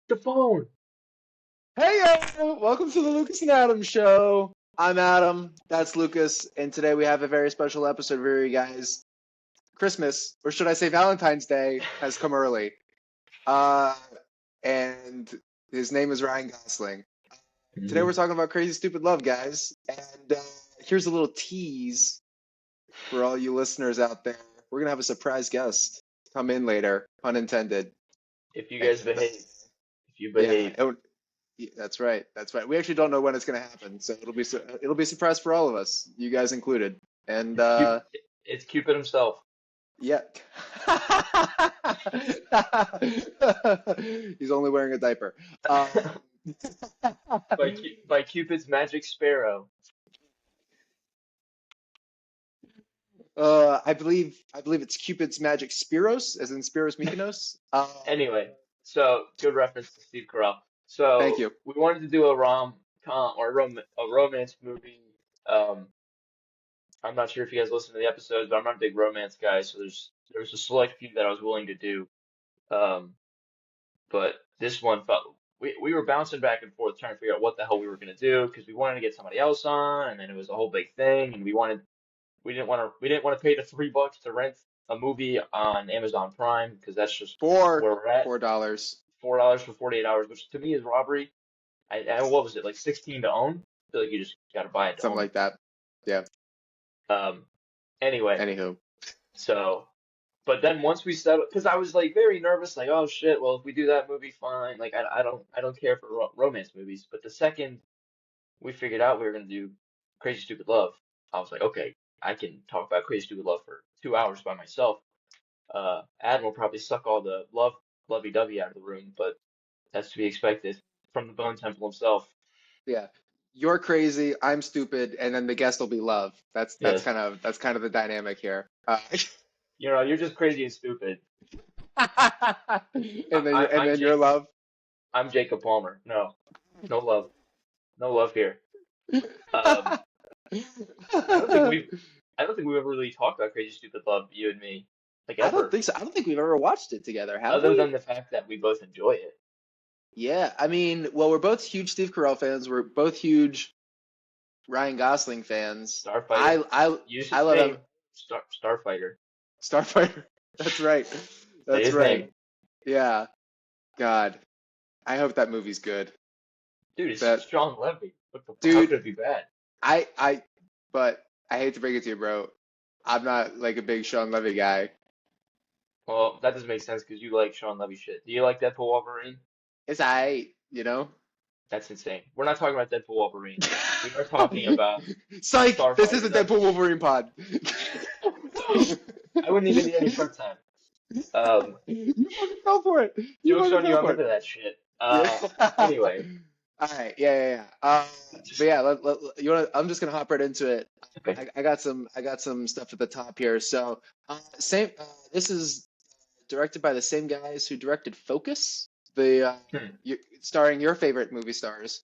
The phone. Hey, yo! Welcome to the Lucas and Adam Show. I'm Adam, that's Lucas, and today we have a very special episode for you guys. Christmas, or should I say Valentine's Day, has come early. Uh, and his name is Ryan Gosling. Today we're Mhm. talking about Crazy Stupid Love, guys. And here's a little tease for all you listeners out there. We're going to have a surprise guest come in later, pun intended. If you And, guys behave, if you yeah, behave, yeah, that's right. That's right. We actually don't know when it's going to happen, so it'll be a surprise for all of us, you guys included. And it's Cupid. It's Cupid himself. yeah, he's only wearing a diaper. Um, By Cupid's magic sparrow. I believe it's Cupid's magic Spiros, as in Spiros Mykonos. Anyway, so good reference to Steve Carell. Thank So you. we wanted to do a rom com or a romance movie. Um, I'm not sure if you guys listen to the episodes, but I'm not a big romance guy, so there's a select few that I was willing to do. Um, but this one felt we were bouncing back and forth trying to figure out what the hell we were gonna do because we wanted to get somebody else on, and then it was a whole big thing, and we didn't want to pay the $3 to rent a movie on Amazon Prime because that's just Four, where we're at. $4, $4 for 48 hours, which to me is robbery. What was it, like 16 to own? I feel like you just gotta buy it to something own it. like that. Yeah. Um, anyway, Anywho, so but then once we settled, because I was like very nervous, like, oh shit, well if we do that movie, fine. Like I don't care for romance movies. But the second we figured out we were gonna do Crazy Stupid Love, I was like, okay, I can talk about Crazy Stupid Love for 2 hours by myself. Adam will probably suck all the lovey-dovey out of the room, but that's to be expected from the Bone Temple himself. yeah. You're crazy, I'm stupid, and then the guest will be love. That's Yes, kind of the dynamic here. you're just crazy and stupid. I, and then I, I'm your Jake. love. I'm Jacob Palmer. No, no love, no love here. Um, I don't think we've, I don't think we've ever really talked about Crazy Stupid Love, you and me, like I don't ever, think so. I don't think we've ever watched it together, have other we? than the fact that we both enjoy it. Yeah, I mean, well, we're both huge Steve Carell fans. We're both huge Ryan Gosling fans. Starfighter, I I use I his love him. name, Starfighter. Starfighter. That's right. Say That's his right. name, Yeah. God, I hope that movie's good. dude. It's That Sean Levy. What the? How dude, could it be bad? I but I hate to break it to you, bro. I'm not like a big Sean Levy guy. Well, that doesn't make sense because you like Sean Levy shit. Do you like Deadpool Wolverine? It's I. That's insane. We're not talking about Deadpool Wolverine. We are talking about Psych! This is Starfighter. a Deadpool Wolverine pod. I wouldn't even need any prep time. Um, You fucking fell for it. You Joke's fucking on you. fell I'm for it. into that shit. Yeah. Anyway, All right. Yeah. But just yeah, you wanna? I'm just gonna hop right into it. okay. I got some stuff at the top here. So, same. This is directed by the same guys who directed Focus, the starring your favorite movie stars,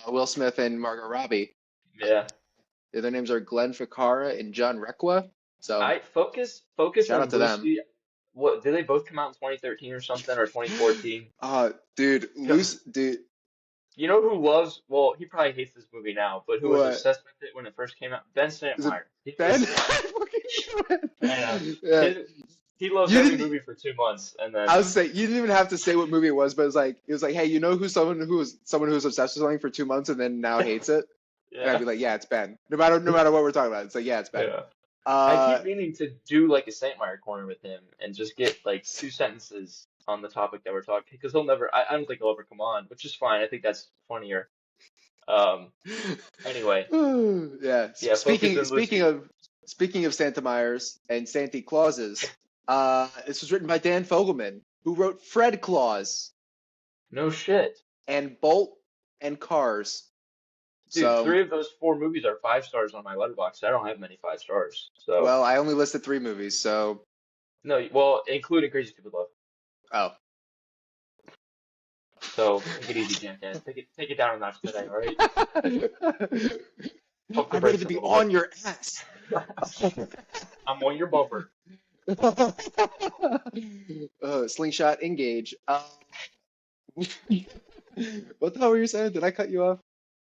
Will Smith and Margot Robbie. Yeah. Their names are Glenn Ficarra and John Requa. So I Focus shout out and to them. Lucy. What did they both come out in 2013 or something or 2014? Dude, Because dude, you know who loves? Well, he probably hates this movie now, but who was what obsessed with it when it first came out? Ben is it? Santmeyer. He Ben? was. I fucking knew I know. it. Yeah, His, he loves you every didn't. movie for 2 months, and I then was gonna say you didn't even have to say what movie it was, but it was like, hey, you know who's someone who's obsessed with something for 2 months and then now hates it? And I'd yeah, be like, yeah, it's Ben. No matter what we're talking about, it's like, yeah, it's Ben. yeah. I Uh, keep meaning to do like a Saintmeyer corner with him and just get like 2 sentences on the topic that we're talking because he'll never. I don't think he'll ever come on, which is fine. I think that's funnier. Um. Anyway, yeah. yeah. Focus Speaking and speaking Lucy. of speaking of Santa Myers and Santa Clauses, this was written by Dan Fogelman, who wrote Fred Claus No shit, and Bolt and Cars. dude. So, Three of those four movies are 5 stars on my letterbox. I don't have many 5 stars, so well, I only listed three movies, so no. Well, including Crazy Stupid Love. oh. So take it easy, Jackass. Take it down a notch today, all right? Pump the I'm ready brakes to a be little on bit. your ass. I'm on your bumper. Slingshot engage. What the hell were you saying? Did I cut you off?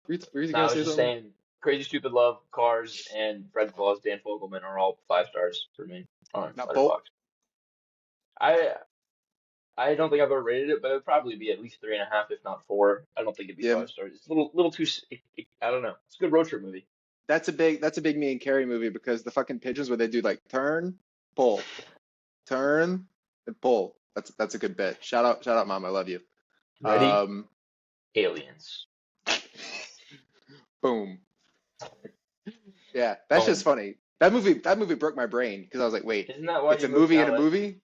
Were you No, gonna I was say just something? saying, Crazy Stupid Love, Cars, and Fred Claus, Dan Fogelman are all 5 stars for me on Not Bolt. Letterboxd. I I don't think I've ever rated it, but it would probably be at least 3.5, if not 4. I don't think it'd be Yeah, 5 stars. It's a little too. I don't know. It's a good road trip movie. that's a big me and Carrie movie because the fucking pigeons where they do like pull, turn, and pull. That's a good bit. Shout out, mom. I love you. Ready? Um, Aliens. boom. Yeah, that's just Boom. funny. That movie broke my brain because I was like, wait, Isn't that why it's he a moved movie to in a LA? movie?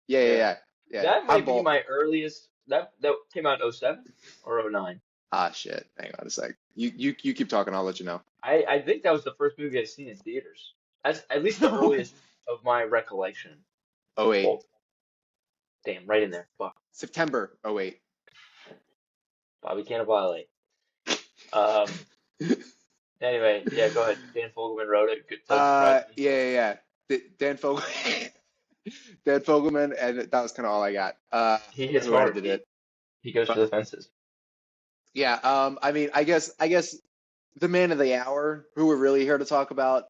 Yeah, yeah, Yeah. yeah, yeah. That I'm might be Bolt. my earliest. That came out in '07 or '09. Ah, shit. Hang on a sec. You keep talking. I'll let you know. I think that was the first movie I've seen in theaters. That's at least the No. earliest of my recollection. Oh wait, Bolt. Damn, right in there. Fuck. September. Oh wait. Bobby Cannavale. Um. Anyway, yeah, go ahead. Dan Fogelman wrote it. Good, doesn't surprise me. Yeah, yeah, yeah. Dan Fogel, Dan Fogelman, and that was kind of all I got. He hits Who hard. edited it? He goes for But the fences. yeah, I mean, I guess the man of the hour, who we're really here to talk about,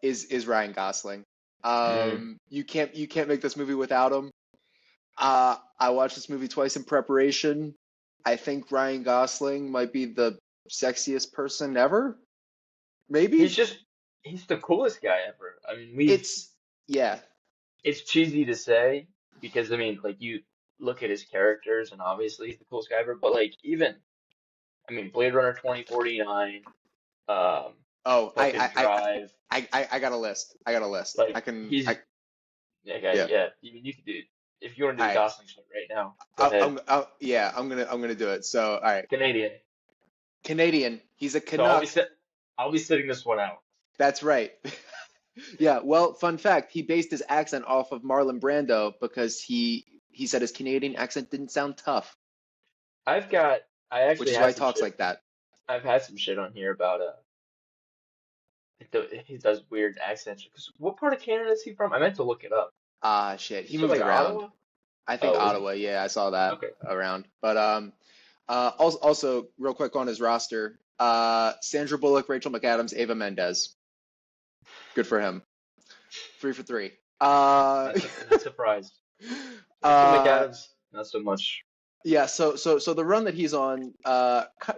is Ryan Gosling. Mm. You can't make this movie without him. I watched this movie twice in preparation. I think Ryan Gosling might be the sexiest person ever. He's Maybe just he's the coolest guy ever. I mean, it's yeah. it's cheesy to say because I mean, like you look at his characters and obviously he's the coolest guy ever, but like even I mean, Blade Runner 2049, um, Oh, fucking Drive, I got a list. I got a list. like he's okay, Yeah. yeah. You could do if you want to do the I Gosling shit right now. Go ahead. yeah, I'm gonna do it. So, all right. Canadian. Canadian. He's a So Canuck. I'll be sitting this one out. That's right. Yeah, well, fun fact, he based his accent off of Marlon Brando because he said his Canadian accent didn't sound tough, I've got I which actually is why have he some talks shit. like that. I've had some shit on here about he does weird accents. Because what part of Canada is he from? I meant to look it up. Ah, shit. Is He he from moved like around. Ottawa? I think Oh, is Ottawa. he? Yeah, I saw that Okay. around. But also real quick on his roster, Sandra Bullock, Rachel McAdams, Ava Mendez. Good for him. 3 for 3. Not surprised. Rachel uh, McAdams, not so much. yeah. So the run that he's on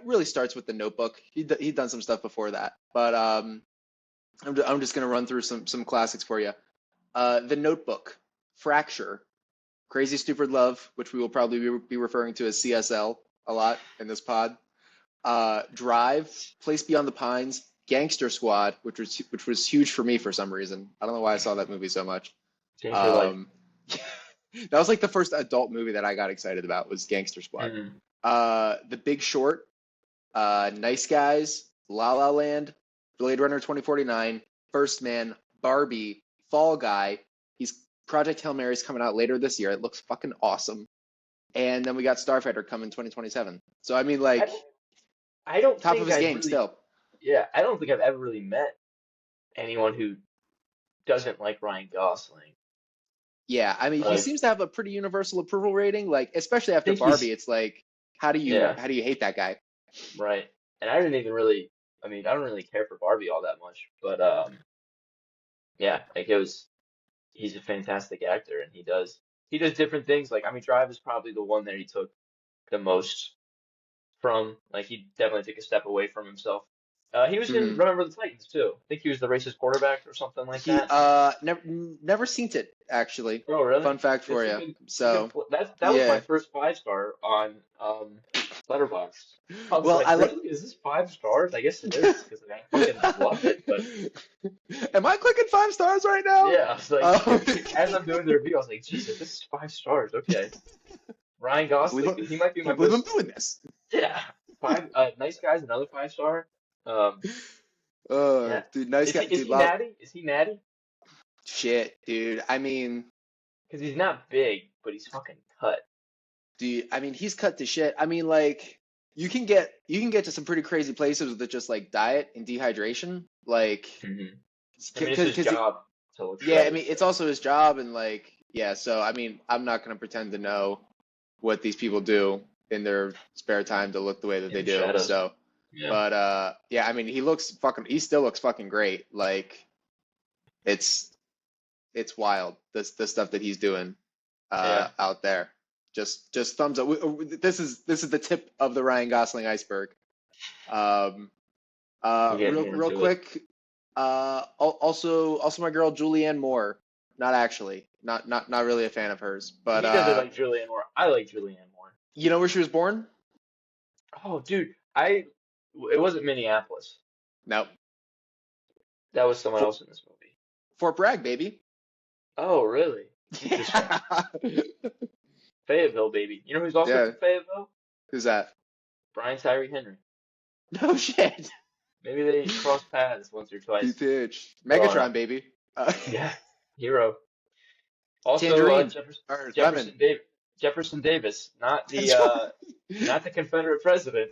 really starts with The Notebook. He'd done some stuff before that, but I'm just gonna run through some classics for you. The Notebook, Fracture, Crazy Stupid Love, which we will probably be referring to as CSL a lot in this pod. Drive, Place Beyond the Pines, Gangster Squad, which was huge for me for some reason. I don't know why I saw that movie so much. Changed your life. Um, that was like the first adult movie that I got excited about was Gangster Squad. Mm. The Big Short, Nice Guys, La La Land, Blade Runner 2049, First Man, Barbie, Fall Guy. He's Project Hail Mary is coming out later this year. It looks fucking awesome. And then we got Starfighter coming 2027. So I mean, I like, don't, I don't top of think his I've game really, still. yeah, I don't think I've ever really met anyone who doesn't like Ryan Gosling. Yeah, I mean, he Like, seems to have a pretty universal approval rating. Like, especially I after think Barbie, he's, it's like, how do you yeah, how do you hate that guy? right. And I didn't even really, I mean, I don't really care for Barbie all that much, but yeah, like he's a fantastic actor and he does different things. Like, I mean, Drive is probably the one that he took the most from. Like, he definitely took a step away from himself. He was in Hmm. Remember the Titans too. I think he was the racist quarterback or something like He that. never seen it actually. Oh, really? Fun fact for you. It's a good. So That was my yeah. first 5 star on Letterboxd. I was Well, like, I like. really? Is this 5 stars? I guess it is because I fucking loved it. But Am I clicking 5 stars right now? yeah, I was like, Um, as I'm doing the review, I was like, Jesus, this is 5 stars. Okay, Ryan can't believe Gosling, I'm, he might be my can't believe I'm most. doing this. Yeah, five. Nice Guy's another 5 star. Um, yeah. Dude, nice guy, Is dude. he natty? Is he natty? Shit, dude. I mean, Because he's not big, but he's fucking cut. dude. I mean, he's cut to shit. I mean, like, you can get to some pretty crazy places with just like diet and dehydration, like, Hmm. I mean, it's his because job to look yeah. I shredded. mean, So. it's also his job, and like, yeah. So I mean, I'm not gonna pretend to know what these people do. in their spare time to look the way that in they the do. shadows. So, Yeah, but yeah, I mean, he still looks fucking great. Like it's it's wild the stuff that he's doing yeah. out there. Just thumbs up. This is the tip of the Ryan Gosling iceberg. Um, We're getting real into it. quick. Also my girl Julianne Moore. Not actually, not really a fan of hers, but He doesn't like Julianne Moore. I like Julianne Moore. you know where she was born? Oh, dude, it wasn't Minneapolis. No, That was someone Fort, else in this movie. Fort Bragg, baby. Oh, really? Interesting. Yeah, Fayetteville, baby. You know who's also yeah. from Fayetteville? Who's that? Brian Tyree Henry. No shit. Maybe they crossed paths once or twice PTH. growing Megatron, up. baby. Yeah, hero. Also, Tangerine or lemon. Jefferson Davis, That's right. not the Confederate president.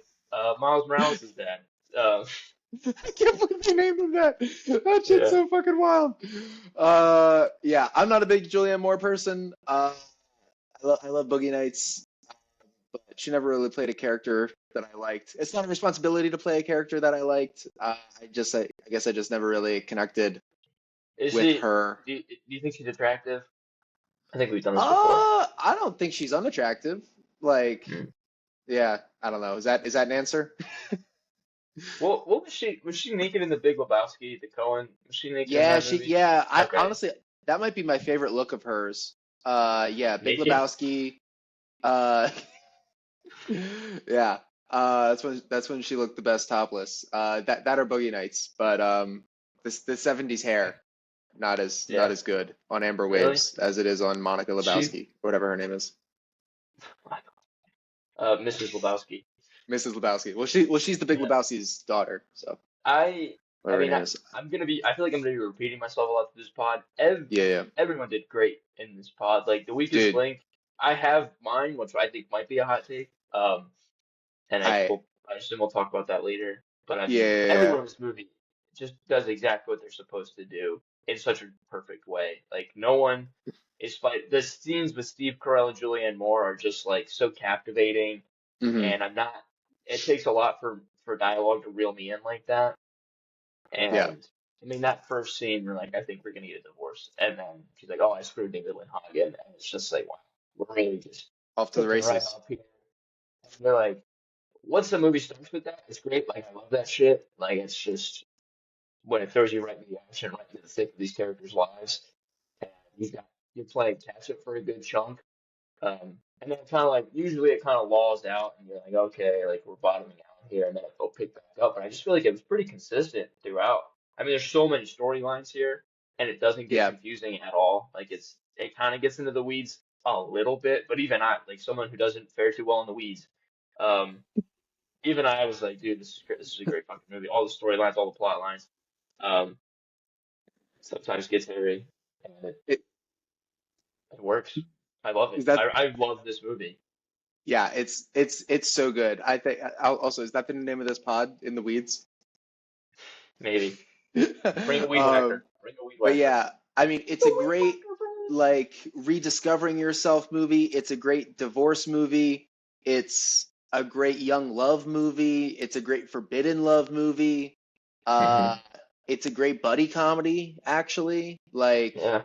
Miles Morales' dad. Uh, I can't believe they named him that. That shit's yeah. so fucking wild. Yeah, I'm not a big Julianne Moore person. I love Boogie Nights, but she never really played a character that I liked. It's not a responsibility to play a character that I liked. I guess I just never really connected Is with she? her. Do you think she's attractive? I think we've done this before. I don't think she's unattractive. Like, Hmm. yeah, I don't know. Is that an answer? Well, what was she? Was she naked in The Big Lebowski? The Cohen? Was she naked in Yeah, that she. movie? Yeah, I Okay. honestly that might be my favorite look of hers. Yeah, Big Naked? Lebowski. Uh, yeah. That's when she looked the best topless. That or Boogie Nights, but the '70s hair not Yeah. as good on Amber Really? Waves as it is on Monica She's Lebowski, whatever her name is, Mrs. Lebowski. Mrs. Lebowski. Well, she's the Big Yeah. Lebowski's daughter, so I I whatever her mean name is. I'm gonna be I feel like I'm gonna be repeating myself a lot through this pod. Yeah, yeah, Everyone did great in this pod. Like the weakest dude. link, I have mine, which I think might be a hot take. And I I assume we'll talk about that later. But I Yeah, mean, yeah, everyone yeah. in this movie just does exactly what they're supposed to do in such a perfect way. Like no one is fight. The scenes with Steve Carell and Julianne Moore are just like so captivating, Hmm. and I'm not. It takes a lot for dialogue to reel me in like that. Yeah, And I mean, that first scene, we're like, I think we're gonna get a divorce, and then she's like, oh, I screwed David Lynn again, and it's just like, wow, we're really just off to the picking right races. up here. And they're like once the movie starts with that, it's great. Like I love that shit. Like it's just when it throws you right into the action, right into the thick of these characters' lives, and you're playing catch up for a good chunk. And then kind of like usually it kind of laws out, and you're like, okay, like we're bottoming out here, and then it'll pick back up. But I just feel like it was pretty consistent throughout. I mean, there's so many storylines here, and it doesn't get Yeah, confusing at all. Like it kind of gets into the weeds a little bit, but even I, like someone who doesn't fare too well in the weeds, um, even I was like, dude, this is a great fucking movie. All the storylines, all the plot lines. Um, Sometimes gets hairy, and it, it works. I love it. is that I love this movie. yeah, it's so good. I think also is that the name of this pod, In the Weeds? Maybe bring a weed um, whacker. Bring a weed but whacker. yeah, I mean, it's The a weed great whacker, friend. like rediscovering yourself movie. It's a great divorce movie. It's a great young love movie. It's a great forbidden love movie. Uh, it's a great buddy comedy, actually. Like Yeah,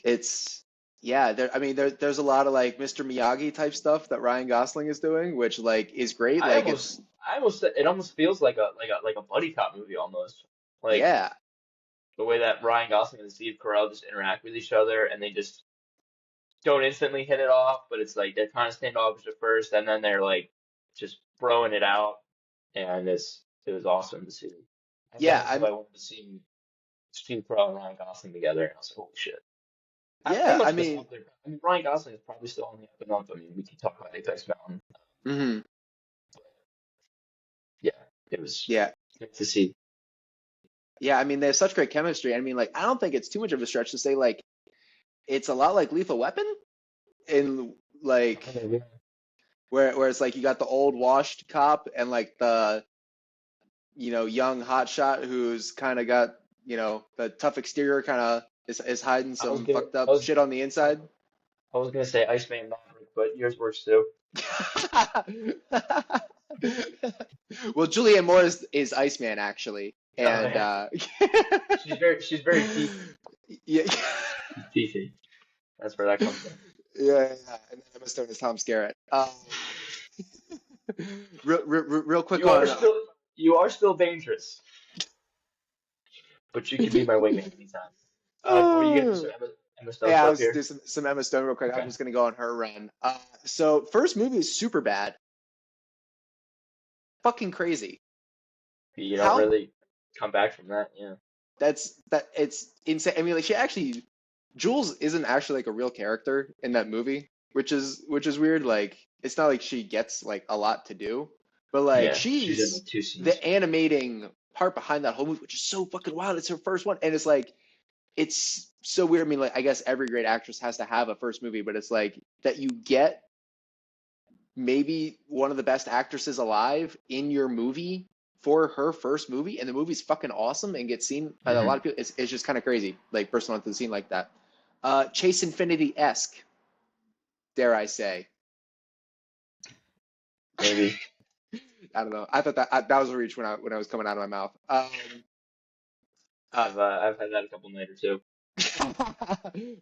it's yeah, I mean there's a lot of like Mr. Miyagi type stuff that Ryan Gosling is doing, which like is great. I Like almost, it's I almost, it almost feels like a buddy cop movie almost. Like yeah. the way that Ryan Gosling and Steve Carell just interact with each other, and they just don't instantly hit it off, but it's like they're kind of standoffish at first, and then they're like just throwing it out, and it was awesome to see. And then Yeah, also I'm I wanted to see Steve Carell and Ryan Gosling together, and I was like, holy shit. How yeah, I much of this mean out there? I mean, Ryan Gosling is probably still on the up and up. I mean, we can talk about Apex Mountain. mhm, Yeah, it was yeah. good to see. Yeah, I mean they have such great chemistry. I mean like I don't think it's too much of a stretch to say like it's a lot like Lethal Weapon in like Okay, yeah. where it's like you got the old washed cop and like the young hotshot who's kind of got the tough exterior kind of is hiding I was some gonna, fucked up shit on the inside. I was gonna say Iceman Maverick but yours works too. Well, Julianne Moore is Iceman actually, Oh and yeah, she's very beefy. yeah, She's beefy. That's where that comes from. yeah. And then Emma Stone is Tom Skerritt. Real quick You are on still you are still dangerous, but you can be my wingman anytime. Were you gonna do some Emma Stone yeah, I stuff was here? do some Emma Stone real quick. I'm Okay. just gonna go on her run. So first movie is super bad, fucking crazy. You don't How really come back from that, yeah. that it's insane. I mean, like she actually, Jules isn't actually like a real character in that movie, which is weird. Like it's not like she gets like a lot to do, but like Yeah, she's in she's like two scenes. the animating part behind that whole movie, which is so fucking wild. It's her first one, and it's like it's so weird. I mean, like I guess every great actress has to have a first movie, but it's like that you get maybe one of the best actresses alive in your movie for her first movie, and the movie's fucking awesome and gets seen by a lot Hmm. of people. It's just kind of crazy, like personal to the scene like that. Chase Infinity-esque, dare I say. Maybe. I don't know. I thought that was a reach when I was coming out of my mouth. I've had that a couple nights or two.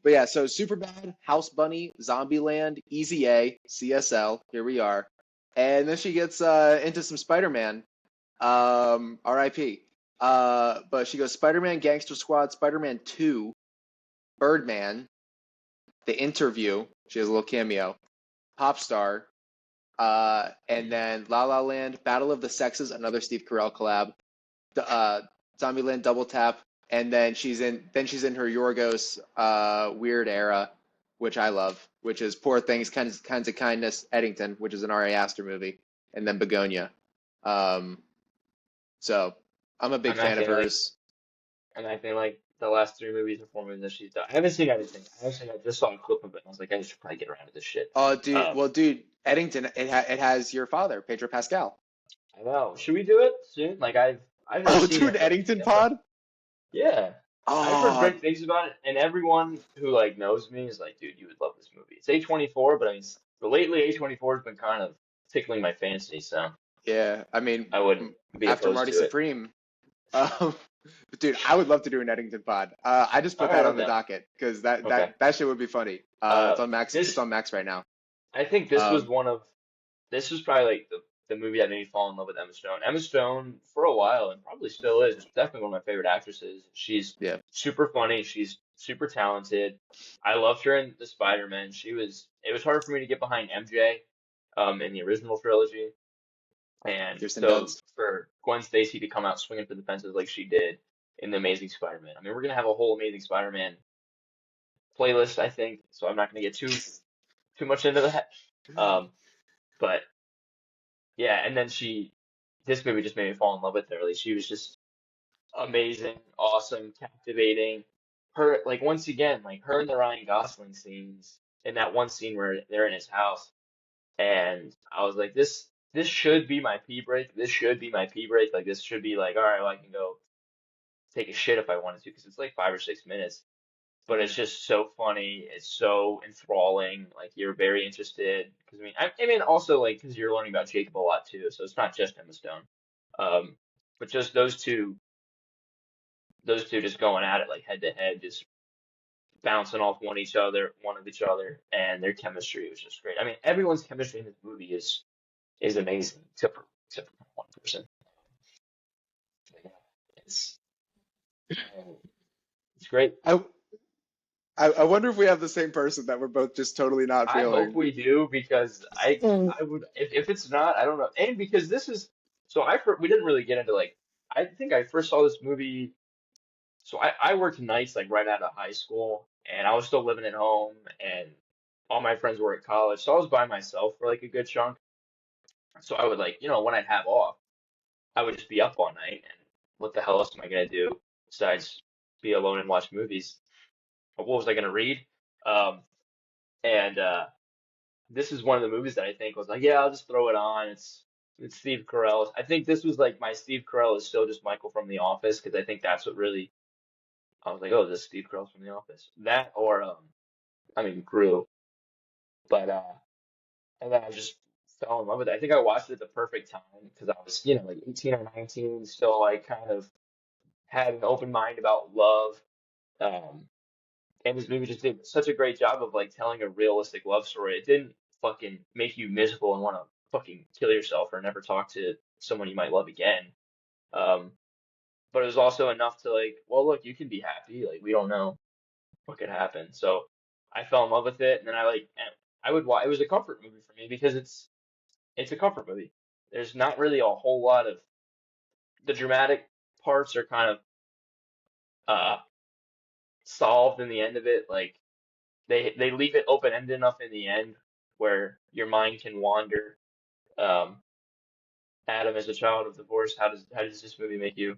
But yeah, so Superbad, House Bunny, Zombieland, Easy A, CSL. Here we are, and then she gets into some Spider-Man. R.I.P. But she goes Spider-Man, Gangster Squad, Spider-Man 2, Birdman, The Interview. She has a little cameo. Popstar, and then La La Land, Battle of the Sexes, another Steve Carell collab. Zombieland Double Tap, and then she's in her Yorgos weird era, which I love, which is Poor Things, Kinds of Kindness, Eddington, which is an R.A. Astor movie, and then Begonia. Um, so I'm a big I'm fan of acting like hers. I'm acting like the last three movies or four movies that she's done. I haven't seen everything. I just saw a clip of it and I was like, I should probably get around to this shit. Oh, dude, Um, well, dude, Eddington, it has your father, Pedro Pascal. I know. Should we do it soon? Like I've never Oh, seen dude, it, but Eddington I've heard, pod. yeah. I've heard Oh, great things about it, and everyone who like knows me is like, dude, you would love this movie. It's A24, but I mean, but lately A24 has been kind of tickling my fancy, so yeah. I I mean, wouldn't be after opposed Marty to it. Supreme. Um, but dude, I would love to do an Eddington pod. I just All put right, that I'm on the down. docket because that Okay. that that shit would be funny. It's Uh, on Max. It's this on Max right now. I think this was Um, one of this was probably like the movie that made me fall in love with Emma Stone. Emma Stone for a while and probably still is definitely one of my favorite actresses. She's yeah, super funny. She's super talented. I loved her in the Spider-Man. It was hard for me to get behind MJ in the original trilogy. And Kirsten so Dunst. for Gwen Stacy to come out swinging for the fences like she did in the Amazing Spider-Man. I mean, we're gonna have a whole Amazing Spider-Man playlist, I think, so I'm not gonna get too much into that. Um, but yeah, and then this movie just made me fall in love with her. Like she was just amazing, awesome, captivating. Her, like once again, like her and the Ryan Gosling scenes in that one scene where they're in his house, and I was like, this should be my pee break. This should be my pee break. Like this should be like, all right, well, I can go take a shit if I wanted to, because it's like 5 or 6 minutes. But it's just so funny. It's so enthralling. Like you're very interested because I mean also like because you're learning about Jacob a lot too. So it's not just Emma Stone, um, but just those two just going at it like head to head, just bouncing off one of each other, and their chemistry was just great. I mean everyone's chemistry in this movie is amazing except for one person. Yeah, it's it's great. I, I wonder if we have the same person that we're both just totally not I hope feeling. we do because I would if it's not I don't know and because this is so we didn't really get into like I think I first saw this movie so I worked nights like right out of high school and I was still living at home and all my friends were at college so I was by myself for like a good chunk so I would like when I'd have off I would just be up all night and what the hell else am I gonna do besides be alone and watch movies. What was I gonna read? Um, and this is one of the movies that I think was like, yeah, I'll just throw it on. It's Steve Carell. I think this was like my Steve Carell is still just Michael from The Office because I think that's what really I was like, oh, this is Steve Carell from The Office. That or I mean Gru, but and then I just fell in love with it. I think I watched it at the perfect time because I was, like 18 or 19, still like kind of had an open mind about love. Um, and this movie just did such a great job of like telling a realistic love story. It didn't fucking make you miserable and want to fucking kill yourself or never talk to someone you might love again. Um, but it was also enough to like, well, look, you can be happy. Like we don't know what could happen. So I fell in love with it, and then I would watch. It was a comfort movie for me because it's a comfort movie. There's not really a whole lot of the dramatic parts are kind of uh solved in the end of it. Like they leave it open ended enough in the end where your mind can wander. Um, Adam, as a child of divorce, how does this movie make you?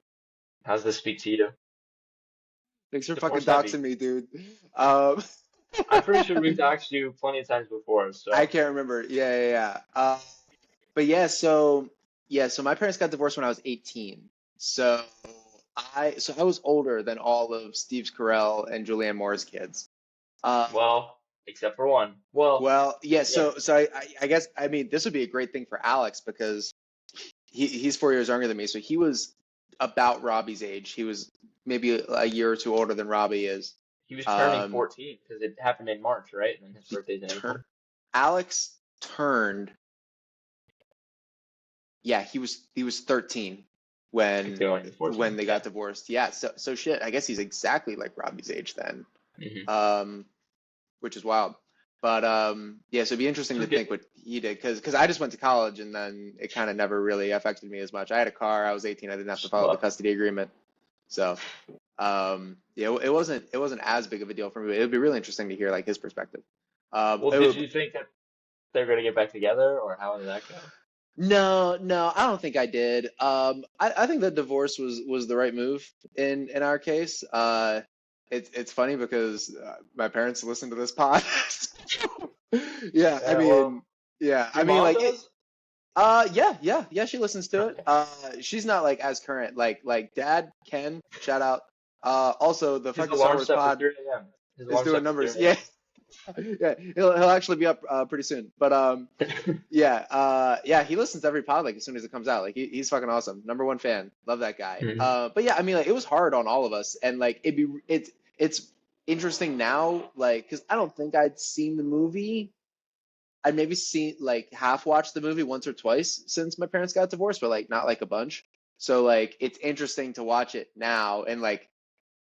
How does this speak to you? Thanks for fucking Divorce heavy. doxing me, dude. Um, I'm pretty sure we've doxed you plenty of times before, I so can't remember. Yeah, yeah, yeah. But yeah, so my parents got divorced when I was 18. So I was older than all of Steve Carell and Julianne Moore's kids. Um, well, except for one. Well, well, yeah, yeah, so I guess I mean this would be a great thing for Alex because he's 4 years younger than me, so he was about Robbie's age. He was maybe a year or two older than Robbie is. he was turning Um, 14 because it happened in March, right? And then his he birthday's in tur April. Alex turned, yeah, he was 13 when Going to 14. they Yeah. got divorced. Yeah, so shit, I guess he's exactly like Robbie's age then. Hmm. Um, which is wild. But yeah, so it'd be interesting So to think get what he did because I just went to college and then it kind of never really affected me as much. I had a car, I was 18, I didn't have to follow the well, custody agreement. So yeah, it wasn't as big of a deal for me. It would be really interesting to hear like his perspective. well, It did would, you think that they're gonna get back together, or how did that go? no, no, I don't think I did. I think that divorce was the right move in our case. It's funny because my parents listen to this pod. Yeah, I Yeah. mean, Well, yeah, I your mean, mom like it. does. Yeah, she listens to it. Okay. She's not like as current. Like Dad, Ken, shout out. Also, the His fucking Star alarm Wars set for pod 3 a.m. His is alarm doing set for numbers. 3 Yeah, yeah, he'll actually be up pretty soon. But a.m. yeah, yeah, he listens to every pod like as soon as it comes out. Like he's fucking awesome. Number one fan. Love that guy. Hmm. But yeah, I mean, like it was hard on all of us, and like it's interesting now, like because I don't think I'd seen the movie. I'd maybe seen like half watched the movie once or twice since my parents got divorced, but like not like a bunch. So like it's interesting to watch it now and like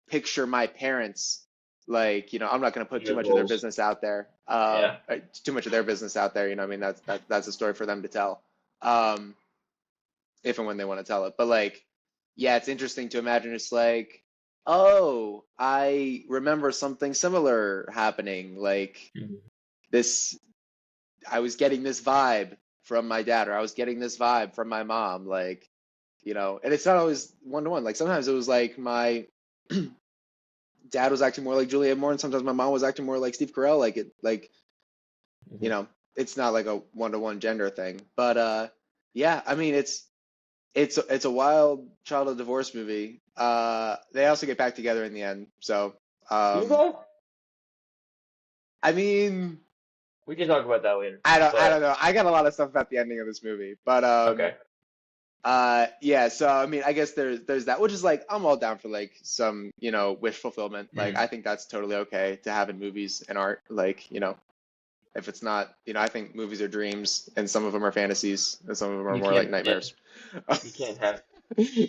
picture my parents like I'm not going to put too Your much of their goals. business out there Yeah. too much of their business out there, I mean that's a story for them to tell, um if and when they want to tell it, but like yeah, it's interesting to imagine it's like, oh, I remember something similar happening, like Mhm. this, I was getting this vibe from my dad, or I was getting this vibe from my mom, like, and it's not always one to one. Like sometimes it was like my dad was acting more like Julianne Moore, and sometimes my mom was acting more like Steve Carell. Like you Mhm. know, it's not like a one to one gender thing. But yeah, I mean, it's a wild childhood divorce movie. They also get back together in the end. So Do um, they? I mean, We can talk about that later. I don't But know. I got a lot of stuff about the ending of this movie, but okay. yeah, so I mean, I guess there's that, which is like I'm all down for like some, wish fulfillment. Like Mhm. I think that's totally okay to have in movies and art. Like, if it's not, I think movies are dreams and some of them are fantasies and some of them are You more like can't. Yeah. nightmares. You can't have. Yeah.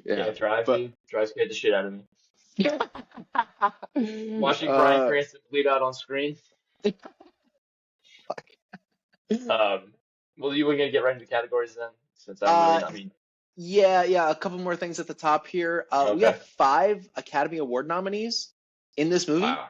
Yeah, Drive scared the shit out of me. but Watching Bryan uh Cranston bleed out on screen. Um. Well, you were gonna get right into categories then, since I'm really uh not. I mean. yeah, a couple more things at the top here. We have Okay. 5 Academy Award nominees in this movie. Wow.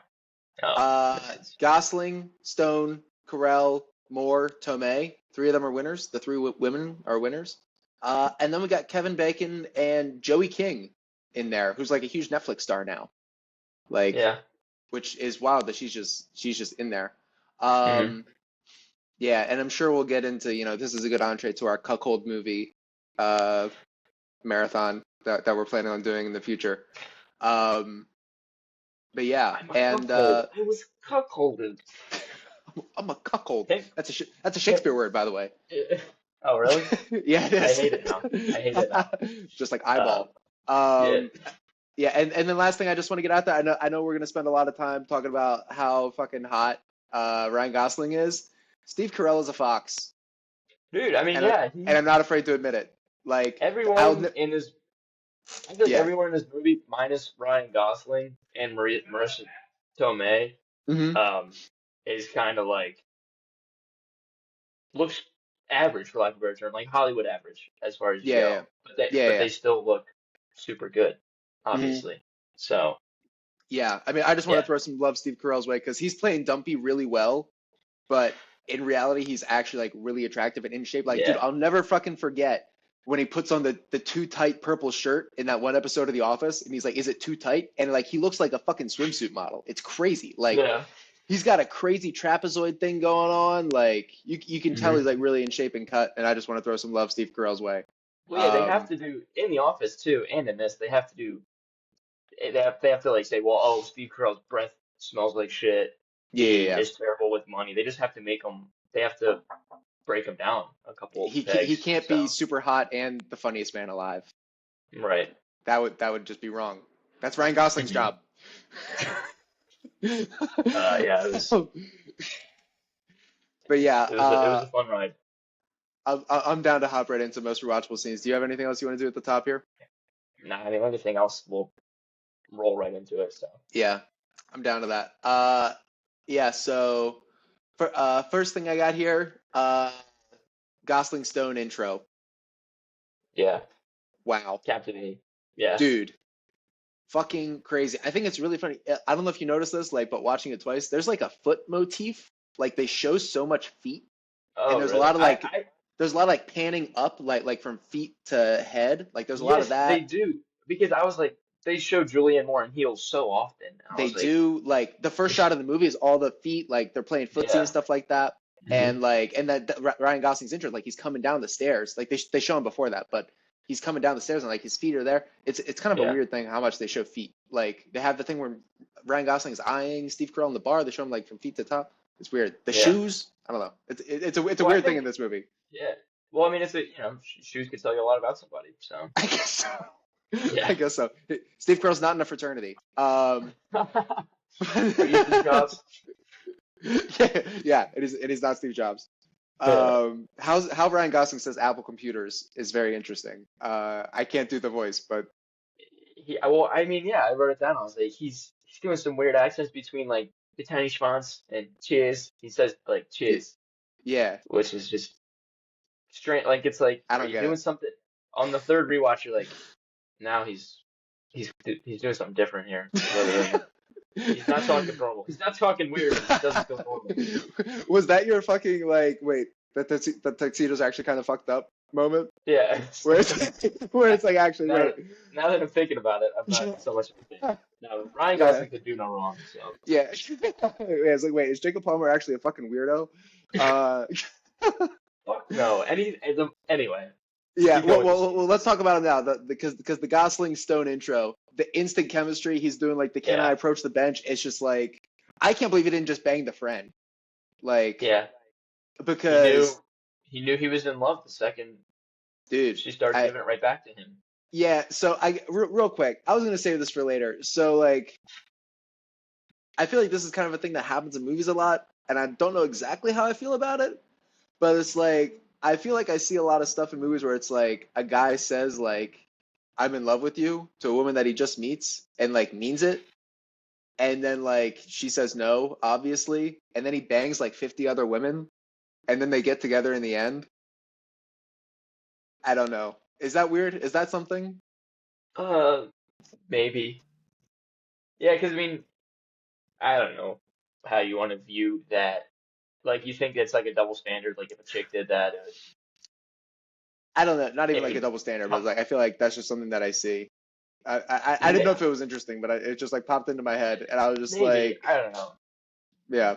Oh, makes sense. Gosling, Stone, Carell, Moore, Tomei. 3 of them are winners. The 3 women are winners. And then we got Kevin Bacon and Joey King in there, who's like a huge Netflix star now. Like, Yeah. which is wild that she's just in there. Hmm. Um, yeah, and I'm sure we'll get into, this is a good entree to our cuckold movie uh, marathon that we're planning on doing in the future. Um, but yeah, I'm a and cuckold. I was cuckolded. I'm a cuckold. Pink, That's a pink. Shakespeare word, by the way. Oh, really? Yeah, it I is. hate it now. I hate it now. Just like Um, eyeball. yeah. Um, yeah, and then last thing I just want to get out there. I know we're gonna spend a lot of time talking about how fucking hot Ryan Gosling is. Steve Carell is a fox, Dude, I mean, and I, yeah, and I'm not afraid to admit it. Like everyone in this, I feel like yeah. everyone in this movie, minus Ryan Gosling and Marissa Tomei, Hmm. um, is kind of like, looks average, for lack of a better term, like Hollywood average as far as you Yeah, yeah, go. But yeah, they still look super good, yeah. Hmm. obviously. So, Yeah, I mean, I just want to yeah, throw some love Steve Carell's way because he's playing Dumpy really well, but in reality, he's actually like really attractive and in shape. Like, dude, yeah, I'll never fucking forget when he puts on the too tight purple shirt in that one episode of The Office, and he's like, "Is it too tight?" And like, he looks like a fucking swimsuit model. It's crazy. Like, yeah. he's got a crazy trapezoid thing going on. Like, you can tell he's Hmm. like really in shape and cut. And I just want to throw some love Steve Carell's way. Well, yeah, they have Um, to do in the office too, and in this, they have to do. They have to like say, well, oh, Steve Carell's breath smells like shit. yeah, He yeah, is terrible with money. They just have to make him. They have to break him down a couple he pegs. can't be So, super hot and the funniest man alive. right. That would just be wrong. That's Ryan Gosling's job. Yeah, But yeah, it was a fun ride. I'm down to hop right into most rewatchable scenes. Do you have anything else you want to do at the top here? Nah, I mean, everything else will roll right into it. So, Yeah, I'm down to that. Yeah. So, first thing I got here, Gosling Stone intro. yeah, Wow, captivating. Yeah. dude, fucking crazy. I think it's really funny. I don't know if you noticed this, like, but watching it twice, there's like a foot motif. Like they show so much feet, and Oh, there's a really? lot of like there's a lot of like panning up, like from feet to head. Like there's a lot of Yes, they that. do. Because I was like, they show Julianne Moore in heels so often. And I They was like, do like the first shot of the movie is all the feet, like they're playing footsie and yeah. stuff like that. Hmm. And that Ryan Gosling's intro, like he's coming down the stairs. Like they show him before that, but he's coming down the stairs and like his feet are there. It's kind of a Yeah. weird thing how much they show feet. Like they have the thing where Ryan Gosling is eyeing Steve Carell in the bar. They show him like from feet to top. It's weird. The Yeah. shoes, I don't know. It's a Well, I weird thing in think, this movie. yeah. Well, I mean, shoes could tell you a lot about somebody. So, I guess so. I yeah. guess so. Steve Carell's not in a fraternity. Are you Steve Jobs? Yeah, it is not Steve Jobs. Yeah. How Ryan Gosling says Apple computers is very interesting. I can't do the voice, but Well, I mean, yeah, I wrote it down. I was like, he's doing some weird accents between like the tiny schwanz and cheers. He says like cheers, yeah, which is just strange. Like it's like, I are don't you get doing it. something on the third rewatch? You're like, now he's doing something different here, rather than he's not talking normal. He's not talking weird. It just doesn't feel normal. Was that your fucking like wait, the tuxedo's actually kind of fucked up moment? Yeah. Where it's where it's like actually Now wait. that, now that I'm thinking about it, I'm not so much of a fan. No, Ryan Yeah. Gosling could do no wrong. So Yeah. Yeah, it's like wait, is Jacob Palmer actually a fucking weirdo? Uh fuck no. Anyway, Yeah, keep going. well, let's talk about it now. Because the Gosling Stone intro, the instant chemistry he's doing, like the "Can I Yeah, approach the bench?" It's just like I can't believe he didn't just bang the friend, like yeah. He knew because he knew he was in love the second dude, she started I giving it right back to him. yeah. So real quick, I was gonna save this for later. So like I feel like this is kind of a thing that happens in movies a lot, and I don't know exactly how I feel about it, but it's like I feel like I see a lot of stuff in movies where it's like a guy says like I'm in love with you to a woman that he just meets and like means it. And then like she says no, obviously. And then he bangs like 50 other women and then they get together in the end. I don't know. Is that weird? Is that something? Uh, maybe. Yeah, because I mean, I don't know how you want to view that. Like, you think it's like a double standard. Like, if a chick did that, I don't know. Not even it like a would. double standard, but like I feel like that's just something that I see. I didn't know Yeah, if it was interesting, but it just like popped into my head and I was just maybe. like, I don't know. yeah.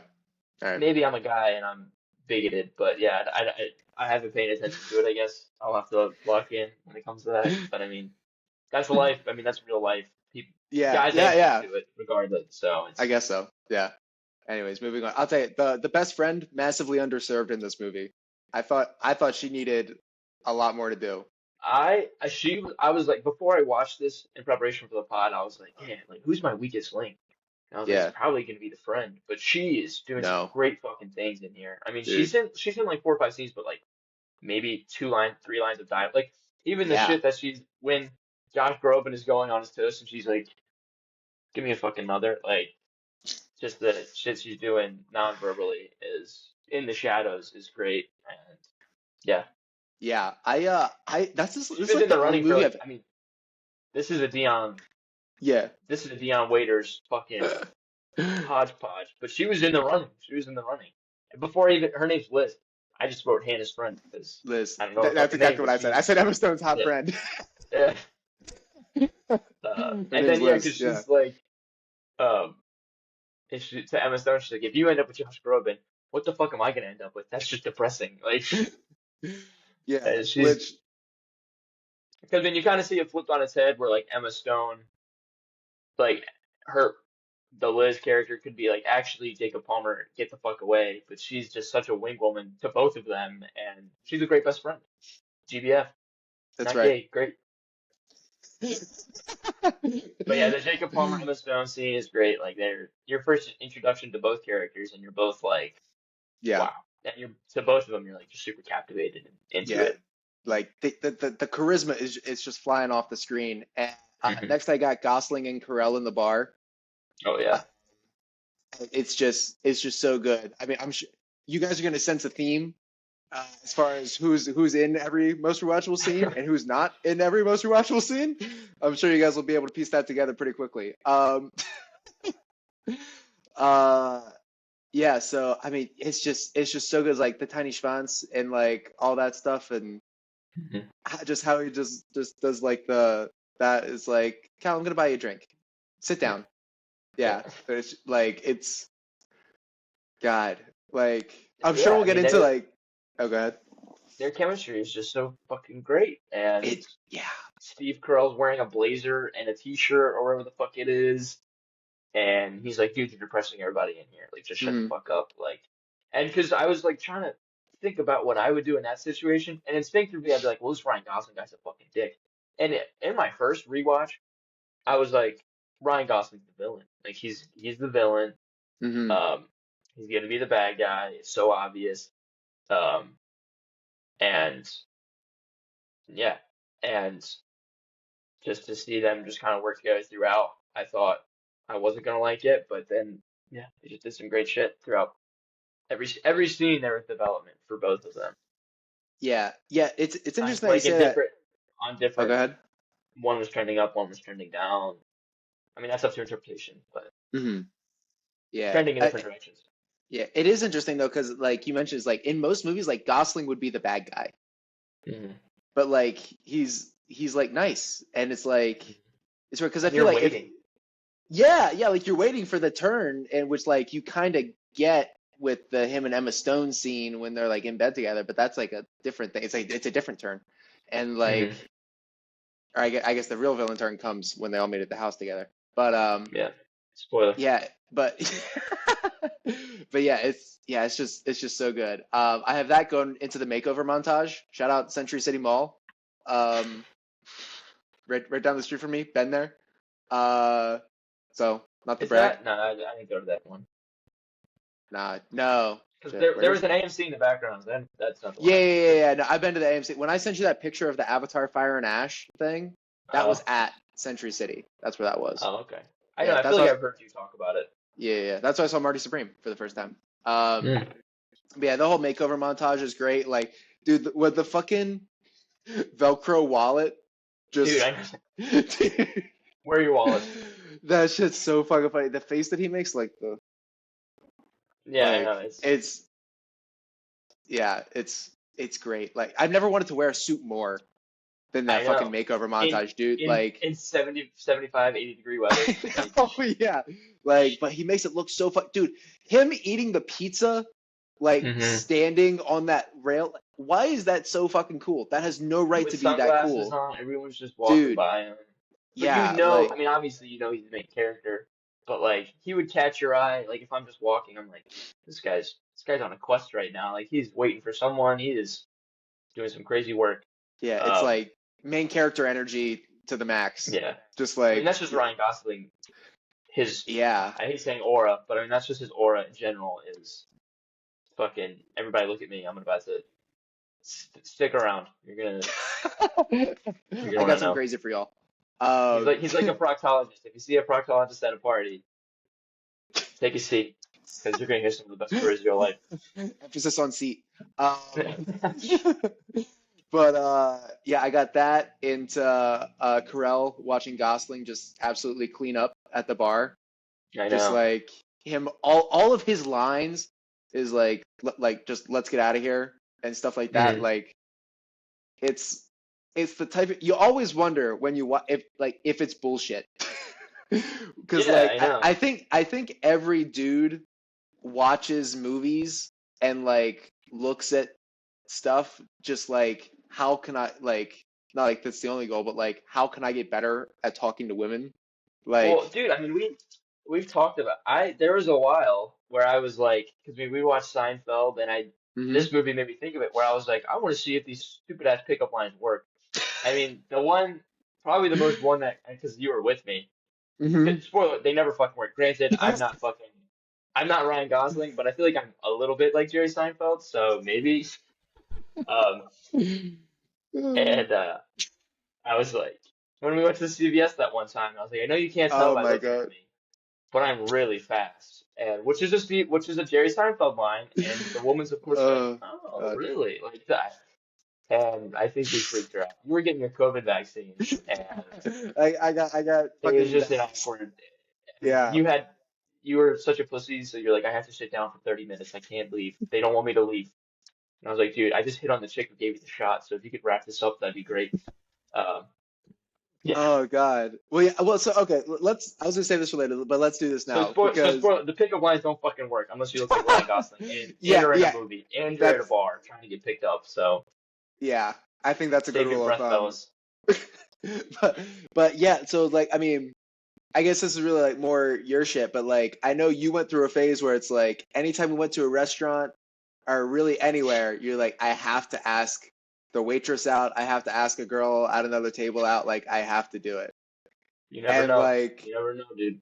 All right. Maybe I'm a guy and I'm bigoted, but yeah, I haven't paid attention to it. I guess I'll have to lock in when it comes to that. But I mean, that's life. I mean, that's real life. People, Yeah, guys yeah, and women yeah. do it regardless. So I it's guess so. Yeah. Anyways, moving on. I'll tell you, the best friend massively underserved in this movie. I thought she needed a lot more to do. I was like, before I watched this in preparation for the pod, I was like, yeah, like who's my weakest link? And I was like, it's Yeah. probably gonna be the friend, but she is doing some No, great fucking things in here. I mean, dude. she's in like 4 or 5 scenes, but like maybe 3 lines of dialogue. Like even the Yeah. shit that she's when Josh Groban is going on his toast and she's like, give me a fucking mother. Like just the shit she's doing non-verbally is in the shadows is great. And yeah, Yeah. That's this she is was like in the the only running for movie like, I've. I mean, this is a Dion, Yeah. this is a Dion Waiters fucking hodgepodge, but she was in the running. She was in the running. And before even her name's Liz, I just wrote Hannah's friend because Liz. I don't know her That's fucking name, exactly what but I said. she's I said Emma Stone's hot yeah. friend. Yeah. Her And name's then yeah, Liz. because Yeah. she's like, um, and to Emma Stone, she's like, if you end up with Josh Groban, what the fuck am I gonna end up with? That's just depressing. Like, Yeah. and she's Which. because then you kind of see it flipped on its head, where like Emma Stone, like her, the Liz character could be like, actually, Jacob Palmer, get the fuck away, but she's just such a wing woman to both of them, and she's a great best friend. GBF, That's not right. gay, great. But yeah, the Jacob Palmer Emma Stone scene is great. Like they're your first introduction to both characters, and you're both like, Yeah. wow. And you're to both of them, you're like just super captivated and into Yeah. it. Like the charisma is just flying off the screen. And Hmm. next I got Gosling and Carell in the bar. Oh Uh, yeah. it's just so good. I mean, I'm sure you guys are gonna sense a theme as far as who's in every most rewatchable scene and who's not in every most rewatchable scene. I'm sure you guys will be able to piece that together pretty quickly. Uh, yeah. So I mean, it's just so good. Like the tiny schwanz and like all that stuff, and Hmm. just how he just does like the that is like, Cal, I'm gonna buy you a drink. Sit Yeah. down. Yeah, Yeah. but it's like it's God. Like I'm sure Yeah. we'll I get mean, into like. Oh, go ahead. their chemistry is just so fucking great. And It Yeah. Steve Carell's wearing a blazer and a t-shirt or whatever the fuck it is. And he's like, dude, you're depressing everybody in here. Like, just shut the Mhm. fuck up. Like, and because I was like trying to think about what I would do in that situation, and instinctively I'd be like, well, this Ryan Gosling guy's a fucking dick. And in my first rewatch, I was like, Ryan Gosling's the villain. Like, he's the villain. Mhm. Um, he's gonna be the bad guy. It's so obvious. Um, and yeah, and just to see them just kind of work together throughout, I thought I wasn't gonna like it, but then yeah, they just did some great shit throughout. Every scene there was development for both of them. Yeah. Yeah. It's On interesting that you like in say that. different on Oh, go different ahead. one was trending up, one was trending down. I mean that's up to interpretation, but Mhm. Yeah. trending in different directions. Yeah. It is interesting though, because like you mentioned, it's like in most movies, like Gosling would be the bad guy, Hmm. but like he's like nice, and it's like it's weird because I And feel you're like if waiting. yeah, like you're waiting for the turn, and which like you kind of get with the him and Emma Stone scene when they're like in bed together, but that's like a different thing. It's like it's a different turn, and like Hmm. or I guess the real villain turn comes when they all meet at the house together. But Yeah. Spoiler. yeah, but but it's just so good. I have that going into the makeover montage. Shout out Century City Mall, um, right down the street from me. Been there. Uh, so not to Is brag. that no? I didn't go to that one Nah, no. because Shit, there where was is? an AMC in the background. Then that's not the one Yeah, I yeah, went yeah, to. yeah. No, I've been to the AMC. When I sent you that picture of the Avatar Fire and Ash thing, that was Oh, at Century City. That's where that was. oh, okay. I know. Yeah, I that's feel like why. I've heard you talk about it. Yeah, yeah, yeah. That's why I saw Marty Supreme for the first time. Um, Mm. but yeah, the whole makeover montage is great. Like, dude, with the fucking Velcro wallet, Dude, just I know. dude, Where are your wallets? that shit's so fucking funny. The face that he makes, like the Yeah, I know. it's yeah, it's great. Like, I've never wanted to wear a suit more than that I fucking know. makeover In montage, dude. in Like, in 70, 75, 80 degree weather. Like, oh yeah, like, but he makes it look so fun, dude. Him eating the pizza, like hmm standing on that rail. Why is that so fucking cool? That has no right with to be that sunglasses cool, on, everyone's just walking dude. by him. But Yeah, like I mean, obviously, he's the main character. but like he would catch your eye. Like if I'm just walking, I'm like, this guy's on a quest right now. Like he's waiting for someone. He is doing some crazy work. Yeah, it's Um, like main character energy to the max. yeah. Just I mean, like, that's just Ryan Gosling. His, yeah. I hate saying aura, but I mean that's just his aura in general is fucking. Everybody look at me. I'm about to stick around. You're gonna I want got to something know. crazy for y'all. He's like a proctologist. If you see a proctologist at a party, take a seat because you're gonna hear some of the best stories of your life. Emphasis on seat. Um, but yeah, I got that into Carell watching Gosling just absolutely clean up at the bar. I Just know. like him, all of his lines is like just let's get out of here and stuff like that. Hmm. Like it's it's the type of, you always wonder when you if it's bullshit. Because Yeah, like I know. I think every dude watches movies and like looks at stuff just like how can I like, not like that's the only goal, but like how can I get better at talking to women? Well, Like, dude, I mean, we've talked about. I There was a while where I was like, because we watched Seinfeld, and hmm this movie made me think of it, where I was like, I want to see if these stupid ass pickup lines work. I mean, the one, probably the most one that, because you were with me. hmm Spoiler, they never fucking work. Granted, I'm not Ryan Gosling, but I feel like I'm a little bit like Jerry Seinfeld, so maybe. Um, and I was like, when we went to CVS that one time, I was like, I know you can't tell oh by my looking at God. me, but I'm really fast. And which is a Jerry Seinfeld line, and the woman's of course like, Oh oh, God. really? Like that. And I think we freaked her out. You were getting your COVID vaccine, and I got it was fucking just an vax. awkward. And Yeah. you were such a pussy, so you're like, I have to sit down for 30 minutes. I can't leave. They don't want me to leave. And I was like, dude, I just hit on the chick who gave you the shot, so if you could wrap this up, that'd be great. Um, yeah. Oh God. Well, yeah. Well, so okay. Let's. I was gonna say this for later, but let's do this now because The pickup lines don't fucking work unless you look like Ryan Gosling and yeah, you're in a yeah. movie and you're at a That's bar trying to get picked up. So yeah. I think that's a good save your rule of breath, thumb. fellas. But yeah. So like, I mean, I guess this is really like more your shit. But like, I know you went through a phase where it's like, anytime we went to a restaurant or really anywhere, you're like, I have to ask the waitress out. I have to ask a girl at another table out. Like, I have to do it. You never And know. like, You never know, dude.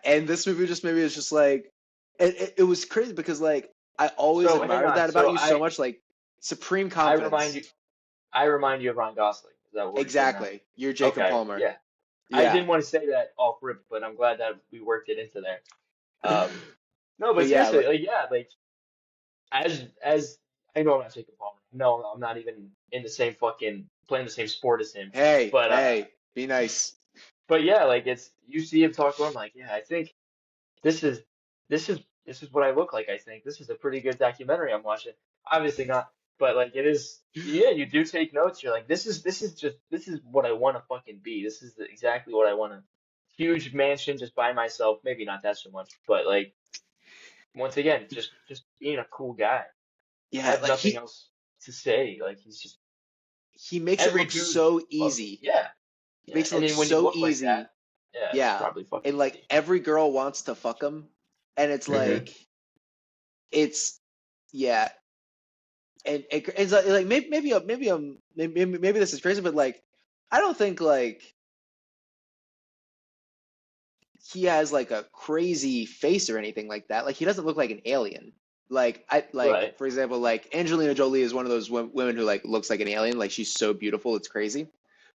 and this movie just maybe is just like, it was crazy because like I always So hang admired on. that So about you so much, like supreme I remind confidence. you I remind you of Ryan Gosling. Is that what we're saying now? Exactly. You're Jacob Okay, Palmer. yeah. I Yeah. didn't want to say that off rip, but I'm glad that we worked it into there. Um, no, But but yeah, seriously, like, like yeah, like as I know I'm not Jacob Palmer. No, I'm not even in the same fucking playing the same sport as him. hey, But hey, be nice. yeah, like it's you see him talk to him like, yeah, I think this is this is what I look like. I think this is a pretty good documentary I'm watching. Obviously not, but like it is. Yeah, you do take notes. You're like, this is what I want to fucking be. This is exactly what I want to. Huge mansion just by myself. Maybe not that so much, but like once again, just being a cool guy. I Yeah, have like nothing else to say. Like he's just he makes it every look dude so loves him. easy. Yeah, He yeah. makes it And look then when you so look like that, easy. yeah, it's Yeah. probably fucking And like easy. every girl wants to fuck him. And it's Hmm. like it's yeah. And it's like maybe this is crazy, but like I don't think like he has like a crazy face or anything like that. Like he doesn't look like an alien. Like I like Right. for example, like Angelina Jolie is one of those women who like looks like an alien. Like she's so beautiful, it's crazy.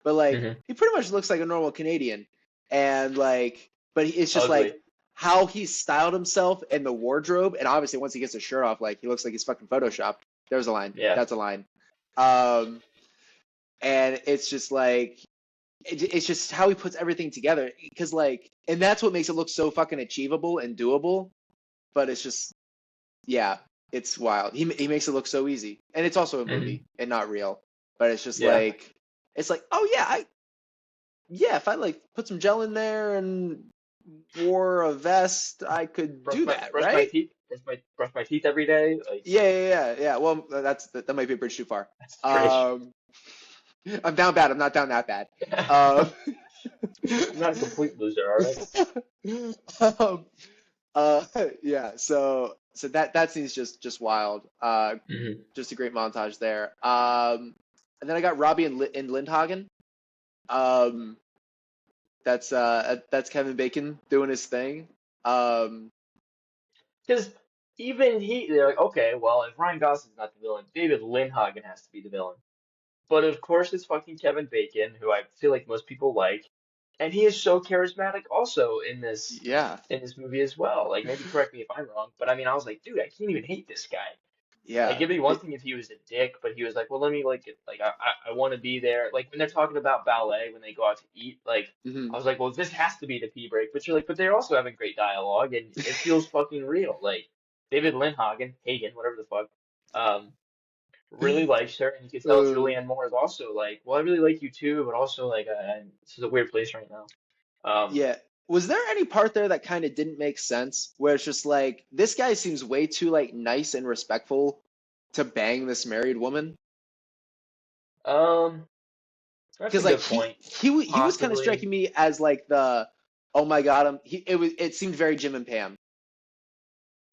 But like Hmm. he pretty much looks like a normal Canadian, and like, but it's just like Ugly. how he styled himself and the wardrobe, and obviously once he gets his shirt off, like he looks like he's fucking photoshopped. There's a line. Yeah. That's a line. Um, and it's just like it's just how he puts everything together because like, and that's what makes it look so fucking achievable and doable, but it's just yeah, it's wild. He makes it look so easy, and it's also a Hmm. movie and not real, but it's just Yeah. like it's like, oh yeah, I yeah, if I like put some gel in there and wore a vest, I could do that, Brush my right? teeth, brush my teeth every day. Like Yeah. Well, that might be a bridge too far. that's a stretch. um I'm down bad, I'm not down that bad. um I'm not a complete loser, all right? um, uh, yeah. So that scene's just wild. Hmm. Just a great montage there. And then I got Robbie and Lindhagen. Um, that's Kevin Bacon doing his thing. Um, Because even they're like, okay, well, if Ryan Gosling's not the villain, David Lindhagen has to be the villain. But of course, it's fucking Kevin Bacon, who I feel like most people like, and he is so charismatic also yeah, in this movie as well. Like, maybe correct me if I'm wrong, but I mean, I was like, dude, I can't even hate this guy. Like, yeah, it'd be one thing if he was a dick, but he was like, well, let me like get like I want to be there. Like when they're talking about ballet when they go out to eat, like I hmm was like, well, this has to be the pee break. But you're like, but they're also having great dialogue and it feels fucking real. Like David Lindhagen, Hagen, whatever the fuck, um, really likes her, and you can tell uh, Julianne Moore is also like, well, I really like you too, but also like, this is a weird place right now. yeah. Was there any part there that kind of didn't make sense, where it's just like this guy seems way too like nice and respectful to bang this married woman? Um, that's a Because like good point. he was kind of Possibly, striking me as like the oh my god, it seemed very Jim and Pam,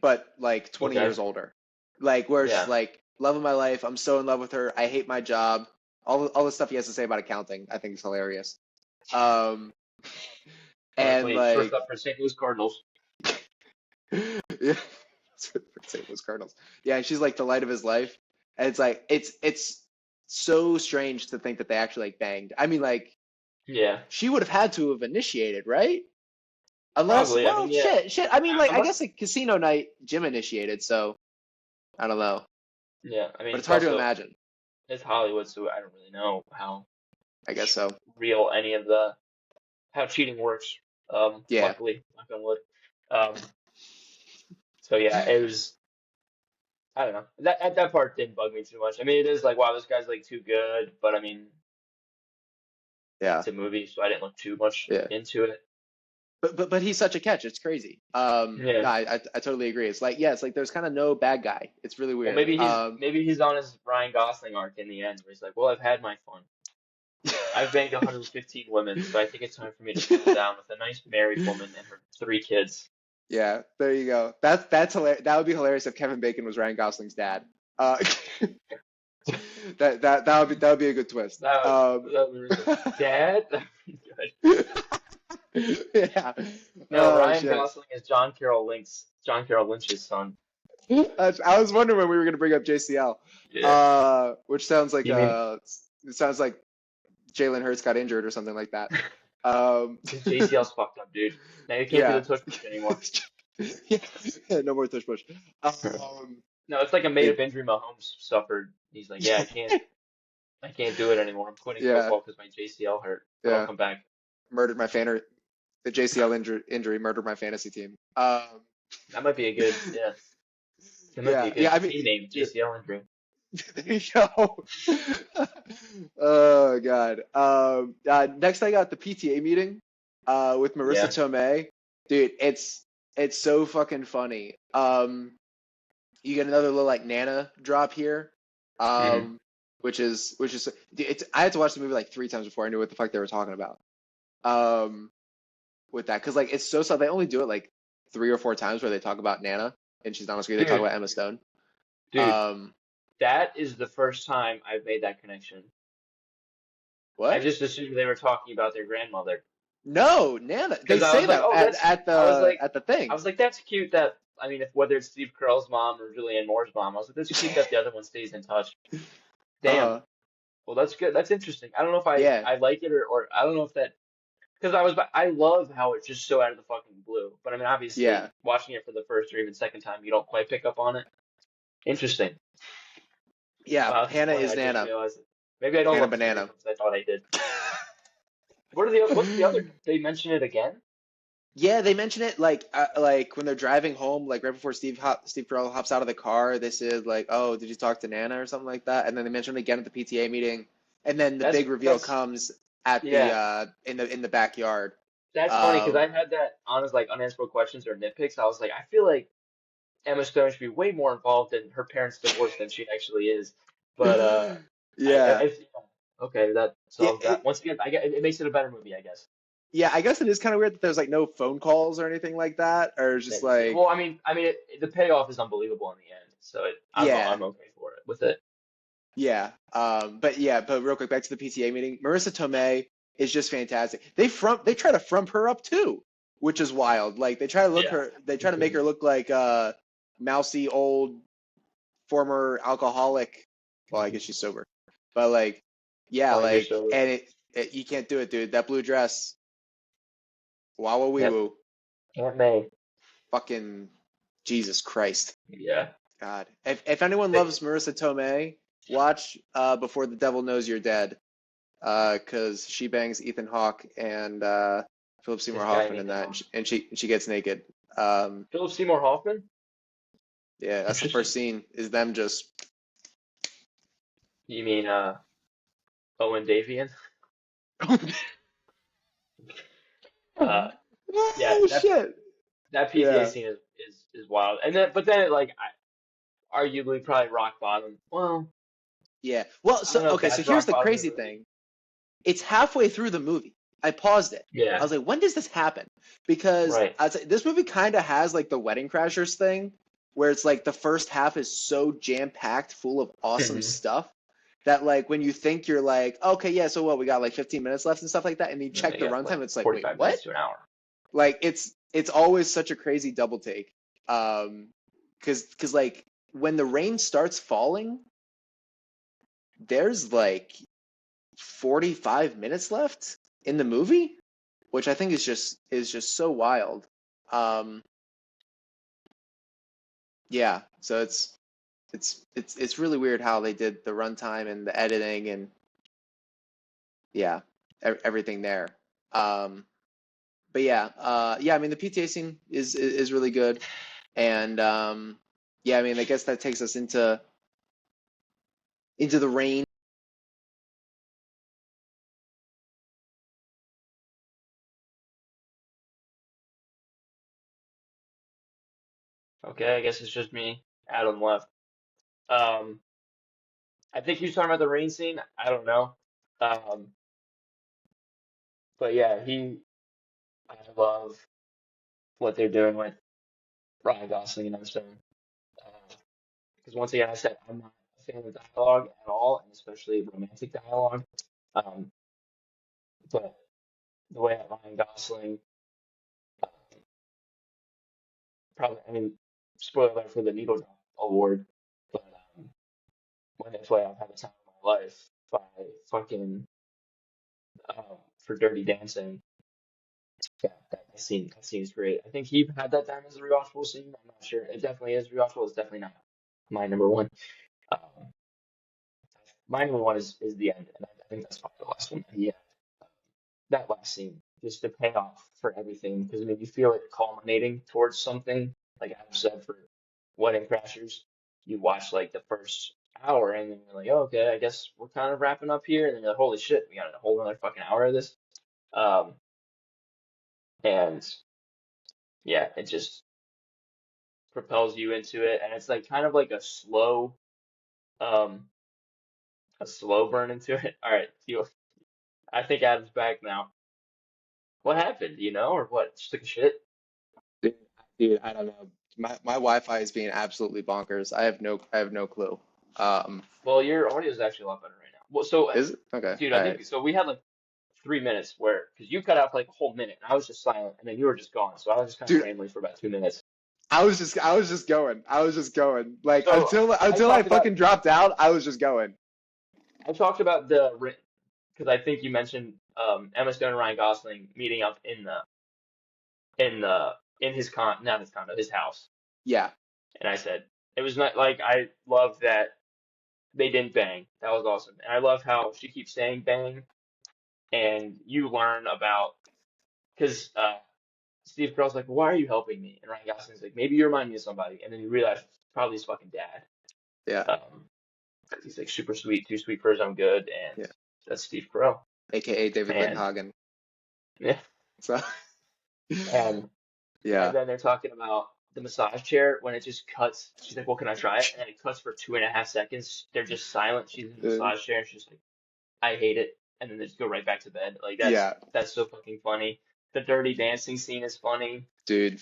but like 20 okay, years older. Like where it's just yeah. like love of my life, I'm so in love with her, I hate my job. All the stuff he has to say about accounting, I think is hilarious. Um and Wait, first like up for St. Louis Cardinals. yeah, for St. Louis Cardinals. Yeah, and she's like the light of his life. And it's like it's so strange to think that they actually like banged. I mean like Yeah, she would have had to have initiated, right? Unless, probably. I well, mean, yeah. shit. I mean, like, I Unless, guess like casino night, Jim initiated, so I don't know, yeah. I mean, but it's it's hard to also imagine. it's Hollywood, so I don't really know how I guess so. real any of the how cheating works. Yeah. Luckily, knock on wood. So yeah, it was. I don't know. That part didn't bug me too much. I mean, it is like, wow, this guy's like too good, but I mean, Yeah. it's a movie, so I didn't look too much Yeah. into it. But he's such a catch. It's crazy. Yeah. No, I totally agree. It's like yeah, it's like there's kind of no bad guy. It's really Well, weird. maybe he's on his Ryan Gosling arc in the end, where he's like, well, I've had my fun. I've banged 115 women, so I think it's time for me to settle down with a nice married woman and her three kids. Yeah, there you go. That's hilarious. That would be hilarious if Kevin Bacon was Ryan Gosling's dad. Uh, that would be a good twist. That would be really good. Dad? That would be good. Yeah. No, Oh Ryan shit. Gosling is John Carroll Lynch's son. I was wondering when we were going to bring up JCL, Yeah. which sounds like You mean it sounds like Jalen Hurts got injured or something like that. Um, his JCL's fucked up, dude. Now you can't do yeah. the tush push anymore. Yeah, no more tush push. Um, No, it's like a made it, up injury Mahomes suffered. He's like, yeah, I can't do it anymore. I'm quitting yeah, football because my JCL hurt, but I'll yeah, come back. murdered my the JCL injury murdered my fantasy team. That might be a good, yeah, that might be a yeah. good I mean, team name, yeah, JCL injury. there you go. Oh God. Next I got the PTA meeting with Marissa Yeah. Tomei. Dude, it's so fucking funny. You get another little like Nana drop here. Hmm. Which is dude, it's I had to watch the movie like 3 times before I knew what the fuck they were talking about. Um with that cuz like it's so sad they only do it like 3 or 4 times where they talk about Nana and she's not on screen, they talk Dude, about Emma Stone. dude, Um that is the first time I've made that connection. I what? just assumed they were talking about their grandmother. No, Nana. They Because I say was like, that oh, at the thing. I was like, that's cute that, I mean, if whether it's Steve Carell's mom or Julianne Moore's mom, I was like, that's cute that the other one stays in touch. Damn. Uh-huh. Well, that's good. That's interesting. I don't know if Yeah. I like it or I don't know if that, because I love how it's just so out of the fucking blue. But I mean, Yeah. obviously, watching it for the first or even second time, you don't quite pick up on it. Interesting. Yeah. Wow, that's Hannah funny. is I just Nana. realized it. Maybe I don't Hannah love this movie as Banana. much as I thought I did. What's the other? They mention it again? Yeah, they mention it like when they're driving home, like right before Steve Carell hops out of the car. They said like, "Oh, did you talk to Nana or something like that?" And then they mention it again at the PTA meeting, and then the big reveal That's comes at the yeah. in the backyard. That's funny because I Um, had that on as like unanswerable questions or nitpicks. I was like, I feel like Emma Stone should be way more involved in her parents' divorce than she actually is. But yeah, yeah, okay, that yeah, solves that. Once again, I get it makes it a better movie, I guess. Yeah, I guess it is kind of weird that there's like no phone calls or anything like that, or just Well, like the payoff is unbelievable in the end, so yeah, I'm okay for it with it. yeah. But real quick, back to the PTA meeting. Marissa Tomei is just fantastic. They try to frump her up too, which is wild. Like Yeah, they try to make her because look like mousy old former alcoholic. Well, I guess she's sober, but like yeah, 20 years like sober. and you can't do it, dude. That blue dress, wow, wee Yep, woo, Aunt May. fucking Jesus Christ. Yeah. God. If anyone loves Marissa Tomei, watch Before the Devil Knows You're Dead. Because she bangs Ethan Hawke and Philip Seymour This guy Hoffman in Nathan that, Hawke. and she gets naked. Um, Philip Seymour Hoffman? yeah, that's the first Interesting. scene is them just. You mean Owen Davian? Uh yeah, Oh shit! that PTA Yeah, scene is wild. And then but then like arguably probably rock bottom. Well, yeah. Well, I don't know if so that's here's rock the bottom in the crazy movie. thing. It's halfway through the movie. I paused it. I Yeah, was like, when does this happen? Because right. I'd say this movie kind of has like the Wedding Crashers thing, where it's like the first half is so jam packed, full of awesome Hmm. stuff that like when you think you're like, okay, yeah, so what? We got like 15 minutes left and stuff like that, and you check They the got like runtime, it's like, wait, 45 what? minutes to an hour. Like it's always such a crazy double take. Because like when the rain starts falling, there's like 45 minutes left in the movie, which I think is just so wild. Um, yeah, so it's really weird how they did the runtime and the editing and yeah, everything there. Um, but yeah, I mean the PTA scene is really good, and yeah, I mean I guess that takes us into the rain. Okay, I guess it's just me. Adam left. Um, I think he was talking about the rain scene. I don't know. Um, but yeah, I love what they're doing with Ryan Gosling and Emma Stone. Because once again, I said I'm not a fan of dialogue at all, and especially romantic dialogue. Um, but the way that Ryan Gosling, uh, probably, I mean, spoiler alert for the Needle Drop Award, but when they play I've Had the Time of My Life by fucking for Dirty Dancing. Yeah, that scene is great. I think he had that down as a rewatchable scene. I'm not sure. It definitely is rewatchable. It's definitely not my number one. Um, my number one is the end, and I think that's probably the last one. Yeah, that last scene, just the payoff for everything, because I mean you feel it culminating towards something. Like Adam said, for Wedding Crashers, you watch like the first hour, and then you're like, oh, okay, I guess we're kind of wrapping up here, and then you're like, holy shit, we got a whole another fucking hour of this. Um, and yeah, it just propels you into it, and it's like kind of like um, a slow burn into it. All right, I think Adam's back now. What happened? Or what? Just took a shit. Dude, dude, I don't know. My Wi-Fi is being absolutely bonkers. I have no clue. Um, Well, your audio is actually a lot better right now. Well, so, is it? Okay. dude, All I right. think so. We had like 3 minutes where, because you cut out for like a whole minute, and I was just silent, and then you were just gone. So I was just kind of Dude, rambling for about 2 minutes. I was just going. I was just going. Like So I until I talked about fucking dropped out, I was just going. I talked about because I think you mentioned Emma Stone and Ryan Gosling meeting up in his not his condo, his house. Yeah. And I said it was not like I love that they didn't bang. That was awesome. And I love how she keeps saying bang, and you learn about because Steve Carell's like, why are you helping me? And Ryan Gosling's like, maybe you remind me of somebody. And then you realize it's probably his fucking dad. Yeah. 'Cause he's like super sweet, too sweet for his own good, and Yeah. that's Steve Carell. AKA David And Lindhagen. yeah, So and yeah. then they're talking about the massage chair when it just cuts. She's like, well, can I try it? And then it cuts for 2.5 seconds. They're just silent. She's in the Uh, massage chair, and she's like, I hate it. and then they just go right back to bed. Like Yeah, that's so fucking funny. The Dirty Dancing scene is funny. dude.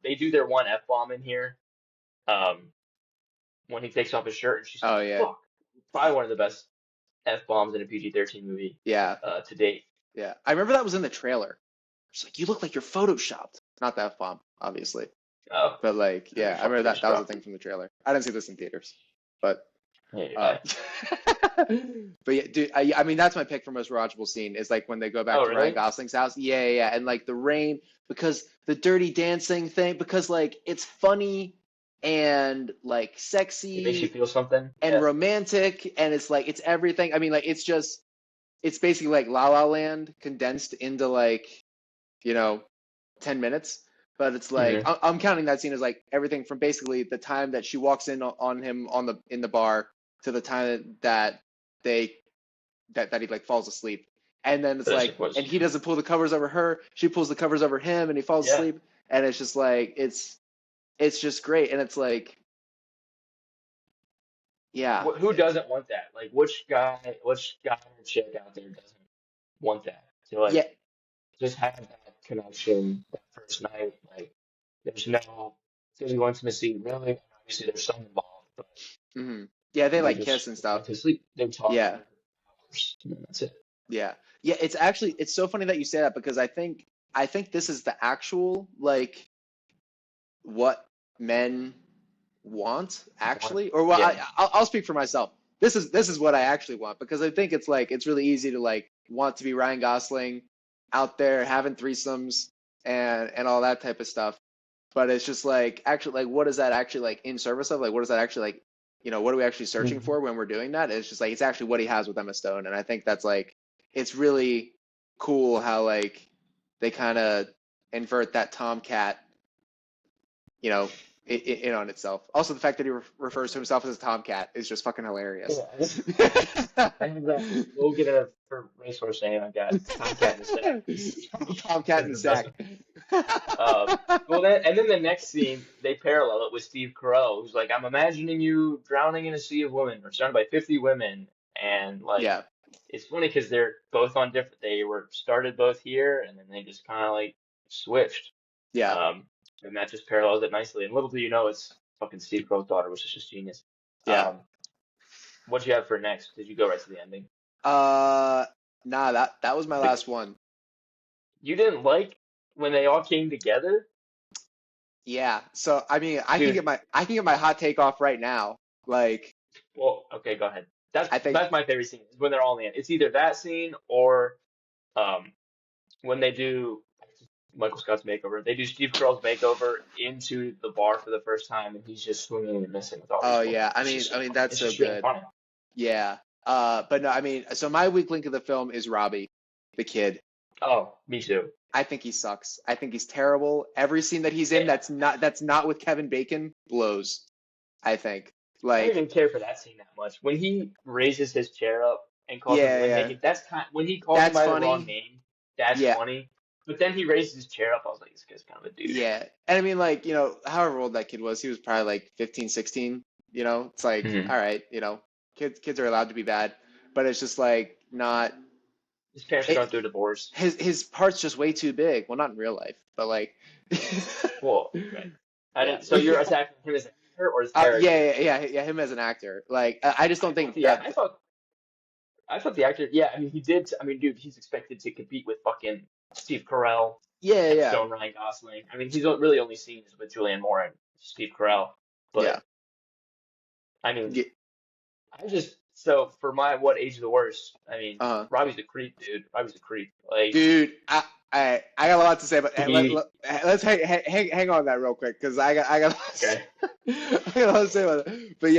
They do their one F-bomb in here. Um, when he takes off his shirt and she's like, Oh yeah, "Fuck!" Probably one of the best F-bombs in a PG-13 movie yeah, to date. yeah. I remember that was in the trailer. It's like, you look like you're photoshopped. Not the F-bomb, obviously. Oh, But like, that'd yeah, be I remember fucking that was a thing destructive. from the trailer. I didn't see this in theaters, but uh, Yeah. but yeah, dude, I mean that's my pick for most watchable scene is like when they go back Oh, to Ryan really? Gosling's house. Yeah, yeah, yeah. And like the rain because the Dirty Dancing thing because like it's funny and like It makes you sexy feel something. and Yeah. romantic and it's like it's everything. I mean like it's basically like La La Land condensed into like, you know, 10 minutes. But it's like Hmm. I'm counting that scene as like everything from basically the time that she walks in on him on the in the bar to the time that they that he like falls asleep. And then it's But like it was. and he doesn't pull the covers over her, she pulls the covers over him and he falls Yeah. asleep and it's just like it's just great and it's like yeah. Who doesn't want that? Like, which guy or chick out there doesn't want that? To Yeah. like just have that connection that first night. Like, there's no physical intimacy really. Obviously, there's some involved, but Hmm. Yeah, they they like kiss just and go stuff. back to sleep. They talk Yeah. for hours, and then that's it. Yeah. Yeah, it's actually it's so funny that you say that because I think this is the actual like what men want One. actually or what Yeah. I'll speak for myself. This is what I actually want because I think it's like it's really easy to like want to be Ryan Gosling out there having threesomes and all that type of stuff. But it's just like actually like what is that actually like in service of? Like what is that actually like what are we actually searching Hmm. for when we're doing that? It's just like it's actually what he has with Emma Stone and I think that's like it's really cool how like they kind of invert that Tomcat you know, in on itself. Also, the fact that he refers to himself as a tomcat is just fucking hilarious. Yeah. I have that. We'll get a for racehorse name. I got Tomcat in the sack. Tomcat in That's the the best sack. one. Well, then, and then the next scene, they parallel it with Steve Carell, who's like, "I'm imagining you drowning in a sea of women, or surrounded by 50 women," and like, Yeah, it's funny because they're both on different. They were started both here, and then they just kind of like switched. yeah, Um, and that just parallels it nicely. And little do you know, it's fucking Steve Carell's daughter, which is just genius. yeah. What you have for next? Did you go right to the ending? Uh, nah, that was my The, last one. you didn't like when they all came together, Yeah. So I mean, dude. I can get my hot take off right now. Like, Well, okay, go ahead. That's I think, that's my favorite scene is when they're all in. It's either that scene or um when they do Michael Scott's makeover. They do Steve Carell's makeover into the bar for the first time, and he's just swinging and missing with all these oh women. yeah. It's just so funny. That's It's so just really good. funny. Yeah. But no, I mean, so my weak link of the film is Robbie, the kid. Oh, me too. I think he sucks. I think he's terrible. Every scene that he's in Yeah, that's not with Kevin Bacon blows. I think. I don't Like, even care for that scene that much. When he raises his chair up and calls him yeah, Wind yeah. Naked, that's when he calls him That's by the wrong funny. name. That's Yeah. funny. But then he raises his chair up. I was like, this guy's kind of a douche. Yeah. And I mean like, however old that kid was, he was probably like 15, 16, It's like, Hmm. all right, kids are allowed to be bad, but it's just like not His parents are it going through a divorce. his part's just way too big. Well, not in real life, but like Well, right. I yeah. didn't. So you're attacking him as an actor or his Yeah, character? yeah, yeah, yeah, him as an actor. Like I just I don't thought think the that I thought I thought the actor. Yeah, I mean he did. I mean, dude, he's expected to compete with fucking Steve Carell, yeah, Emma yeah. Stone, Ryan Gosling. I mean, he's really only seen is with Julianne Moore and Steve Carell. Yeah. But I mean, Yeah. I just so for my what age of the worst. I mean, Uh-huh. Robbie's a creep, dude. Robbie's a creep. Like Dude, I got a lot to say, but he. let's hang on that real quick because I got Okay. I got a lot to say about it. But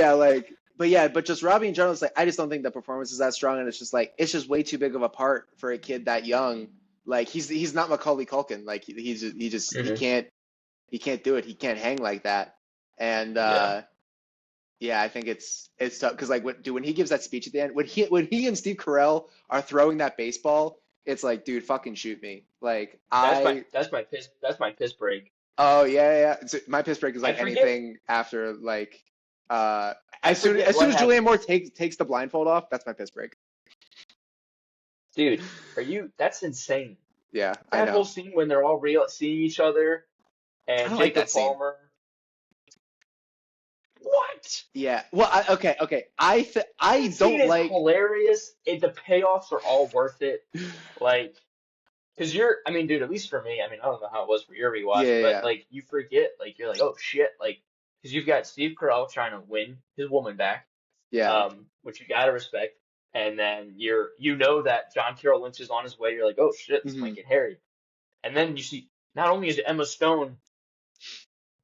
yeah, but just Robbie in general, it's like I just don't think the performance is that strong, and it's just like it's just way too big of a part for a kid that young. Like he's not Macaulay Culkin. Like Hmm. he can't do it. He can't hang like that. And Yeah. yeah, I think it's tough because like when he gives that speech at the end, when he and Steve Carell are throwing that baseball, it's like, dude, fucking shoot me. Like That's my piss break. oh yeah, yeah. My piss break is I like forget. anything after like uh I as soon forget as soon what as happened. Julianne Moore takes the blindfold off, that's my piss break. Dude, that's insane. Yeah, I That whole know. scene when they're all real seeing each other I and don't like that Jacob scene. Palmer. What? Yeah. Well, okay. I That scene don't is like. hilarious. The payoffs are all worth it. Like, because I mean, dude, at least for me, I mean, I don't know how it was for your Yeah, rewatch, yeah, but yeah. like, you forget, like, you're like, oh shit, like, because you've got Steve Carell trying to win his woman back, Yeah. which you gotta respect, and then you know that John Carroll Lynch is on his way. You're like, oh shit, this Hmm. might get hairy, and then you see not only is Emma Stone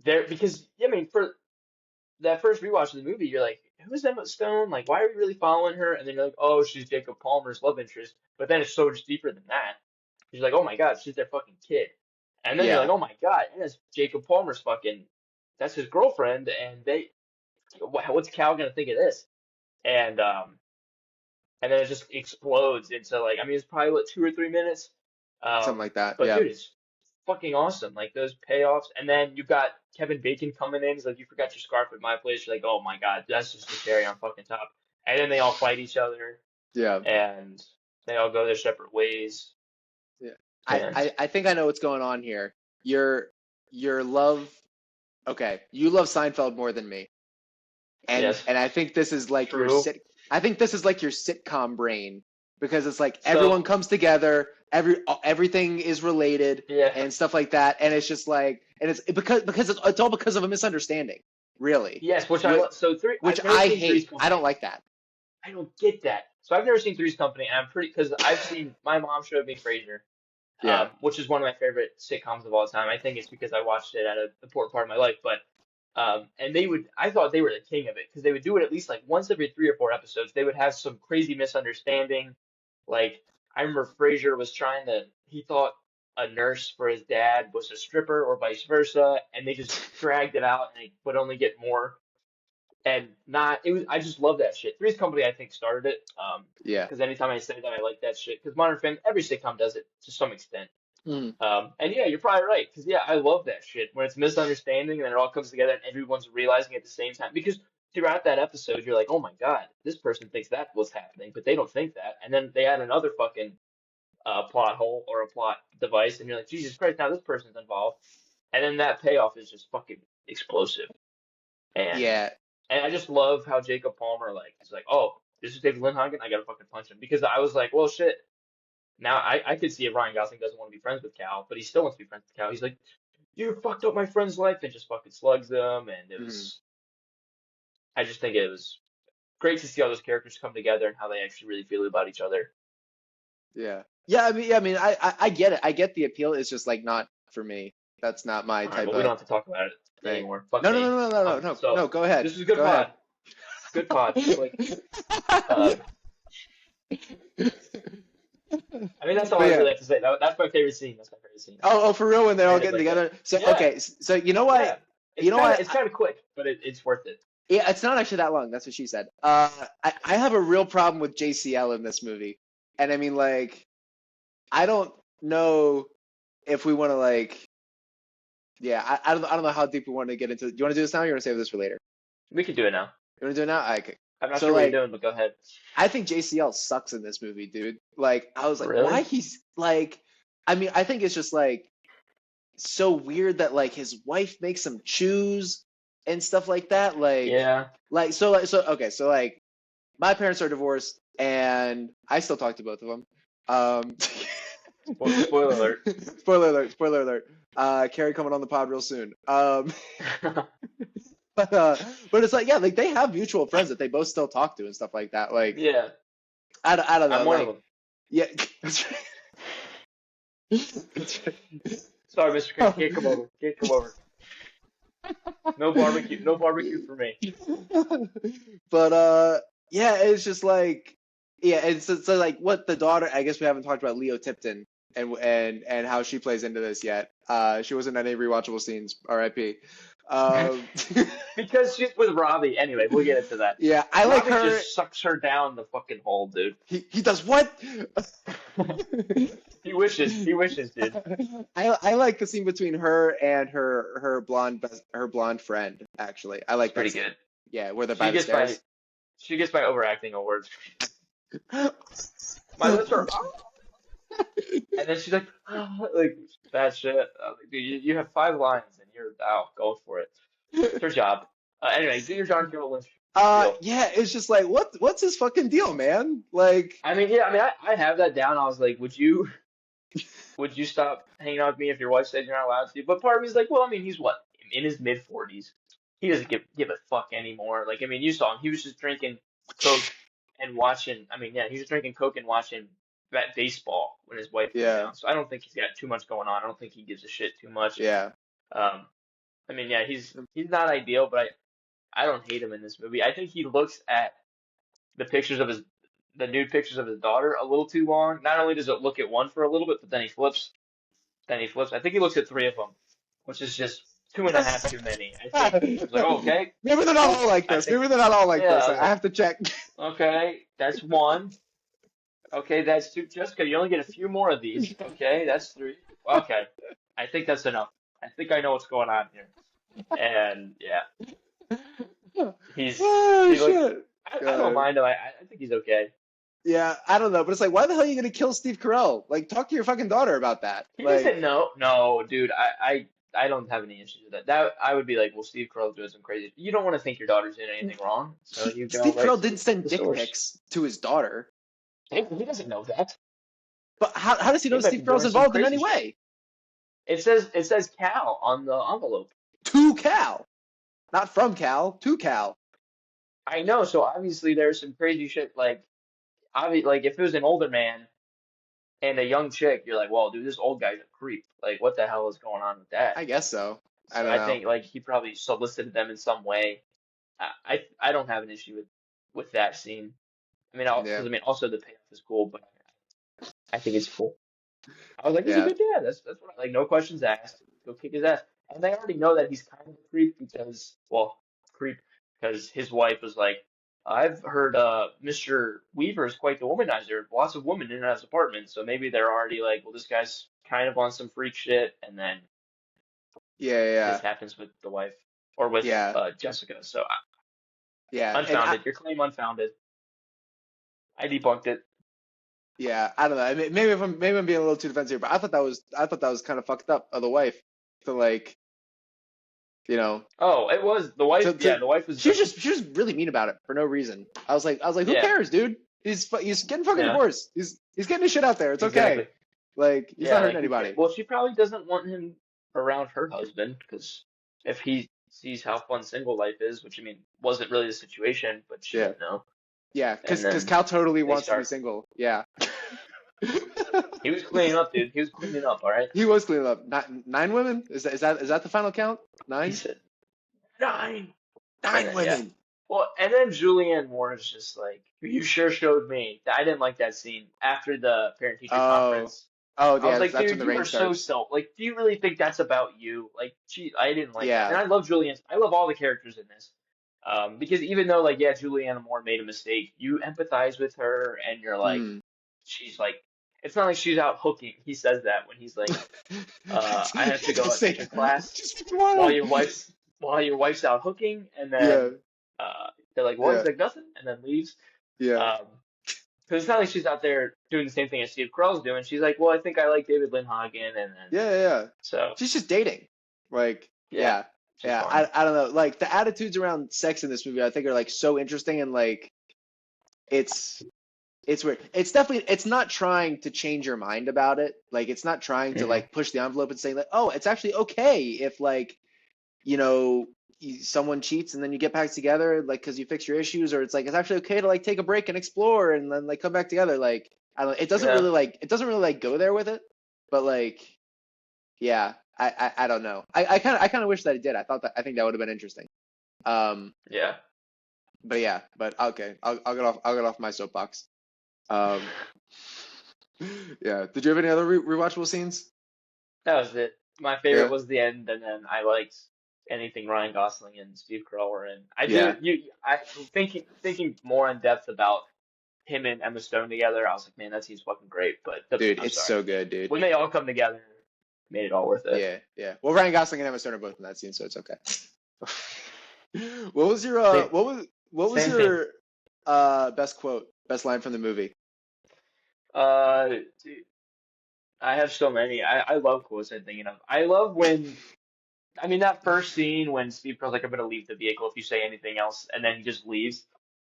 there because I mean, for that first rewatch of the movie, you're like, who's Emma Stone? Like, why are we really following her? And then you're like, oh, she's Jacob Palmer's love interest. But then it's so much deeper than that. You're like, oh my God, she's their fucking kid. And then you're like, Yeah. oh my God, and that's Jacob Palmer's that's his girlfriend. And what's Cal gonna think of this? And um, and then it just explodes into like, I mean, it's probably what 2 or 3 minutes. Something like that. But Yeah. dude, it's fucking awesome. Like those payoffs, and then you've got Kevin Bacon coming in. He's like, you forgot your scarf at my place. You're like, oh my god, that's just the cherry on fucking top. And then they all fight each other, Yeah. and they all go their separate ways. Yeah. And I think I know what's going on here. Your love. Okay, you love Seinfeld more than me, and yes, I think this is like your true. sit. I think this is like your sitcom brain because it's like everyone So comes together, everything is related yeah, and stuff like that, and it's just like, and because it's all because of a misunderstanding, really. yes, which I Real, love. So three, which I've never I seen Three's hate. I don't Company. like that. I don't get that. So I've never seen Three's Company, and I'm pretty because I've seen my mom showed me Frasier, Yeah, which is one of my favorite sitcoms of all time. I think it's because I watched it at an important part of my life. But and I thought they were the king of it because they would do it at least like once every 3 or 4 episodes. They would have some crazy misunderstanding. Like I remember Frasier was he thought a nurse for his dad was a stripper or vice versa, and they just dragged it out and it would only get more and not it was I just love that shit. Three's Company I think started it. yeah. Because anytime I say that I like that shit. Because Modern Family, every sitcom does it to some extent. Mm, And yeah, you're probably right. Because yeah, I love that shit when it's misunderstanding and then it all comes together and everyone's realizing at the same time. Because throughout that episode, you're like, oh my god, this person thinks that was happening, but they don't think that. And then they add another fucking plot hole or a plot device, and you're like, Jesus Christ, now this person's involved. And then that payoff is just fucking explosive. And yeah, I just love how Jacob Palmer like is like, oh, this is David Lindhagen, I gotta fucking punch him because I was like, well, shit. Now I could see if Ryan Gosling doesn't want to be friends with Cal, but he still wants to be friends with Cal. He's like, you fucked up my friend's life and just fucking slugs them, and mm, I just think it was great to see all those characters come together and how they actually really feel about each other. yeah, yeah. I mean, I get it. I get the appeal. It's just like not for me. That's not my All right, type well we of don't have to talk about it thing. anymore. Fuck No, no, me. no, no, no, no, no, So no. Go ahead. this is a good Go ahead. pod. Good pod. Like, um, I mean that's all But I yeah. really have to say. That's my favorite scene. That's my favorite scene. Oh, for real when they're all Ended getting like that. together. So Yeah, okay, so you know what? yeah. You know what? It's kind of quick, but it's worth it. Yeah, it's not actually that long. That's what she said. I have a real problem with JCL in this movie, and I mean like I don't know if we want to like yeah I don't know how deep we want to get into. Do you want to do this now? Or you want to save this for later? We could do it now. You want to do it now? Okay. I'm not So sure what you're like doing, but go ahead. I think JCL sucks in this movie, dude. Like I was like, why Really? he's like I mean I think it's just like so weird that like his wife makes him choose and stuff like that. Yeah. So okay, so like my parents are divorced and I still talk to both of them. Um, Spoiler alert. spoiler alert, spoiler alert. Carrie coming on the pod real soon. But but it's like yeah, like they have mutual friends that they both still talk to and stuff like that. Like Yeah, I don't know, I'm one of like them. yeah, that's right. That's right. Sorry, Mr. Crick, can't come over. Can't come over. No barbecue. No barbecue for me. But yeah, it's just like yeah, it's so like what the daughter. I guess we haven't talked about Leo Tipton and how she plays into this yet. She wasn't in any rewatchable scenes. R.I.P. Um, Because she's with Robbie. Anyway, we'll get into that. yeah, I like Robbie her. just sucks her down the fucking hole, dude. He does what? He wishes. He wishes, dude. I like the scene between her and her blonde friend. Actually, I It's like that pretty scene. good. Yeah, where they're She by the gets my stairs. she gets my overacting award. My lips are, and then she's like, oh, like bad shit. Like, dude, you have 5 lines and you're out, go for it. It's your job. Anyway, do your John Carroll Lynch deal. Yeah, it's just like what's his fucking deal, man? Like, I mean, yeah, I mean, I have that down. I was like, would you stop hanging out with me if your wife said you're not allowed to? But part of me is like, well, I mean, he's what, in his mid 40s. He doesn't give a fuck anymore. Like, I mean, you saw him. He was just drinking Coke and watching. I mean, yeah, he was drinking Coke and watching baseball when his wife came yeah, down. So I don't think he's got too much going on. I don't think he gives a shit too much. yeah, Um, I mean, yeah, he's not ideal, but I don't hate him in this movie. I think he looks at the pictures of his the nude pictures of his daughter a little too long. Not only does it look at one for a little bit, but then he flips. Then he flips. I think he looks at 3 of them, which is just 2.5 too many. I think he's like, oh, okay, maybe they're not all like I this. think, Maybe they're not all like yeah. this. I was I like, have to check. okay, that's one. Okay, that's two. Jessica, you only get a few more of these. Okay, that's three. Okay, I think that's enough. I think I know what's going on here. And yeah, he's Oh he look. shit. I don't God. mind him. I think he's okay. Yeah, I don't know, but it's like, why the hell are you gonna kill Steve Carell? Like, talk to your fucking daughter about that. He Like, doesn't know. No, dude, I don't have any issues with that. That I would be like, well, Steve Carell's doing some crazy. You don't want to think your daughter's doing anything wrong, so you go Steve right Carell to didn't send the dick source. pics to his daughter. He doesn't know that. But how does he He know might be Steve Carell's doing some involved in crazy any shit. way? It says Cal on the envelope. To Cal, not from Cal, to Cal. I know, so obviously there's some crazy shit. Like if it was an older man and a young chick, you're like, well, dude, this old guy's a creep. Like, what the hell is going on with that? I guess so. I So don't I know. think like he probably solicited them in some way. I don't have an issue with that scene. I mean, Yeah, because I mean, also the payoff is cool, but I think it's cool. I was like, he's a yeah, good dad. That's what like no questions asked. Go kick his ass. And they already know that he's kind of a creep because, well, creep because his wife was like, I've heard Mr. Weaver is quite the womanizer. Lots of women in and out of his apartment, so maybe they're already like, well, this guy's kind of on some freak shit, and then yeah, yeah, this happens with the wife or with yeah, Jessica. So yeah. And unfounded. Your claim unfounded. I debunked it. yeah, I don't know. I mean, maybe I'm being a little too defensive, but I thought that was kind of fucked up of the wife to like, you know, Oh, it was the wife. Yeah, to the wife was just she was really mean about it for no reason. I was like, who yeah, cares, dude? He's getting fucking yeah, divorced. He's getting his shit out there. It's okay. exactly. Like, he's Yeah, not hurting like anybody. well, she probably doesn't want him around her husband because if he sees how fun single life is, which I mean wasn't really the situation, but she Yeah. didn't know. Yeah, And cause then Cal totally they wants to be start. single. Yeah. He was cleaning up, dude. He was cleaning up. All right. He was cleaning up. Nine women? Is that the final count? He Nine? said 9, and Nine then yeah. women. Well, and then Julianne Moore is just like, you sure showed me. I didn't like that scene after the parent teacher Oh. conference. Oh I was yeah, like, that's when dude, the you rain are so starts. like, do you really think that's about you? Like, gee, I didn't like that. And Yeah. I love Julianne. I love all the characters in this. Because even though, like, yeah, Julianne Moore made a mistake, you empathize with her and you're like, Hmm. she's like, it's not like she's out hooking. He says that when he's like, I have to go Just say, to class just fucking while wild. your wife's out hooking, and Yeah. then they're like, what? He's Yeah. like, nothing, and then leaves. Yeah. Um, because it's not like she's out there doing the same thing as Steve Carell's doing. She's like, well, I think I like David Lindhagen, and then Yeah. Yeah. so She's just dating. Like, yeah, yeah. which is Yeah. fine. I don't know. Like the attitudes around sex in this movie, I think are like so interesting and like it's it's weird. It's definitely it's not trying to change your mind about it. Like it's not trying to Hmm. like push the envelope and say like, oh, it's actually okay if like, you know, someone cheats and then you get back together like because you fix your issues, or it's like it's actually okay to like take a break and explore and then like come back together. Like I don't. Yeah, It doesn't really like go there with it. But like yeah, I don't know. I kind of wish that it did. I think that would have been interesting. Um, yeah. but yeah, but okay, I'll get off my soapbox. Um, yeah. Did you have any other rewatchable scenes? That was it. My favorite Yeah, was the end, and then I liked anything Ryan Gosling and Steve Carell were in. I yeah, do you. I thinking more in depth about him and Emma Stone together. I was like, man, that seems fucking great. But dude, I'm it's sorry. so good, dude. When they all come together, made it all worth it. Yeah, yeah. Well, Ryan Gosling and Emma Stone are both in that scene, so it's okay. What was your Same, what was same thing. your best quote, best line from the movie? Dude, I have so many. I love quotes I'm thinking of. I love when, I mean, that first scene when Steve Carell's like, I'm gonna leave the vehicle if you say anything else, and then he just leaves,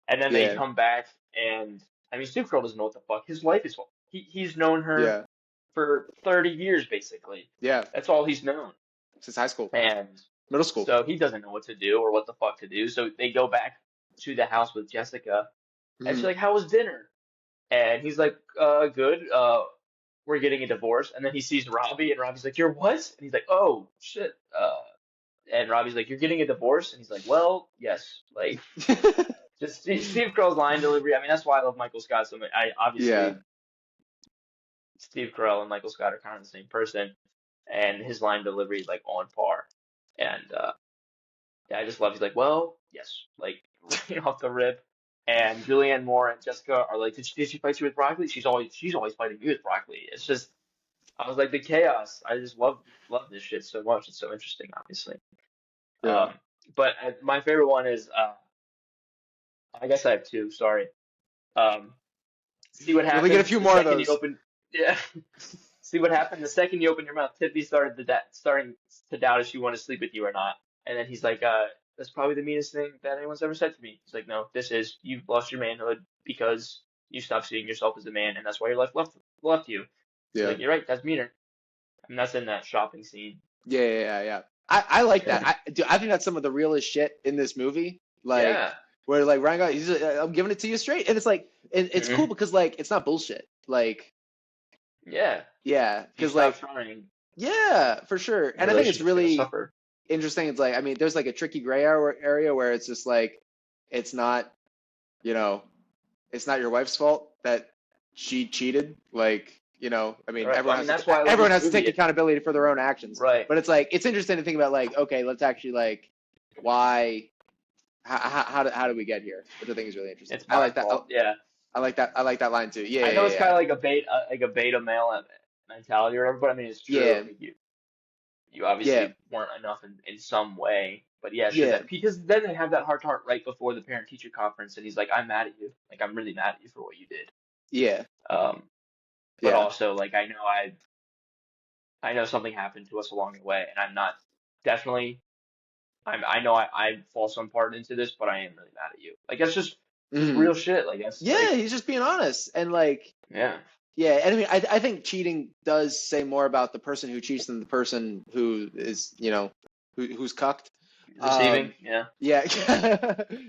and then they Yeah, come back, and I mean, Steve Carell doesn't know what the fuck his life is. He's known her yeah, for 30 years basically. yeah. That's all he's known, Since high school, and middle school. so he doesn't know what to do or what the fuck to do. So they go back to the house with Jessica, and she's Hmm. like, "How was dinner?" And he's like, good. We're getting a divorce." And then he sees Robbie, and Robbie's like, "You're what?" And he's like, "Oh shit." And Robbie's like, "You're getting a divorce?" And he's like, "Well, yes." Like, just Steve Carell's line delivery. I mean, that's why I love Michael Scott so much. I Yeah, obviously Steve Carell and Michael Scott are kind of the same person, and his line delivery is like on par. And yeah, I just love. He's like, "Well, yes," like right off the rip. And Julianne Moore and Jessica are like, "Did she fight you with broccoli?" She's always fighting me with broccoli. It's just, I was like, the chaos. I just love this shit so much. It's so interesting, obviously. yeah. Um, but my favorite one is, I guess I have two. Sorry. Um, See what You only get a happened few the more of second you those. open. Yeah. See what happened the second you open your mouth. Tiffany starting to doubt if she want to sleep with you or not. And then he's like, "That's probably the meanest thing that anyone's ever said to me." He's like, "No, this is you've lost your manhood because you stopped seeing yourself as a man, and that's why your life left you." She's Yeah, like, "You're right. That's meaner." And that's in that shopping scene. yeah. I like that. Yeah. I think that's some of the realest shit in this movie. Like Yeah. where like Ryan got, he's I'm giving it to you straight, and it's like, and it's cool Hmm. because like it's not bullshit. Like Yeah. yeah, If you because stop like trying, yeah, for sure. your And I think it's relationship's gonna really suffer. interesting. It's like I mean, there's like a tricky gray area where it's just like it's not you know it's not your wife's fault that she cheated. Like, I mean, Right. Well, I mean, that's why I love everyone this has to take movie. accountability for their own actions. Right. But it's like it's interesting to think about like, okay, let's actually like why how do we get here? Which I think is really interesting. It's I my like that. fault. Yeah. I like that. I like that line too. Yeah, I know yeah, it's yeah, kind of like a beta male mentality or whatever, but I mean it's true. yeah, I mean you yeah, obviously weren't enough in some way, but yeah, sure yeah, that because then they have that heart to heart right before the parent teacher conference, and he's like, "I'm mad at you. Like I'm really mad at you for what you did." yeah, Um, but yeah. also like I know something happened to us along the way, and I'm not definitely I know I fall some part into this, but I am really mad at you. Like that's just Hmm. real shit. Like that's Yeah, like he's just being honest and like yeah, yeah, and I mean, I think cheating does say more about the person who cheats than the person who is, who's cucked. receiving. Yeah. Yeah,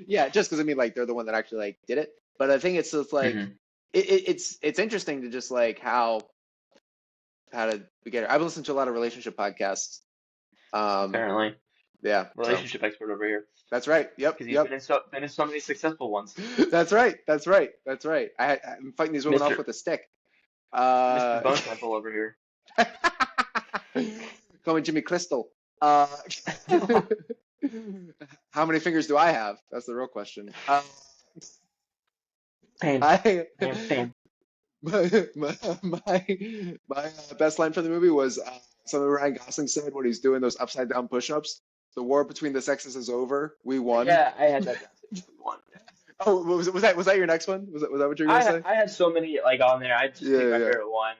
yeah, just because I mean, like, they're the one that actually like did it. But I think it's just like Hmm. it's interesting to just like how to we get it. I've listened to a lot of relationship podcasts. Um, Apparently, yeah, so relationship expert over here. that's right. Yep, Because he's yep. been in so many successful ones. That's right. That's right. That's right. I'm fighting these women off Mr. with a stick. Mr. Uh, Bone Temple over here. Going Jimmy Crystal. Uh, how many fingers do I have? That's the real question. Bam, I bam, bam. my best line for the movie was something Ryan Gosling said when he's doing those upside down push-ups. The war between the sexes is over. We won. Yeah, I had that down too. One. Oh, was that your next one? Was that what you were gonna say? I had so many like on there. I just picked my Yeah, favorite one.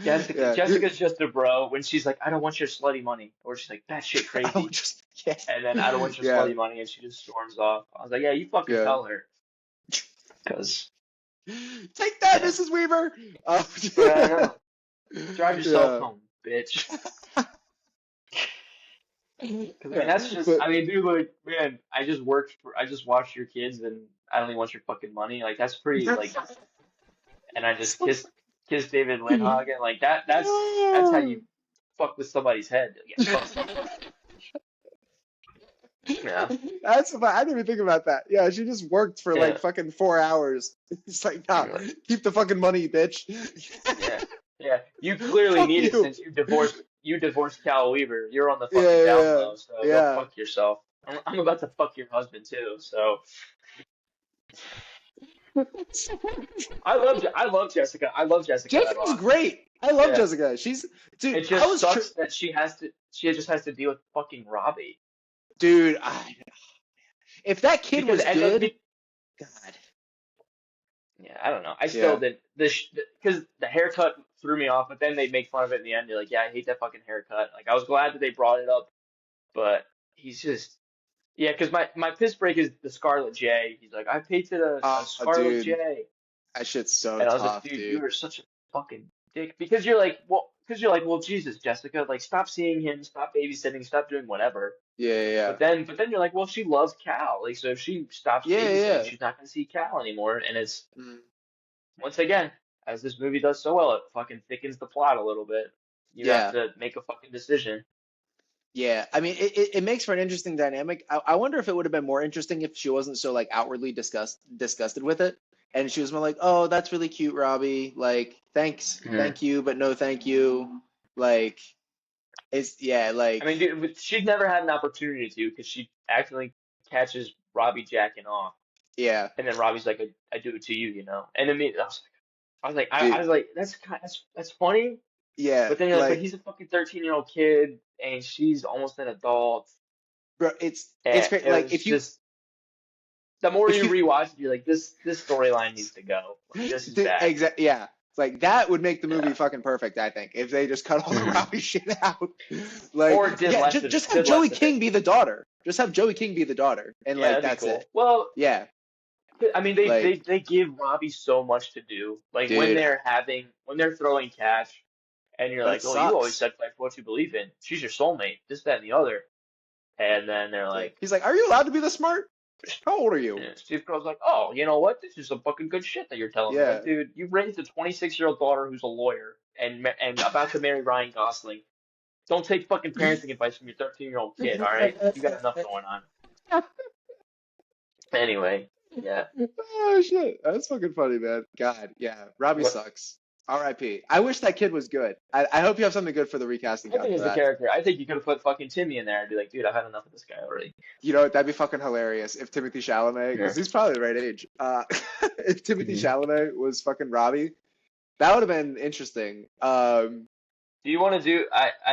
yeah, yeah. Jessica's just a bro when she's like, "I don't want your slutty money," or she's like, "That shit Oh, crazy," just yeah, and then "I don't want your yeah, slutty money," and she just storms off. I was like, "Yeah, you fucking yeah. tell her," because Take that, yeah, Mrs. Weaver. yeah, I know. Drive yourself Yeah. home, bitch. Because I mean, Yeah. that's just, But I mean, dude, like, man, I just watched your kids, and I only want your fucking money. Like, that's pretty, like, and I just kiss David Lindhagen, like that's how you fuck with somebody's head. Get fucked. Yeah, that's about, I didn't even think about that. Yeah, she just worked for like yeah, fucking 4 hours. It's like, nah, you're like, keep the fucking money, bitch. yeah, yeah. You clearly Fuck need it you. since you divorced Cal Weaver. You're on the Yeah, fucking down yeah, low, so go yeah. fuck yourself. I'm about to fuck your husband too, so Yeah. I love Jessica. I love Jessica a Jessica's lot. great. I love Yeah. Jessica. Dude, It just sucks that she just has to deal with fucking Robbie. dude, if that kid Because was and good, God. Yeah, I don't know. I still Yeah. didn't because the haircut threw me off, but then they make fun of it in the end. You're like, yeah, I hate that fucking haircut. Like I was glad that they brought it up, but he's just yeah. Because my piss break is the Scarlet J. He's like, I painted a Oh, Scarlet dude, J, that shit's so and I was like, tough, dude, you dude. are such a fucking dick. Because you're like, well, Jesus, Jessica, like stop seeing him, stop babysitting, stop doing whatever. Yeah, yeah, But then you're like, well, she loves Cal. Like, so if she stops yeah, yeah, babysitting, yeah. she's not gonna see Cal anymore. And it's Mm, once again, as this movie does so well, it fucking thickens the plot a little bit. You have yeah. to make a fucking decision. Yeah, I mean, it makes for an interesting dynamic. I wonder if it would have been more interesting if she wasn't so like outwardly disgusted with it, and she was more like, "Oh, that's really cute, Robbie. Like, thanks, Mhm. thank you, but no, thank you." Like, it's yeah, I like mean, dude, but she'd never had an opportunity to because she accidentally catches Robbie jacking off, yeah, and then Robbie's like, I do it to you, you know. And then me, I dude, was like, that's funny. yeah, But then you're like, but like, he's a fucking 13-year-old kid, and she's almost an adult, bro, it's and great. it Like, was just the more if you you rewatch it, you're like, this storyline needs to go. Like, this is bad. exact, yeah, it's like that would make the movie Yeah. fucking perfect. I think if they just cut all the Mhm. Robbie shit out, like, Or did yeah, less of just it. have Did Joey less of it. King be the daughter. Just have Joey King be the daughter, and Yeah, like that'd be that's cool. it. Well, Yeah, I mean, they, like, they they give Robbie so much to do. Like dude, when they're throwing catch, and you're but it like, oh, you always sucks. said fight for what you believe in. She's your soulmate. This, that, and the other. And then they're It's like like, he's like, "Are you allowed to be this smart? How old are you?" and Steve Carell's like, oh, you know what? This is some fucking good shit that you're telling me. Like, Yeah, dude, you raised a 26-year-old daughter who's a lawyer and about to marry Ryan Gosling. Don't take fucking parenting advice from your 13-year-old kid, all right? You got enough going on. Anyway, yeah. oh shit, that's fucking funny, man. God, yeah, Robbie What? sucks. R.I.P. I wish that kid was good. I hope you have something good for the recasting I think couch for as a that. character, I think you could have put fucking Timmy in there and be like, dude, I've had enough of this guy already. You know, that'd be fucking hilarious if Timothy Chalamet, Yeah. because he's probably the right age. If Timothy Mhm. Chalamet was fucking Robbie, that would have been interesting. Do you want to do?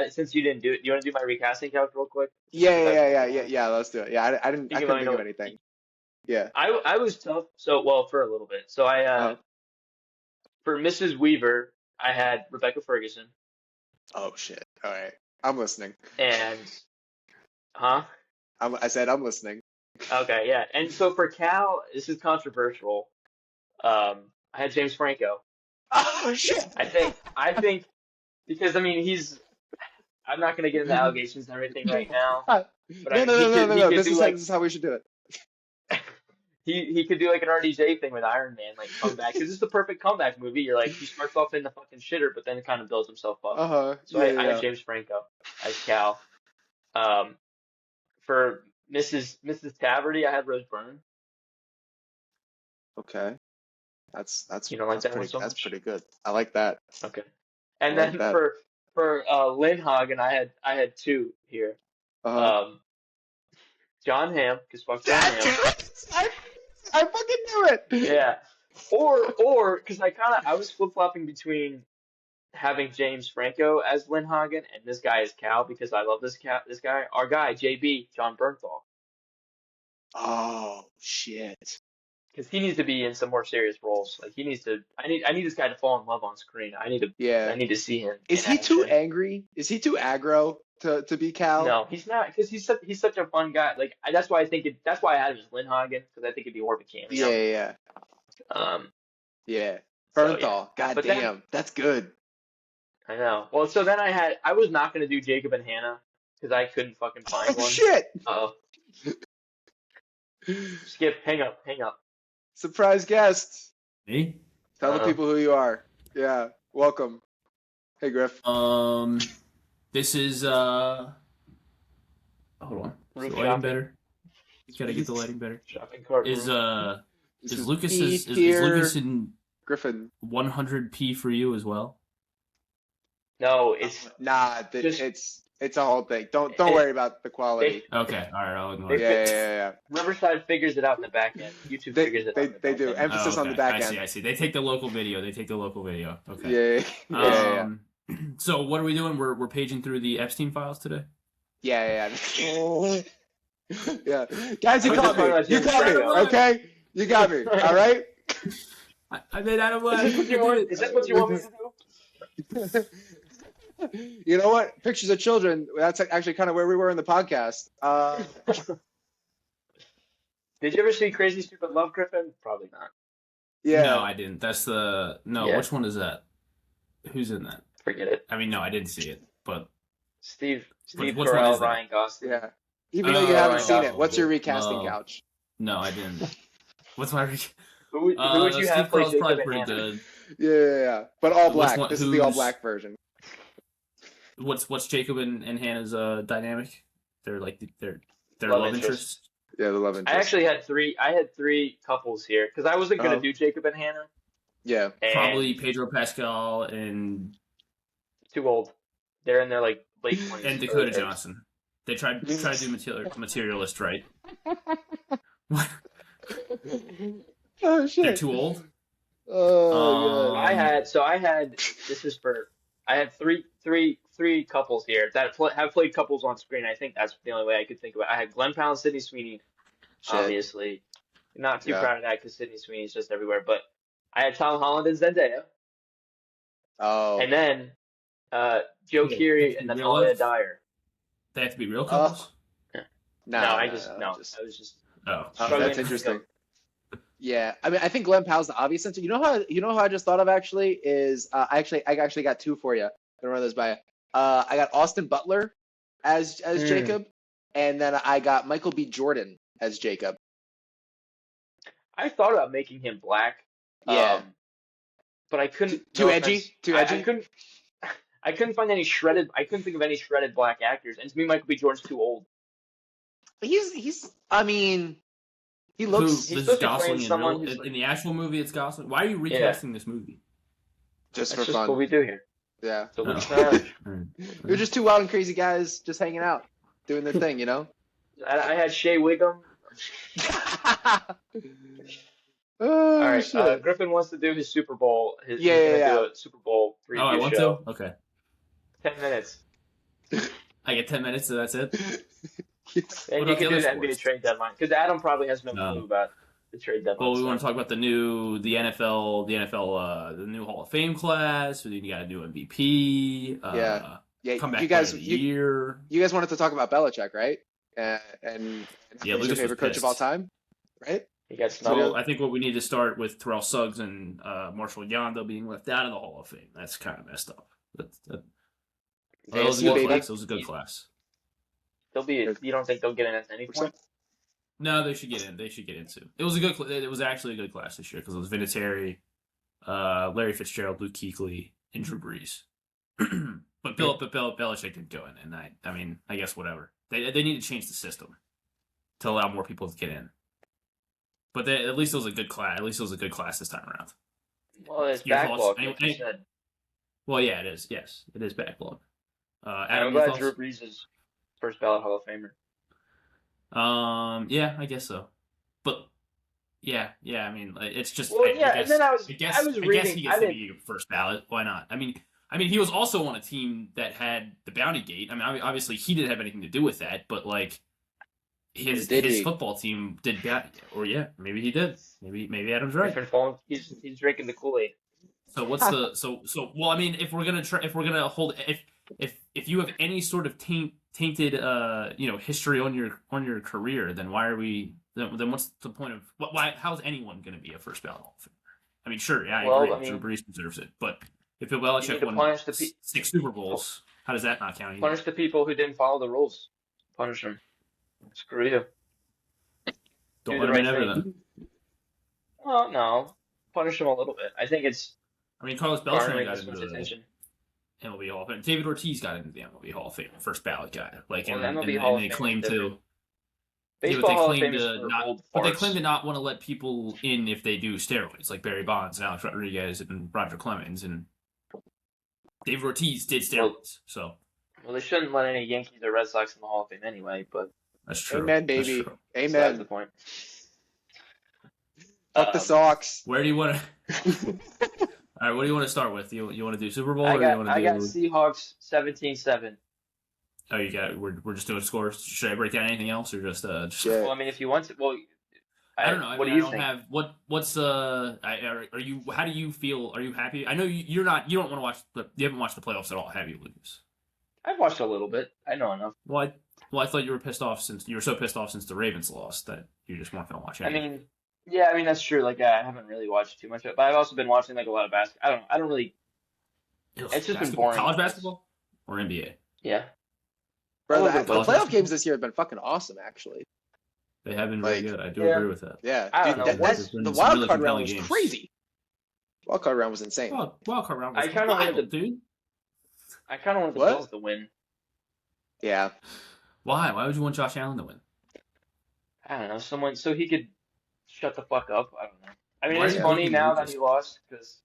Since you didn't do it, do you want to do my recasting couch real quick? Just Yeah, because yeah, I yeah, think yeah, of yeah, one. yeah. Let's do it. Yeah, You I can couldn't let me think of know. anything. Yeah. I was tough. So well for a little bit. So Uh, for Mrs. Weaver, I had Rebecca Ferguson, oh shit. All right, I'm listening. and huh? I said I'm listening. Okay, yeah. And so for Cal, this is controversial. I had James Franco. Oh shit. I think because I mean I'm not gonna get into allegations and everything right now, No, but no, I mean no, no, no, he no. could do This like is how we should do it. he could do like an RDJ thing with Iron Man, like come back because it's the perfect comeback movie. You're like he starts off in the fucking shitter, but then kind of builds himself up. Uh-huh. So Yeah, I have yeah. James Franco as Cal. Um, for Mrs. Taverty, I had Rose Byrne. Okay. That's You don't like that one so that's much? pretty good. I like that. Okay. I And like then that. for Lynn Hagen, I had two here. Uh-huh. Um, John Hamm, because fuck John That Hamm. I, I fucking knew it. Yeah. Or because I was flip flopping between having James Franco as Lynn Hagen and this guy as Cal because I love this guy. Our guy JB John Bernthal Oh shit. because he needs to be in some more serious roles. Like he needs to. I need this guy to fall in love on screen. I Yeah. need to see him Is in he too action. angry? Is he too aggro to be Cal? No, he's not because he's such a fun guy. Like that's why that's why I had him as Lynn Hagen because I think it'd be more of a Yeah, cameo. yeah, Um. yeah. So yeah, Bernthal. God but then damn. That's good. I know. Well, so then I was not gonna do Jacob and Hannah because I couldn't fucking find Oh one. shit. Oh, skip, hang up. Surprise guest. Me? Tell the Uh, people who you are. Yeah. Welcome. Hey Griff. This is hold on. Is Roof the lighting shopping. better? Gotta get the lighting better. Shopping cart Is roof. This is Lucas E is tier Lucas in Griffin. 100p for you as well? No, it's Nah, just it's a whole thing. Don't it, worry about the quality. Okay, all right, I'll ignore they it. Yeah, fit. yeah. Riverside figures it out in the back end. YouTube figures it out in the They back do. end. Emphasis Oh, on okay. the back I end. see. They take the local video. Okay. Yeah, yeah. So what are we doing? We're paging through the Epstein files today. Yeah. Yeah. Guys, you I was caught just talking me. about You James caught me. Franco. Okay? You got me. All right? I made Adam laugh. Is this what you want me to do? You know what? Pictures of children. That's actually kind of where we were in the podcast. Did you ever see Crazy Stupid Love, Griffin? Probably not. Yeah. No, I didn't. That's the no. Yeah. Which one is that? Who's in that? Forget it. I mean, no, I didn't see it, but Steve Which one Carell, is that? Ryan Gosling. Yeah. Even though you haven't seen it, what's your Oh, recasting no. couch? no, I didn't. What's my? Who would you Steve have play Carell's Jacob probably and pretty Hannah? good. Yeah. But all Which black. one- This is the all who's- black version. What's Jacob and Hannah's dynamic? They're like their Love love interest. interests. Yeah, the love I interest. actually had three. I had three couples here because I wasn't gonna Oh. do Jacob and Hannah. Yeah. And Probably Pedro Pascal and too old. They're in their like late 20s. and Dakota Johnson. They tried to do materialist, right? What? Oh shit. They're too old. Oh I had three couples here that have played couples on screen. I think that's the only way I could think of it. I had Glenn Powell and Sydney Sweeney, Shit. obviously. Not too Yeah. proud of that because Sydney Sweeney's just everywhere. But I had Tom Holland and Zendaya, Oh. and then Joe Yeah, Keery and real Natalia life? Dyer. They have to be real couples. No, I was just Oh, Oh, struggling that's to interesting. think Yeah, I mean, I think Glenn Powell's the obvious answer. You know how I just thought of actually is I actually got two for you. I'm gonna run those by you. I got Austin Butler as Jacob, and then I got Michael B. Jordan as Jacob. I thought about making him black. Yeah. But I couldn't. Too no edgy? offense. Too I edgy? couldn't. I couldn't find any shredded. I couldn't think of any shredded black actors, and to me, Michael B. Jordan's too old. He's. I mean, he Who, looks. this he's is supposed to be Gosling playing in someone real, who's like- in the actual movie. It's Gosling. Why are you recasting this movie? Just That's for just fun. what we do here. Yeah. So Oh. Luke's not- They're just two wild and crazy guys just hanging out, doing their thing, you know? I had Shea Wiggum. Oh, All right, shit. Griffin wants to do his Super Bowl. He's Yeah, gonna yeah, do a Super Bowl Oh, I preview want show. to. Okay, 10 minutes. I get 10 minutes, so that's it. Yes. And What you about can the do the other NBA sports? trade deadline because Adam probably has no No. clue about the trade deadline. Well, we want to stuff. talk about the new Hall of Fame class. So you got a new MVP. Yeah. Yeah, Comeback you guys, player of the year. you guys wanted to talk about Belichick, right? And Yeah, who's Lucas your was favorite coach of all pissed. time, right? He got So snowed. I think what we need to start with Terrell Suggs and Marshall Yanda being left out of the Hall of Fame. That's kind of messed up. That was a ASU, good baby. class. It was a good class. They'll be. You don't think they'll get in at any point? No, they should get in. They should get into. It was a good. It was actually a good class this year because it was Vinatieri, Larry Fitzgerald, Luke Kuechly, and Drew Brees. but Belichick didn't go in, and I mean, I guess whatever. They need to change the system to allow more people to get in. But at least it was a good class. At least it was a good class this time around. Well, it's Your backlog, thoughts? like you said. Well, yeah, it is. Yes, it is backlog. Adam, I'm your glad thoughts? Drew Brees is first ballot Hall of Famer. Yeah, I guess so. But yeah. I mean, it's just. Well, yeah, I and then I was guess reading. he gets to be first ballot. Why not? I mean, he was also on a team that had the Bounty Gate. I mean, obviously he didn't have anything to do with that, but like his Did he? football team did that. Or yeah, maybe he did. Maybe Adam's right. Griffin Fallen, he's drinking the Kool-Aid. So what's the so well? I mean, if we're gonna hold if you have any sort of tainted history on your career, then why are we then what's the point of why how's anyone gonna be a first ballot Hall of Famer? I mean, sure, yeah, I Well, agree. I mean, Drew Brees deserves it, but if Bill you need Belichick to won punish the 6 Super Bowls, how does that not count? Either? Punish the people who didn't follow the rules. Punish them. Screw you. Don't do let the him in right ever thing. then. Well, no. Punish them a little bit. I think it's I mean, Carlos Beltran garnering got this into much the attention. MLB Hall of Fame. David Ortiz got into the MLB Hall of Fame, first ballot guy. Like, Well, and MLB Hall of they Fame claim is to. different. Yeah, Baseball but they Hall of claim Fame is to for not. old But they farts. claim to not want to let people in if they do steroids, like Barry Bonds and Alex Rodriguez and Roger Clemens and David Ortiz did steroids. So Well, they shouldn't let any Yankees or Red Sox in the Hall of Fame anyway, but that's true. Amen, That's baby. true. besides the Amen. point. Fuck the Sox. Where do you want to? All right, what do you want to start with? You want to do Super Bowl I or do you got want to do? Seahawks 17-7. Oh, you got. We're just doing scores. Should I break down anything else or just? Yeah. Well, I mean, if you want to, well, I don't know. I What mean, do I you don't think? have what's are you? How do you feel? Are you happy? I know you're not. You don't want to watch you haven't watched the playoffs at all, have you, Lucas? I've watched a little bit. I know enough. Well, I thought you were pissed off since you were so pissed off since the Ravens lost that you just weren't going to watch I anything. mean, yeah, I mean that's true. Like I haven't really watched too much of it, but I've also been watching like a lot of basketball. I don't really. Ugh, It's just been basketball, boring. college basketball, or NBA. Yeah, a Bro, little bit of the College both. playoff games basketball. this year have been fucking awesome, actually. They have been very Like, good. I do Yeah, agree with that. yeah, I don't dude, know. There's the been some wild really card round compelling was games. crazy. Wild card round was insane. Wild card round was I kind of wanted wild, the dude. I kind of wanted the What? Bills to win. Yeah, Why? Why would you want Josh Allen to win? I don't know, someone so he could shut the fuck up. I don't know. I mean, Why are it's you funny booing now that Lucas? he lost because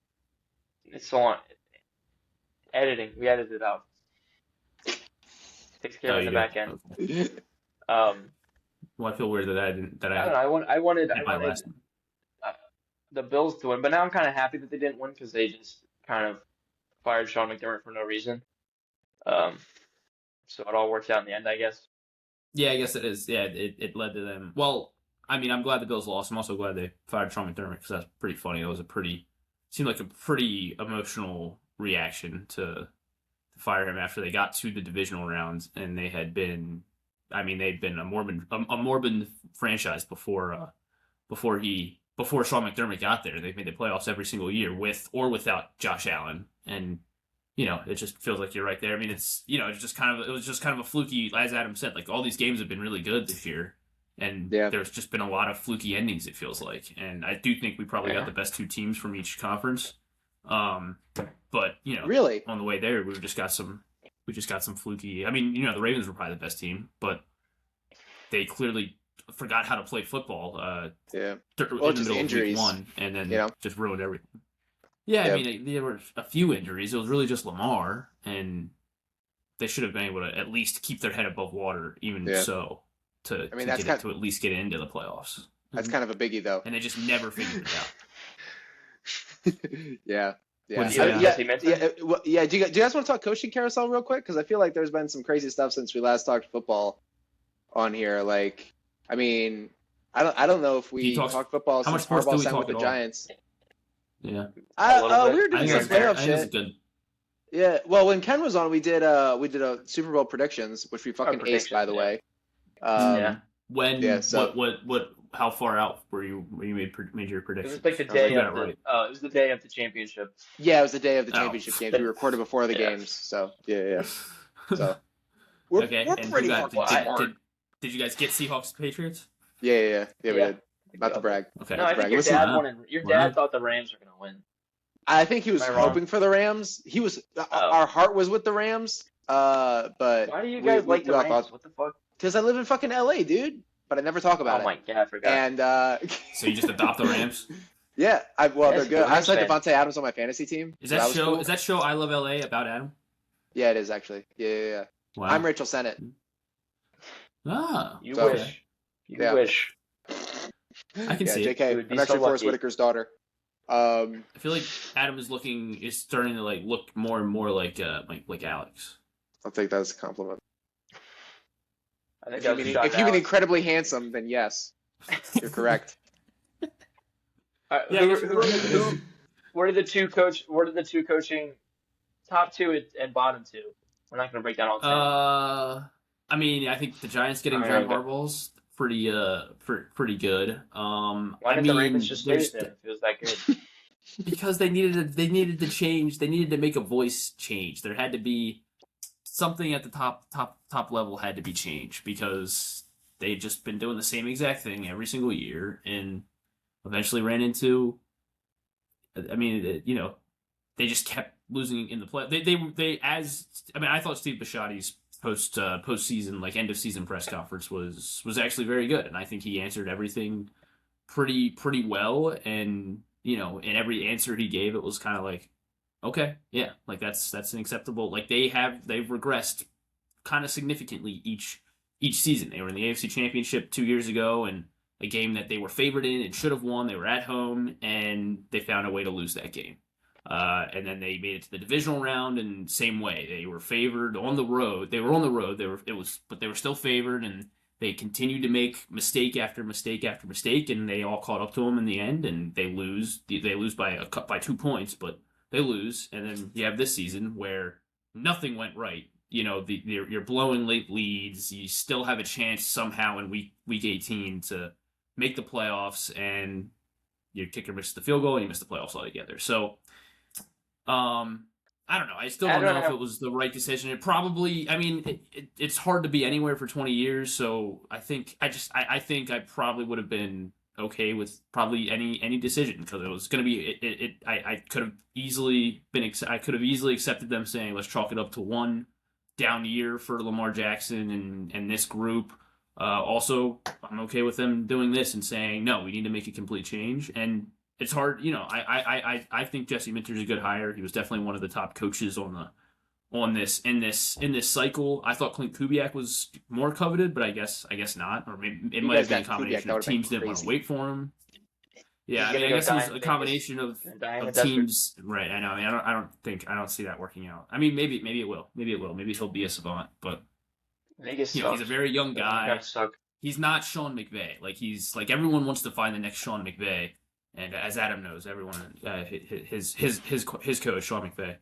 it's so on editing. We edited it out. Takes care Oh, of in you the do. back end. Okay. Um, Well, I feel weird that I didn't. That I don't I know. I wanted hit my last one. uh, the Bills to win, but now I'm kind of happy that they didn't win because they just kind of fired Sean McDermott for no reason. Um, so it all worked out in the end, I guess. Yeah, I guess it is. Yeah, it led to them. Well, I mean, I'm glad the Bills lost. I'm also glad they fired Sean McDermott because that's pretty funny. That was seemed like a pretty emotional reaction to fire him after they got to the divisional rounds and they had been, I mean, they'd been a morbid franchise before Sean McDermott got there. They've made the playoffs every single year with or without Josh Allen, and it just feels like you're right there. I mean, it was just kind of a fluky, as Adam said, like all these games have been really good this year, and Yeah. there's just been a lot of fluky endings. It feels like, and I do think we probably got the best two teams from each conference. But really. on the way there, we just got some fluky. I mean, the Ravens were probably the best team, but they clearly forgot how to play football. Yeah. In the Well, just middle of injuries. week one, and then Yeah. just ruined everything. Yeah, Yeah. I mean, there were a few injuries. It was really just Lamar, and they should have been able to at least keep their head above water, even Yeah. so, to I mean, that's kind to at least get into the playoffs. That's kind of a biggie, though. And they just never figured it out. Yeah. Yeah. What'd you say, Yes, he meant to. Yeah. Do you guys want to talk coaching carousel real quick? Because I feel like there's been some crazy stuff since we last talked football on here. Like, I mean, I don't know if we talked football how much since sports do Harbaugh we signed talk with the at all? Giants. Yeah, A little bit. We were I doing think some that's fair. I playoff think that's shit. good. Yeah. Well, when Ken was on, we did a Super Bowl predictions, which we fucking aced, by the way. Yeah. When? Yeah, so- What? How far out were you when you made your It predictions? was like the Oh, day you got of it the. right. It was the day of the championship. Yeah, it was the day of the Oh. championship games. We recorded before the Yeah. games, so yeah. So we're, Okay, we're and pretty who hard. got, did you guys get Seahawks Patriots? Yeah, we Yeah. did. Not to brag. Okay. No, I think your Listen, dad wanted. Your Why dad not? thought the Rams were gonna win. I think he was Am I wrong? hoping for the Rams. He was. Our heart was with the Rams. But Why do you guys like the all Rams? thought, What the fuck? because I live in fucking LA, dude. But I never talk about Oh it. my god, I forgot. And So you just adopt the Rams? yeah, Yes, they're good. I Rams said fan. Devontae Adams on my fantasy team. Is so that was show? cool. Is that show I Love LA about Adam? Yeah, it is actually. Yeah. Wow. I'm Rachel Sennett. Ah, You So- wish. You Yeah. wish. I can see it. JK. You would be I'm actually so Forrest lucky. Whitaker's daughter. I feel like Adam is starting to look more and more like Alex. I'll take that as a compliment. I think If that you was mean, a shot if you mean down. incredibly handsome, then yes, you're correct. Yeah, I guess- What are the two coaching top two and bottom two? We're not gonna break down all 10. I mean, I think the Giants getting All right, John Harbaugh's pretty good. Why I didn't mean, the Ravens just stay there's- with him if it was that good? because they needed to change. They needed to make a voice change. There had to be something at the top level had to be changed because they had just been doing the same exact thing every single year and eventually ran into. I mean, they just kept losing in the play. I thought Steve Bisciotti's postseason end of season press conference was actually very good, and I think he answered everything pretty well, and in every answer he gave, it was kind of like, okay, yeah, like that's an acceptable. Like they've regressed kind of significantly each season. They were in the AFC Championship 2 years ago, and a game that they were favored in and should have won. They were at home, and they found a way to lose that game. And then they made it to the divisional round, and same way they were favored on the road. They were on the road. But they were still favored, and they continued to make mistake after mistake after mistake, and they all caught up to them in the end, and they lose. They lose by 2 points, but they lose. And then you have this season where nothing went right. You know, you're blowing late leads. You still have a chance somehow in week 18 to make the playoffs, and your kicker missed the field goal, and you missed the playoffs altogether. So, I don't know. I still don't know if it was the right decision. It probably. I mean, it's hard to be anywhere for 20 years. So I think I probably would have been okay with probably any decision, because it was going to be. I could have easily been. I could have easily accepted them saying, let's chalk it up to one down year for Lamar Jackson and this group. Also, I'm okay with them doing this and saying, no, we need to make a complete change. And it's hard, you know. I think Jesse Minter's a good hire. He was definitely one of the top coaches in this cycle. I thought Clint Kubiak was more coveted, but I guess not. Or maybe it might have been a combination of teams didn't want to wait for him. Yeah, I mean, I guess it was a combination of teams. Right, I know. I mean, I don't see that working out. I mean, maybe it will. Maybe he'll be a savant, but Vegas he's a very young guy. He's not Sean McVay. He's everyone wants to find the next Sean McVay, and as Adam knows, everyone his coach Sean McVay.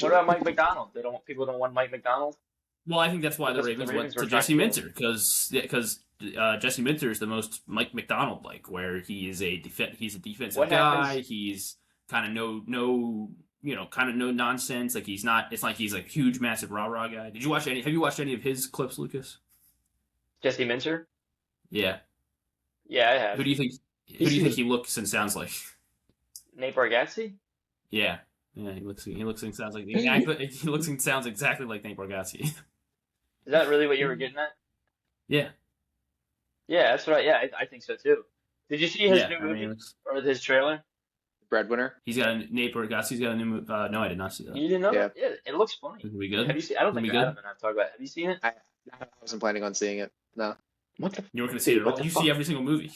What about Mike McDonald? People don't want Mike McDonald. Well, I think that's why the Ravens went to Jesse Minter, because Jesse Minter is the most Mike McDonald like, where he's a defensive guy. He's kind of no nonsense. He's not. It's like he's a huge, massive rah guy. Have you watched any of his clips, Lucas? Jesse Minter? Yeah. Yeah, I have. Who do you think he looks and sounds like? Nate Bargatze? Yeah. Yeah, he looks and sounds like he looks and sounds exactly like Nate Bargatze. Is that really what you were getting at? Yeah. Yeah, that's right. Yeah, I think so too. Did you see his new movie or his trailer? Breadwinner. Nate Bargatze's got a new movie. No, I did not see that. You didn't know that? Yeah, it looks funny. Is it good? Have you seen? I don't think Adam and I've talked about it. Have you seen it? I wasn't planning on seeing it. No. What the? You weren't going to see it at all? You see every single movie?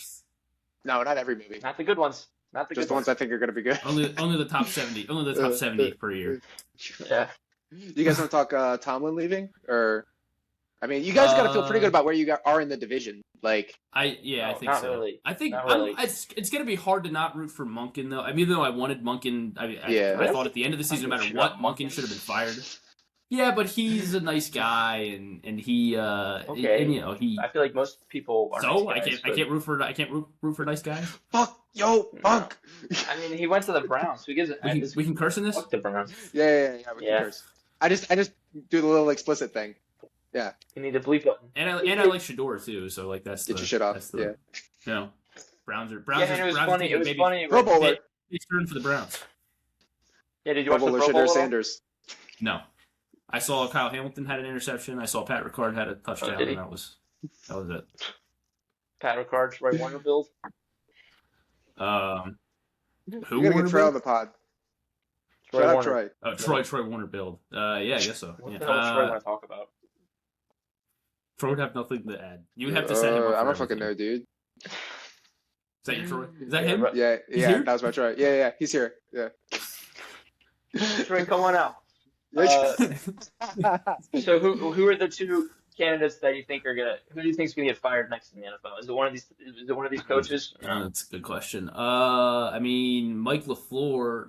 No, not every movie. Not the good ones. Just the ones I think are going to be good. Only the top 70. Only the top 70 per year. Yeah. You guys want to talk Tomlin leaving, or? I mean, you guys got to feel pretty good about where you are in the division. I think so. Really. I think really. It's going to be hard to not root for Monken, though. I mean, even though I wanted Monken, I thought at the end of the season, no matter what, Monken should have been fired. Yeah, but he's a nice guy, and he, okay. And, you know, he. I feel like most people are. So nice guys, I can't root for nice guys. Fuck fuck. I mean, he went to the Browns. So we can curse in this. Fuck the Browns. Yeah. We can curse. I just do the little explicit thing. Yeah. You need the bleep button. And I like Shador too. So that's get your shit off. Yeah. No, Browns. Yeah, and it was funny. It was funny. Pro Bowler. It's turn for the Browns. Yeah, did you watch the Pro Bowler? Bowl? Sanders. No. I saw Kyle Hamilton had an interception. I saw Pat Ricard had a touchdown, and that was it. Pat Ricard, Troy Warner build. Who? We're gonna get Troy on the pod. Troy. Oh, Troy Warner build. Yeah, I guess so. What the hell does Troy want to talk about? Troy would have nothing to add. You would have to set him up. I don't fucking know, dude. Is that your Troy? Is that him? Yeah, that was my Troy. Yeah, he's here. Yeah. Troy, come on out. So who are the two candidates that you think are gonna? Who do you think is gonna get fired next in the NFL? Is it one of these? Is it one of these coaches? That's a good question. I mean, Matt LaFleur,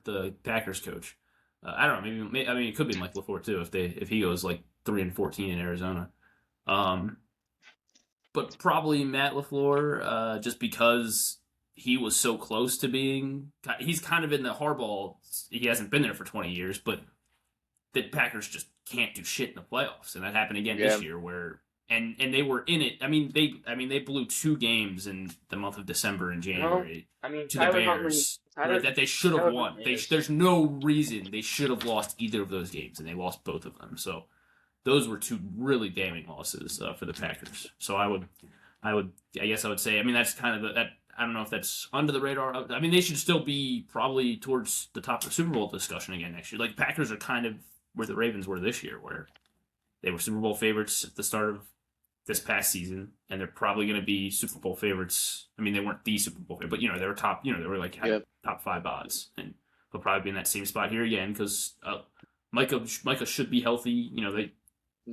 the Packers coach. I don't know. Maybe I mean, it could be Mike LaFleur too if he goes 3-14 in Arizona. But probably Matt LaFleur, just because he was so close to being. He's kind of in the Harbaugh. He hasn't been there for 20 years, but the Packers just can't do shit in the playoffs, and that happened again this year. Where and they were in it. I mean, they blew 2 games in the month of December and January. To the Bears that they should have won. There's no reason they should have lost either of those games, and they lost both of them. So those were 2 really damning losses for the Packers. So I guess I would say. I mean, that's kind of that. I don't know if that's under the radar. I mean, they should still be probably towards the top of the Super Bowl discussion again next year. Packers are kind of where the Ravens were this year, where they were Super Bowl favorites at the start of this past season, and they're probably going to be Super Bowl favorites. I mean, they weren't the Super Bowl favorite, but they were top. They were top 5 odds, and they'll probably be in that same spot here again because Micah should be healthy.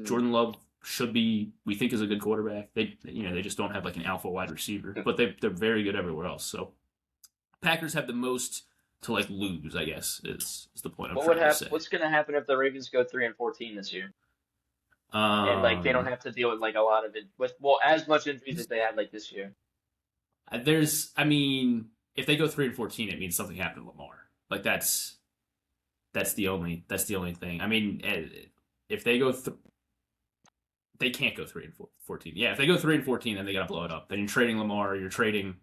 Jordan Love should be. We think is a good quarterback. They just don't have like an alpha wide receiver, but they're very good everywhere else. So Packers have the most to like lose, I guess is the point I'm trying to say. What's going to happen if the Ravens go 3-14 this year? And like they don't have to deal with like a lot of it with as much injuries as they had like this year. If they go 3-14, it means something happened to Lamar. Like that's the only thing. I mean, if they go, they can't go 3-14. Yeah, if they go 3-14, then they gotta blow it up. Then you're trading Lamar, you're trading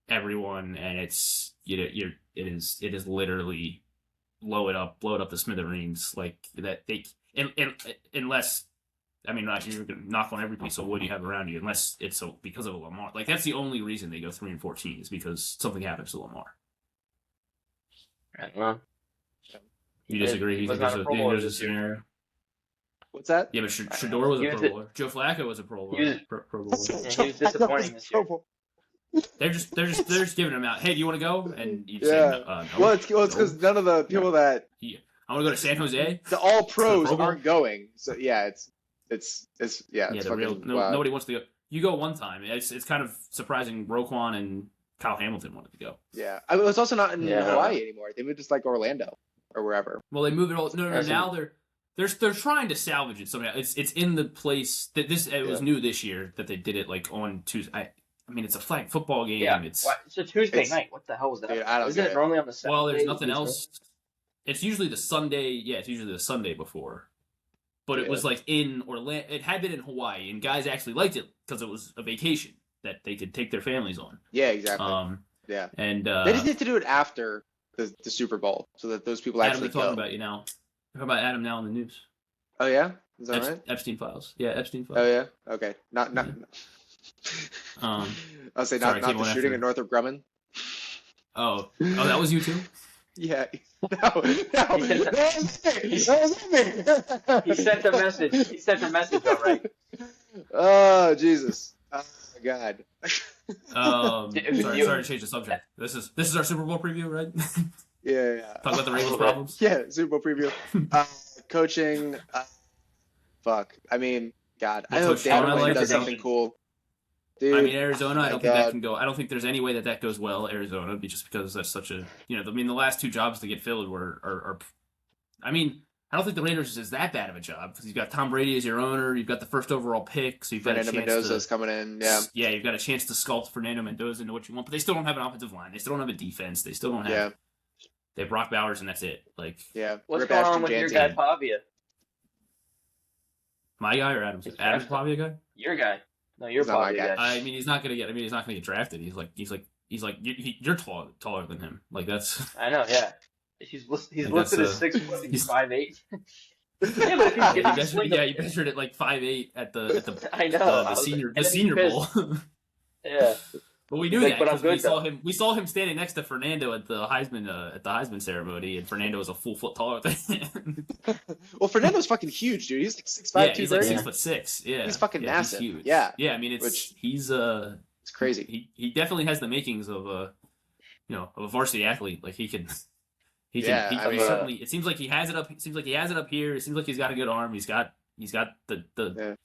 everyone, and it is literally blow it up to smithereens like that. Unless. I mean, you're going to knock on every piece of wood you have around you, unless it's because of a Lamar. Like, that's the only reason they go 3-14 is because something happens to Lamar. Right, well, you disagree? You think there's a scenario? What's that? Yeah, but Shador was a Pro Bowler. Joe Flacco was a Pro Bowler. Pro Bowler. Yeah, he was disappointing this year. They're just giving him out. Hey, do you want to go? And you say no. Well, it's because none of the people that I want to go to San Jose. The all pros aren't going. So yeah, it's nobody wants to go. You go one time. It's kind of surprising. Roquan and Kyle Hamilton wanted to go. Yeah, I mean, it's also not in Hawaii anymore. They moved to like Orlando or wherever. Well, they moved it all. No. Now they're trying to salvage it somehow. It's in the place that it was new this year that they did it like on Tuesday. I mean, it's a flag football game. Yeah. It's a Tuesday night. What the hell was that? Dude, I don't Isn't it normally on the Saturday? Well, there's nothing else. It's usually the Sunday. Yeah, it's usually the Sunday before. But it was like in Orlando. It had been in Hawaii, and guys actually liked it because it was a vacation that they could take their families on. Yeah, exactly. Yeah, and they just need to do it after the Super Bowl so that those people Adam, actually they're talking about you now. They're talking about Adam now in the news. Oh yeah, is that right? Epstein files. Yeah, Epstein files. Oh yeah. Okay. Not. I'll say not the shooting at Northrop Grumman. Oh, that was you too. Yeah. No. He sent the message. He sent the message, all right. Oh Jesus. Oh my God. Sorry to change the subject. This is our Super Bowl preview, right? Yeah. Talk about the Ravens' problems. Yeah, Super Bowl preview. Coaching. Fuck. I mean, God. I hope Dan does something cool. Dude, I mean, Arizona, I don't think that can go. I don't think there's any way that goes well, Arizona, just because that's such a, the last two jobs to get filled are I mean, I don't think the Raiders is that bad of a job because you've got Tom Brady as your owner, you've got the first overall pick, so you've got Fernando Mendoza's coming in, yeah, you've got a chance to sculpt Fernando Mendoza into what you want, but they still don't have an offensive line, they still don't have a defense, they still don't have, they have Brock Bowers and that's it. Like, what's going on with your guy Pavia? My guy or Adam's? Adam's Pavia guy? Your guy. No, you're probably guy. I mean, he's not gonna get drafted. He's like you're taller than him. Like that's. I know. Yeah. He's listed as 6 foot. He's 5'8". Yeah, you pictured it like 5'8" at the I know the senior bowl. Yeah. But we knew that because we saw him standing next to Fernando at the Heisman ceremony, and Fernando was a full foot taller than him. Well, Fernando's fucking huge, dude. He's like 6'5", he's like 6'6". Yeah, he's fucking massive. He's huge. Yeah, I mean, it's crazy. He definitely has the makings of a varsity athlete. Like he can. Certainly. It seems like he has it up. It seems like he has it up here. It seems like he's got a good arm. He's got the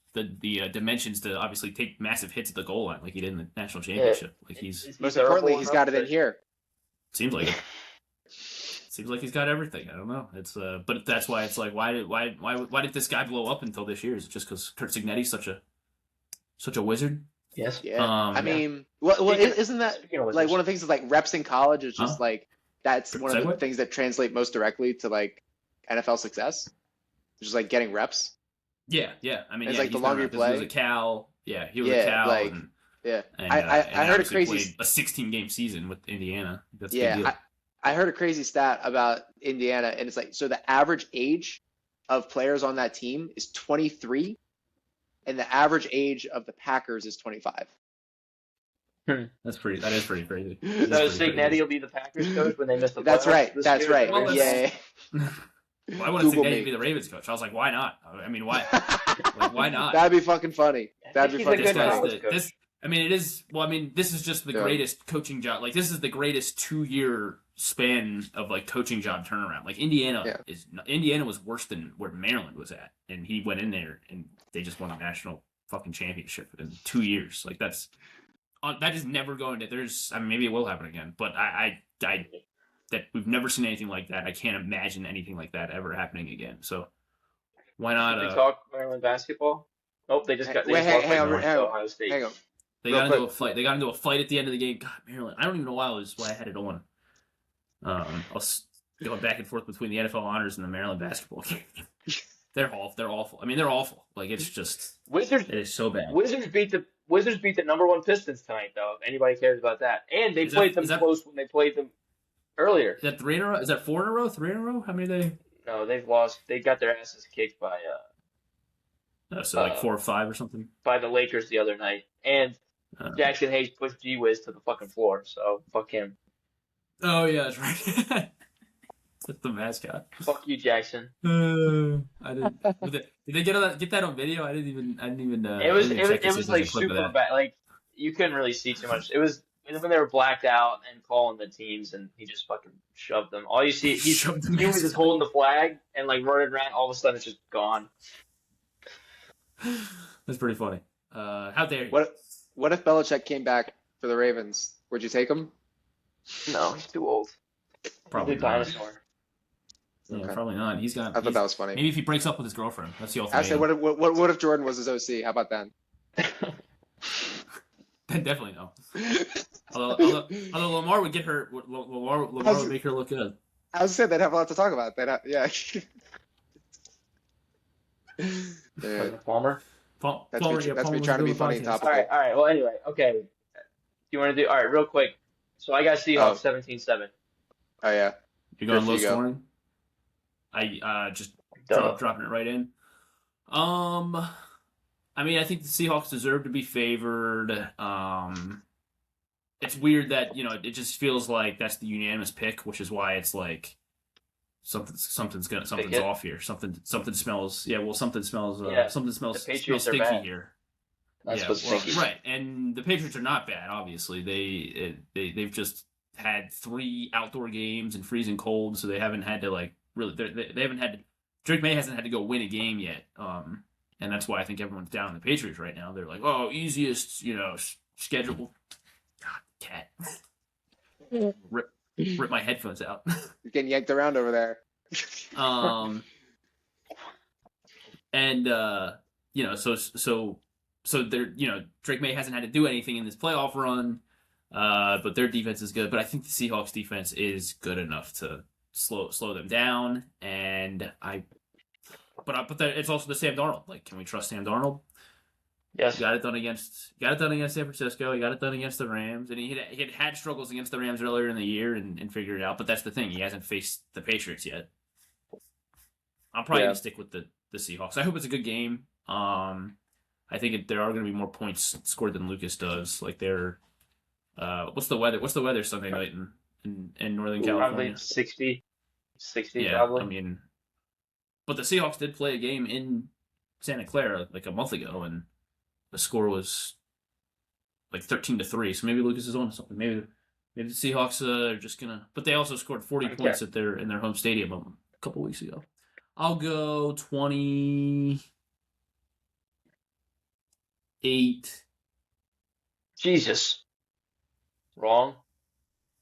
dimensions to obviously take massive hits at the goal line like he did in the national championship. Like most importantly, he's got it in here. Seems like it. Seems like he's got everything. I don't know. It's but that's why it's like why did this guy blow up until this year? Is it just because Kurt Signetti's such a wizard? Yes. Yeah. I mean, isn't that like one of the things is like reps in college is just like that's one of the things that translate most directly to like NFL success. Just like getting reps. Yeah. I mean, it's like the longer you play. He was a Cal. Yeah, he was a Cal. Like, and I heard a crazy a 16-game season with Indiana. That's I heard a crazy stat about Indiana, and it's like so the average age of players on that team is 23, and the average age of the Packers is 25. That is pretty crazy. So Signetti will be the Packers coach when they miss the playoffs. That's right. Well, yeah. Why wouldn't Signetti be the Ravens coach? I was like, why not? I mean, why? Like, why not? That'd be fucking funny. That'd be fucking funny. I mean, it is. Well, I mean, this is just the greatest coaching job. Like, this is the greatest 2-year span of like coaching job turnaround. Like Indiana was worse than where Maryland was at, and he went in there and they just won a national fucking championship in 2 years. Like that is never going to. Maybe it will happen again, but I that we've never seen anything like that. I can't imagine anything like that ever happening again. So why not? Did we talk Maryland basketball? Nope, they just lost Ohio State. Hang on. They got into a fight. They got into a fight at the end of the game. God, Maryland. I don't even know why I had it on. I was going back and forth between the NFL honors and the Maryland basketball game. They're awful. I mean, they're awful. Like it's just It is so bad. Wizards beat the #1 Pistons tonight, though. If anybody cares about that, and they played them close when they played them earlier. Is that 3 in a row? Is that 4 in a row? 3 in a row? How many they? No, they've lost. They got their asses kicked by So like 4 or 5 or something. By the Lakers the other night, and Jackson Hayes pushed G-Wiz to the fucking floor. So fuck him. Oh yeah, that's right. That's the mascot. Fuck you, Jackson. I didn't. Did they get that on video? I didn't even. It was like super bad. Like you couldn't really see too much. It was when they were blacked out and calling the teams, and he just fucking shoved them. All you see, he was just holding the flag and like running around. All of a sudden, it's just gone. That's pretty funny. How dare you? What if Belichick came back for the Ravens? Would you take him? No, he's too old. Probably he's a dinosaur. Yeah, okay. Probably not. I thought that was funny. Maybe if he breaks up with his girlfriend. That's the ultimate. I said, what if Jordan was his OC? How about that? Then definitely no. Although Lamar would get her. Lamar would make her look good. I was saying they'd have a lot to talk about. Yeah. Palmer. That's me trying to be funny. Topical. All right. Well, anyway, okay. Do you want to do? All right, real quick. So I got Seahawks 17-7. Oh yeah. You're going low scoring. I just dropping it right in. I mean, I think the Seahawks deserve to be favored. It's weird that it just feels like that's the unanimous pick, which is why it's like something's off here. Something smells. Yeah, well, something smells. Something smells stinky bad. Here. That's what's stinky. Right, and the Patriots are not bad. Obviously, they've just had 3 outdoor games in freezing cold, so they haven't had to like really. They haven't had. Drake May hasn't had to go win a game yet. And that's why I think everyone's down on the Patriots right now. They're like, oh, easiest, schedule. God, cat. Rip my headphones out. You're getting yanked around over there. So they're, Drake May hasn't had to do anything in this playoff run, but their defense is good. But I think the Seahawks defense is good enough to slow them down, and But it's also the Sam Darnold. Like, can we trust Sam Darnold? Yes. He got it done against San Francisco. He got it done against the Rams, and he had struggles against the Rams earlier in the year and figured it out. But that's the thing; he hasn't faced the Patriots yet. I'm probably gonna stick with the Seahawks. I hope it's a good game. I think there are going to be more points scored than Lucas does. Like they're, what's the weather? What's the weather Sunday night in Northern California? Probably 60 yeah, probably. I mean. But the Seahawks did play a game in Santa Clara like a month ago, and the score was like 13-3. So maybe Lucas is on something. Maybe the Seahawks are just gonna. But they also scored 40 points in their home stadium a couple weeks ago. I'll go 28. Jesus. Wrong.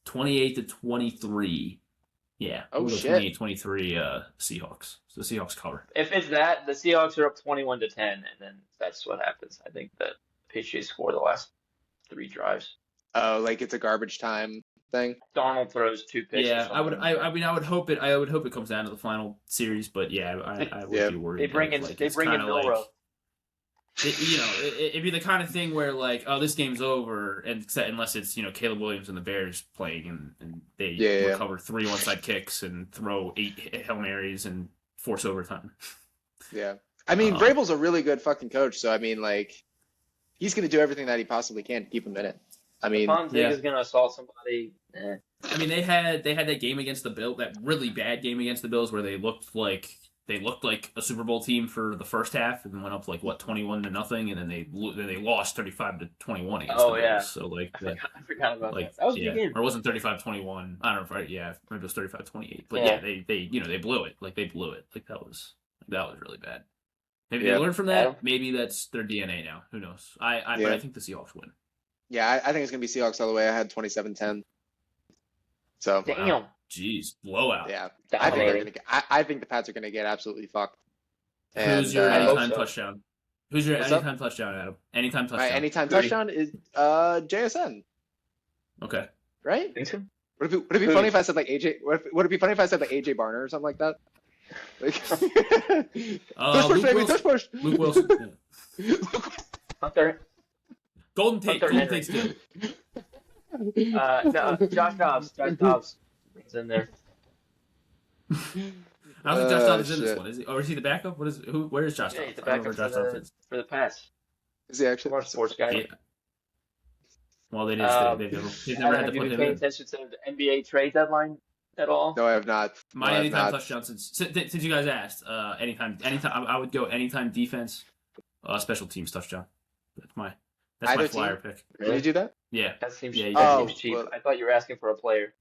28-23. Yeah. Oh, shit. 28-23 Seahawks. So the Seahawks cover. If it's that, the Seahawks are up 21-10, and then that's what happens. I think the Patriots score the last 3 drives. Oh, like it's a garbage time thing? Darnold throws 2 picks. Yeah, I would hope it comes down to the final series, but yeah, I would be worried. They bring in Milrow. It'd be the kind of thing where like, oh, this game's over, and unless it's Caleb Williams and the Bears playing, and they recover 3 onside kicks and throw 8 Hail Marys and force overtime. Yeah, I mean, Vrabel's a really good fucking coach, so I mean, like, he's gonna do everything that he possibly can to keep him in it. I mean, is gonna assault somebody. I mean, they had that game against the Bills, that really bad game against the Bills, where they looked like they looked like a Super Bowl team for the first half, and then went up like 21-0, and then they lost 35-21 against the Bills. Yeah. So like I forgot about like that. That was a yeah, good game. or it wasn't 35-21. I don't know if maybe it was 35-28. But yeah, they blew it. Like they blew it. Like that was really bad. Maybe they learned from that. Maybe that's their DNA now. Who knows? But I think the Seahawks win. Yeah, I think it's gonna be Seahawks all the way. I had 27-10. So Damn. Wow. Jeez, blowout. yeah, Dominating. I think the Pats are gonna get absolutely fucked. Who's your anytime touchdown? Who's your anytime touchdown, Adam? Anytime touchdown. My anytime touchdown is JSN. Okay. Right? Think so? Would it be funny if I said like AJ? Would it be funny if I said like AJ Barner or something like that? Like, push, baby, push. Luke Wilson. Yeah. Hunter. Golden Tate. Golden Tate's good. No, Josh Dobbs. Josh Dobbs is in there. I don't think Josh Dobbs is in this one, is he? Or is he the backup? Where is Josh Dobbs? He's the backup for the Pats. Is he actually? More sports guy. Yeah. Well, they've never had to put him Have you paid in. attention to the NBA trade deadline at all? No, I have not. My anytime touchdown since you guys asked, anytime I would go anytime defense, special teams touchdown. That's my flyer pick. Did you do that? Yeah. That seems Yeah, cheap. Well, I thought you were asking for a player.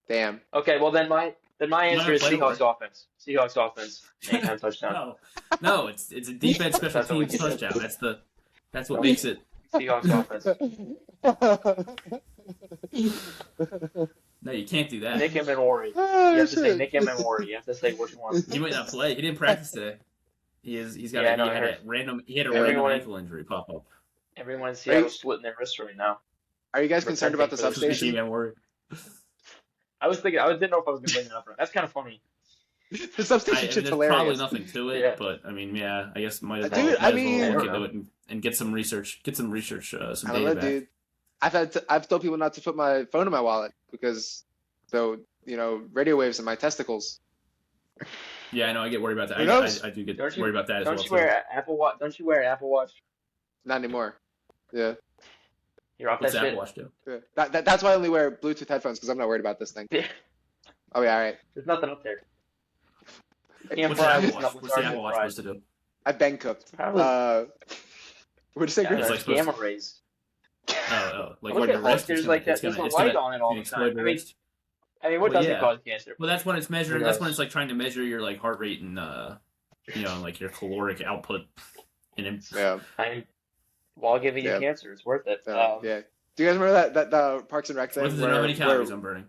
Damn. Okay, well then my answer is play Seahawks offense. Seahawks offense. Anytime touchdown. No, it's a defense special That's what we teams said. touchdown. That's what makes it. Seahawks offense. No, you can't do that. Nick Emmanwori. Oh, You have to say shit. Nick Emmanwori. You have to say which one. He might not play. He didn't practice today. He's got Yeah, I know, I he had heard. a random Everyone- ankle injury pop up. Everyone in Seattle's splitting their wrists right now. Are you guys concerned about the Protecting for the substation? I was thinking. I didn't know if I was going to bring it up. That's kind of funny. The substation There's shit's probably hilarious. nothing to it, Yeah. but I mean, yeah, I guess might as Dude, well, I might as well mean- look into it and get some research, some I data don't know, back. dude. I've told people not to put my phone in my wallet because, radio waves in my testicles. Yeah, I know. I get worried about that. Who knows? I do get Don't you- worried about that as Don't well. you wear Apple Watch? Don't you wear an Apple Watch? Not anymore. Yeah. You're off What's that the shit. Apple Watch do? Yeah. That's why I only wear Bluetooth headphones because I'm not worried about this thing. Yeah. Oh yeah, all right. There's nothing up there. What's the Apple Watch? What's the Apple Watch supposed to do? I've been cooked. Probably. What'd you say, Yeah, Griffin? It's there's like gamma rays. Like Look on at your Hulk, wrist. there's It's like gonna, that. There's a it's light gonna- on it all the explode time. your I mean, wrist. what Well, doesn't yeah. cause cancer? Well, that's when it's measured. Who That's when knows? it's like trying to measure your like heart rate and like your caloric output. Yeah. While giving you Yeah. cancer, it's worth it. Yeah. Do you guys remember that the Parks and Rec thing What is it? How many calories I'm burning?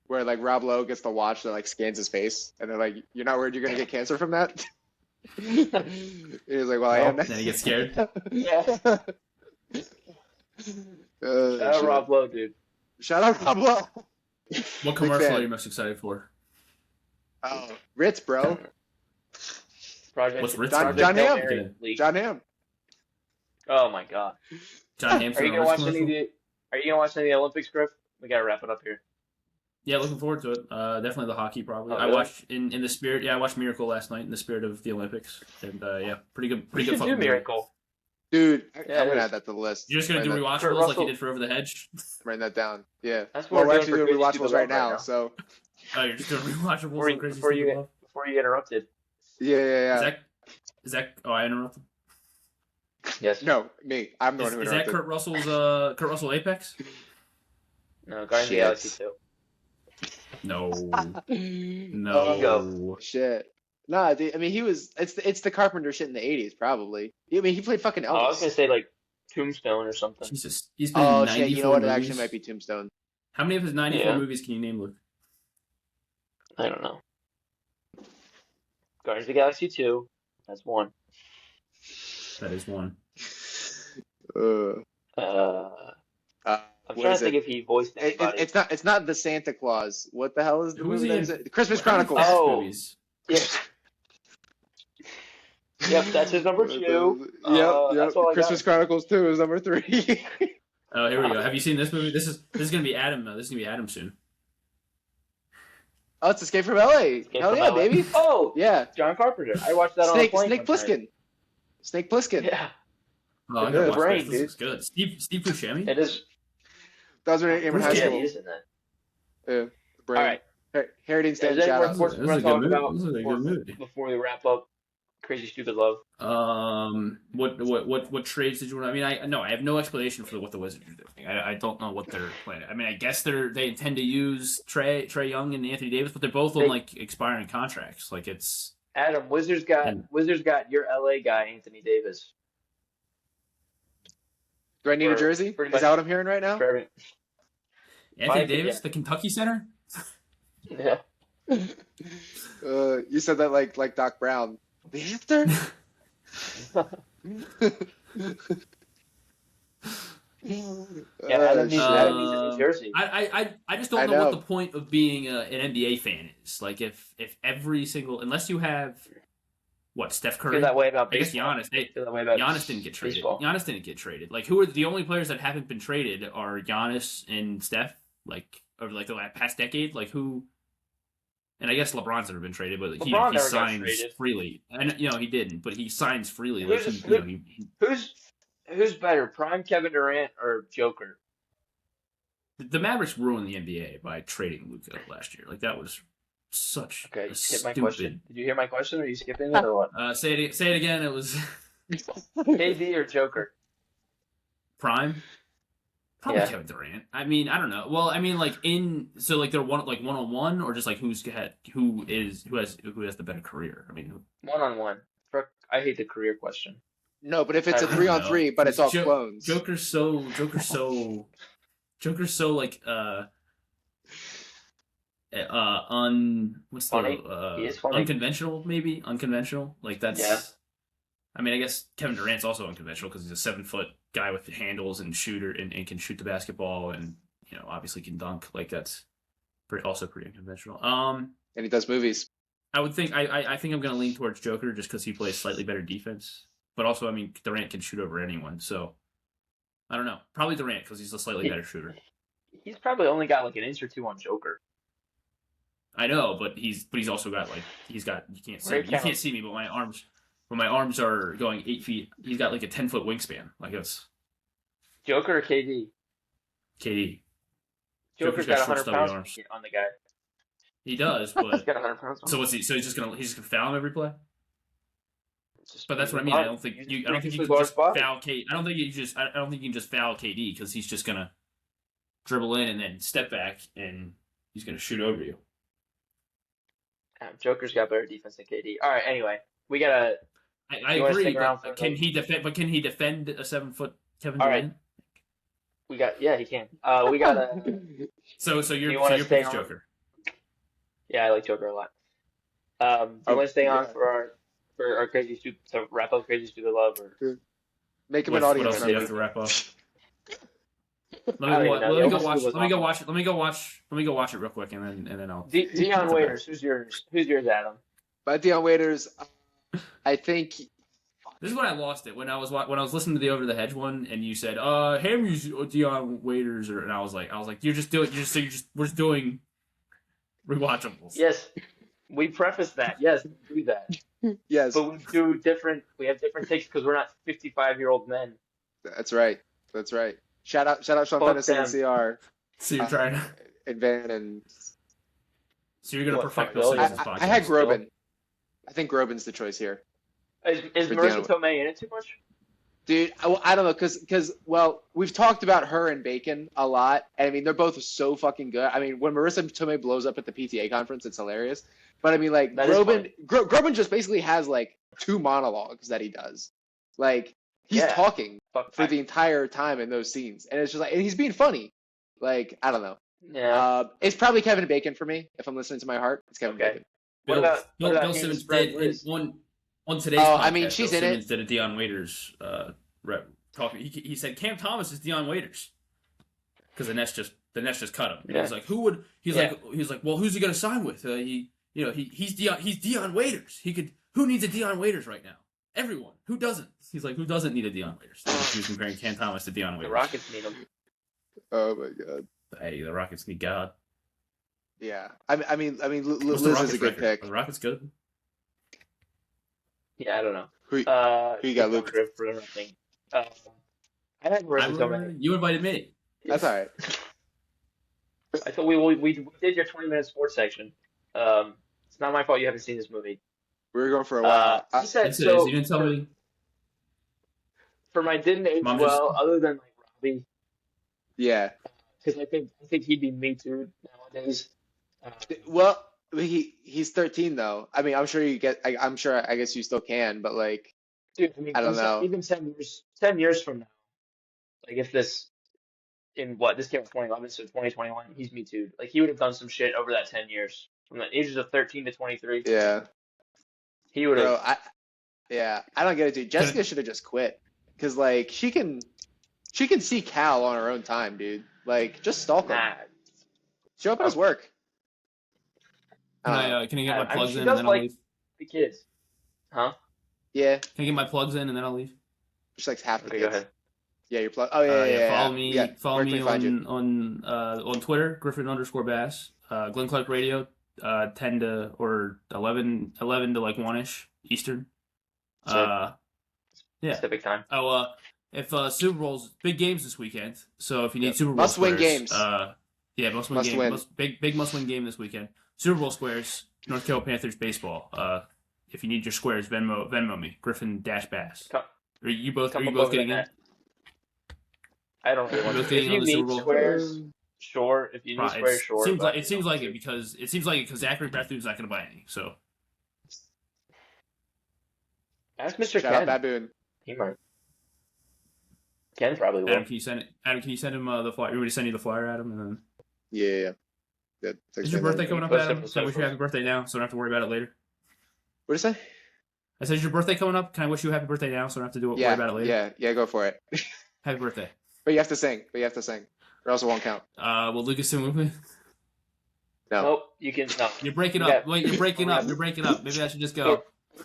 where like Rob Lowe gets the watch that like scans his face and they're like, "You're not worried you're gonna get cancer from that?" He's like, "Well, I am." Then he gets scared. Yeah. Shout out shit. Rob Lowe, dude. Shout out Rob Lowe. What commercial fan. are you most excited for? Oh, Ritz, bro. Project. What's Ritz? Project John Hail Hamm. Mary leak. John Hamm. Oh my god. John Hamm. Are you gonna watch any of the? Are you gonna watch any of the Olympics, Griff? We gotta wrap it up here. Yeah, looking forward to it. Definitely the hockey, probably. Oh, I really? watched in the spirit. Yeah, I watched Miracle last night in the spirit of the Olympics, and yeah, pretty good. We Pretty good should fucking do movie. Miracle. Dude, Yeah, I'm it gonna is. add that to the list. You're just gonna do Write rewatchables Kurt like Russell. you did for Over the Hedge. writing that down. Yeah. That's Well, what we're we're actually doing doing for Crazy rewatchables Stupid right Love now, so Oh, you're just doing rewatchables Before you- on Crazy before you Stupid get- Love? before you get interrupted. yeah. Is that? Oh, I interrupted. Yes. No, me. I'm the one who Is that interrupted. Kurt Russell Apex? No, Guardians of the Shit. Galaxy 2. No. Oh, No. shit. Nah, dude, I mean, he was. It's the Carpenter shit in the '80s, probably. I mean, he played fucking Oh, I was Elvis. gonna say like Tombstone or something. Jesus. He's been in Oh 94 shit! You know what? It movies. actually might be Tombstone. How many of his 94 Yeah. movies can you name, Luke? I don't know. Guardians of the Galaxy 2. That's one. That is one. Uh, I'm what trying is to think it? if he voiced anybody. It's not the Santa Claus. What the hell is the Who was movie? he That in? is it? Christmas How many Chronicles. Fast Oh. movies? Yeah. Yep, that's his number 2. Yep. That's all I Christmas got. Chronicles 2 is number 3. Oh, here we go. Have you seen this movie? This is gonna be Adam. This is gonna be Adam soon. Oh, it's Escape from LA. Escape Hell from yeah, LA. baby. Oh, Yeah. John Carpenter. I watched that on a plane. Snake one time. Plissken. Snake Plissken. Yeah, Oh, I Good gotta watch brain, this. This looks good. Steve Buscemi. it is. That was when I came in high Yeah, school. he is in that. Yeah. All right. Harry Is Stan there any shout more out. sports This we is want a to good talk move. about This is a good move. before we wrap up Crazy Stupid Love? What trades did you want? I mean, I have no explanation for what the Wizards are doing. I don't know what they're planning. I mean, I guess they intend to use Trey Young and Anthony Davis, but they're both on like expiring contracts. Like it's Adam, Wizards got your LA guy, Anthony Davis. Do I need a jersey? Pretty Is much that what I'm hearing right now? for Anthony Mike, Davis, yeah. the Kentucky center. Yeah. You said that like Doc Brown. The answer? Yeah, Adam needs a new jersey. I just don't know what the point of being an NBA fan is. Like if every single unless you have what Steph Curry, Feel that way about I guess baseball. Giannis didn't get traded. Baseball. Giannis didn't get traded. Like who are the only players that haven't been traded are Giannis and Steph. Like over like the past decade. Like who? And I guess LeBron's never been traded, but he signs freely. And he didn't, but he signs freely. Who's better, prime Kevin Durant or Joker? The Mavericks ruined the NBA by trading Luka last year. Like that was such okay. A skip my stupid... question. Did you hear my question? Or are you skipping it or what? Say it again. It was KD or Joker? Prime. Probably Kevin Durant. I mean, I don't know. Well, I mean, they're one on one, or just like who has the better career? I mean, 1-on-1. I hate the career question. No, but if it's a 3-on-3, but it's all clones. Joker's so like funny. He is funny. Unconventional. Like that's. Yeah. I mean, I guess Kevin Durant's also unconventional because he's a 7-foot guy with the handles and shooter and can shoot the basketball and obviously can dunk. Like that's pretty unconventional. And he does movies. I would think I think I'm gonna lean towards Joker just because he plays slightly better defense. But also, I mean, Durant can shoot over anyone, so I don't know. Probably Durant because he's a slightly better shooter. He's probably only got like an inch or two on Joker. I know, but he's also got you can't see me, but my arms are going 8 feet. He's got like a 10-foot wingspan. Like it's Joker or KD? KD. Joker's got 100 pounds on the guy. He does, but he's got 100 pounds on so what's he? So he's just gonna foul him every play. But that's what I mean. I don't think you can just foul KD. I don't think you can just foul KD because he's just gonna dribble in and then step back and he's gonna shoot over you. Joker's got better defense than KD. All right. Anyway, we gotta. I agree. But can he defend? But can he defend a 7-foot Kevin Durant? We got. Yeah, he can. We gotta. So your pick is Joker. Yeah, I like Joker a lot. Do you want to stay on for our crazy stupid to wrap up Crazy Stupid Love or make him an audience member? What else do you have to wrap up? Let me go watch it real quick and then I'll. Dion Waiters, who's yours, Adam? By Dion Waiters, I think. This is when I lost it when I was listening to the Over the Hedge one and you said, Hammer's Dion Waiters, and I was like, we're just doing rewatchables. Yes, we preface that. Yes, we do that. Yes, but we have different takes because we're not 55-year-old men. That's right. Shout out Sean Fantasy and CR. So you're trying to and Van and. So you're gonna perfect those things in this podcast. I had Groban. I think Groban's the choice here. Is Marissa Tomei in it too much? Dude, I don't know, because we've talked about her and Bacon a lot, and I mean, they're both so fucking good. I mean, when Marissa Tomei blows up at the PTA conference, it's hilarious. But I mean, like, Groban just basically has, like, 2 monologues that he does. Like, he's talking for the entire time in those scenes, and it's just like, and he's being funny. Like, I don't know. Yeah. It's probably Kevin Bacon for me, if I'm listening to my heart. It's Kevin Bacon. Bill Simmons did on today's podcast. I mean, she's Bill in Simmons it. Did a Dion Waiters talking. He said Cam Thomas is Dion Waiters because the Nets just cut him. Yeah. He's like, who would? He's like, well, who's he gonna sign with? He's Dion Waiters. Who needs a Dion Waiters right now? Everyone. Who doesn't? He's like, who doesn't need a Dion Waiters? He was comparing Cam Thomas to Dion Waiters. The Rockets need him. Oh my god. Hey, the Rockets need God. Yeah, I mean, Liz is a good pick. Are the Rockets good? Yeah, I don't know. Who you got, Luke? I had Marissa Tomei. You invited me. That's all right. I thought we did your 20-minute sports section. It's not my fault you haven't seen this movie. We were going for a while. He said Yes, it is. so. You didn't tell me. For my didn't age Mom just. well, other than like Robbie, Yeah. because I think he'd be Me Too nowadays. Um, Well, he's 13 though. I mean, I'm sure you get. I'm sure. I guess you still can, but like, dude, I mean, I don't know. even 10 years from now, like if this in what this came out 2011, so 2021, he's Me Too. Like he would have done some shit over that 10 years, from the ages of 13 to 23. Yeah, He would bro. have. I don't get it, dude. Jessica should have just quit, cause like she can see Cal on her own time, dude. Like, just stalk him. Nah, Show up at his work. Can I get my I mean, plugs she in does and then I'll like leave? the kids, huh? Yeah, Can I get my plugs in and then I'll leave? she likes half the Okay, go kids. ahead. Yeah, your plug. Oh yeah. Follow me. Yeah. Follow Where can me we find you? on Twitter, Griffin_Bass. Glen Clark Radio, 10 to or 11 to like 1ish Eastern. Yeah. Pacific time. If Super Bowl's big games this weekend, so if you need Yep. Super Bowl Must-win squares, games. must-win game. Must-win. Big must-win game this weekend. Super Bowl squares, North Carolina Panthers baseball. If you need your squares, Venmo me, Griffin-Bass. Come, Are you both come up getting over the in? net. I don't really want Both to. If getting you on the Super need Bowl? squares, sure. If you need Right, squares, sure. seems but like you it seems know, like it because Zachary Bethune's not going to buy any. So ask Mr. Shout out Ken. Baboon. He might. Ken probably will. Adam, can you send it? Adam, can you send him the flyer? You want me to send you the flyer, Adam? And then Yeah. Good. is your birthday coming up, Post it Adam? on Can I wish you socials. happy birthday now, so I don't have to worry about it later? What did you say? I said, is your birthday coming up? Can I wish you a happy birthday now, so I don't have to worry about it later? Yeah. Go for it. Happy birthday. But you have to sing. Or else it won't count. Will Lucas sing with me? No. Nope. You can. No. You're breaking Yeah. up. Wait, you're breaking up. Maybe I should just go.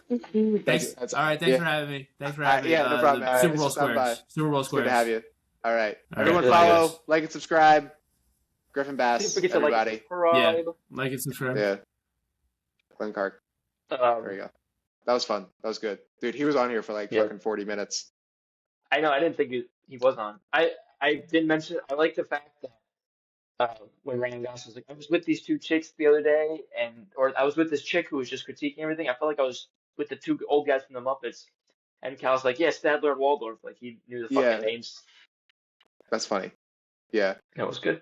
Thanks. That's- All right. Thanks yeah. for having me. Thanks for having me. Yeah, no problem. The All right, Super Bowl just stop by. squares. Super Bowl Good squares. to have you. All right. All Everyone right, follow, guys. like, and subscribe. Griffin Don't Bass, forget to everybody. like, subscribe. Like and subscribe. Yeah. Glenn Clark. There you go. That was fun. That was good. Dude, he was on here for like Yeah. fucking 40 minutes. I know. I didn't think he was on. I didn't mention. I like the fact that when Ryan Gosling was like, I was with these two chicks the other day, or I was with this chick who was just critiquing everything. I felt like I was with the two old guys from the Muppets, and Cal's like, yeah, Stadler and Waldorf, like he knew the fucking Yeah. names. That's funny. Yeah. That was good.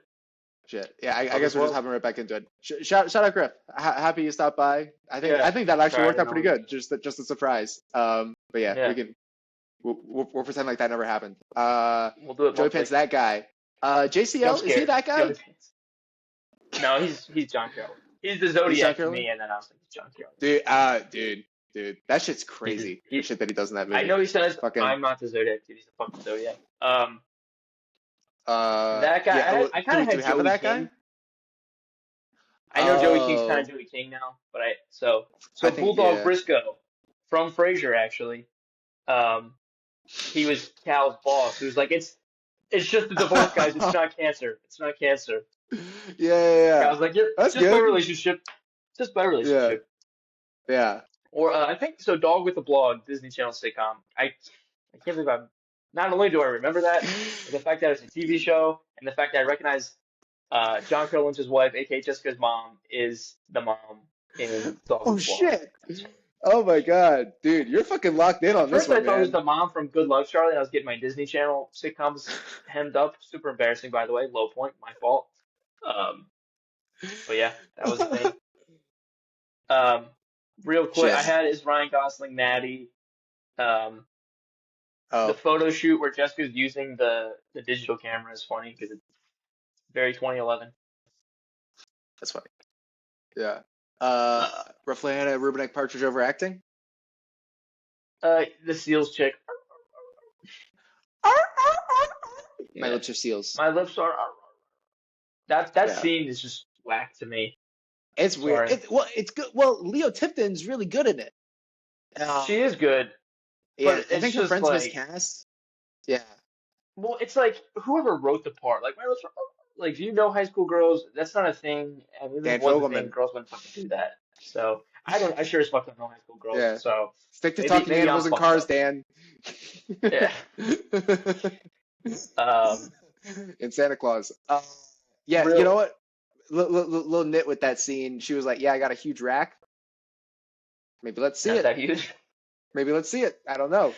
Shit. Yeah, I All guess as we're just well. hopping right back into it. Shout out Griff. Happy you stopped by. I think that actually Sorry, worked out no. pretty good. Just a surprise. But yeah, Yeah. we'll pretend like that never happened. We'll do it. Joey monthly. Pence, that guy. JCL, is he scared. that guy? Joey Pence. No, he's John Carroll. He's the Zodiac John to me, and then I was like, John Carroll. Dude, that shit's crazy. He- The shit that he does in that movie. I know he says Fucking- I'm not the Zodiac, dude. He's the fucking Zodiac. That That guy. I kind of do had we have Joey that King. guy? I know Joey King's Oh. kind of Joey King now, but so I think, Bulldog yeah. Briscoe from Frasier actually, he was Cal's boss. He was like, it's just a divorce, guys. It's not cancer. It's not cancer. Yeah. I was like, yeah, That's just by good. relationship. Just by relationship. Yeah. Or I think so. Dog with a Blog, Disney Channel sitcom. I can't believe I'm. Not only do I remember that, but the fact that it's a TV show, and the fact that I recognize John Carroll Lynch's wife, aka Jessica's mom, is the mom in Dog Oh with a Blog. shit. Oh my god, dude, you're fucking locked in on At this first, I one, thought it was man. the mom from Good Luck Charlie. I was getting my Disney Channel sitcoms hemmed up. Super embarrassing, by the way. Low point, my fault. But yeah, that was the thing. Real quick, Shit. I had is Ryan Gosling natty. The Oh, photo shoot where Jessica's using the digital camera is funny because it's very 2011. that's funny. Yeah. Rafaela Rubenek Partridge overacting. The Seals chick. My lips are seals. My lips are. That Yeah. scene is just whack to me. It's weird. Sorry. It's good. Well, Leo Tipton's really good in it. She is good. Yeah, but I it's think her just friend's like- miscast. Yeah. Well, it's like whoever wrote the part. Like my lips are. Like, do you know high school girls? That's not a thing. And even Dan if it was a Fogelman. thing, girls wouldn't fucking do that. So I sure as fuck don't know high school girls. Yeah. So Stick to Maybe- talking maybe animals I'm and fucked cars, up. Dan. yeah. In Santa Claus. Yeah, Real- you know what? little nit with that scene. She was like, "Yeah, I got a huge rack. Maybe let's see Not it. that huge. Maybe let's see it. I don't know.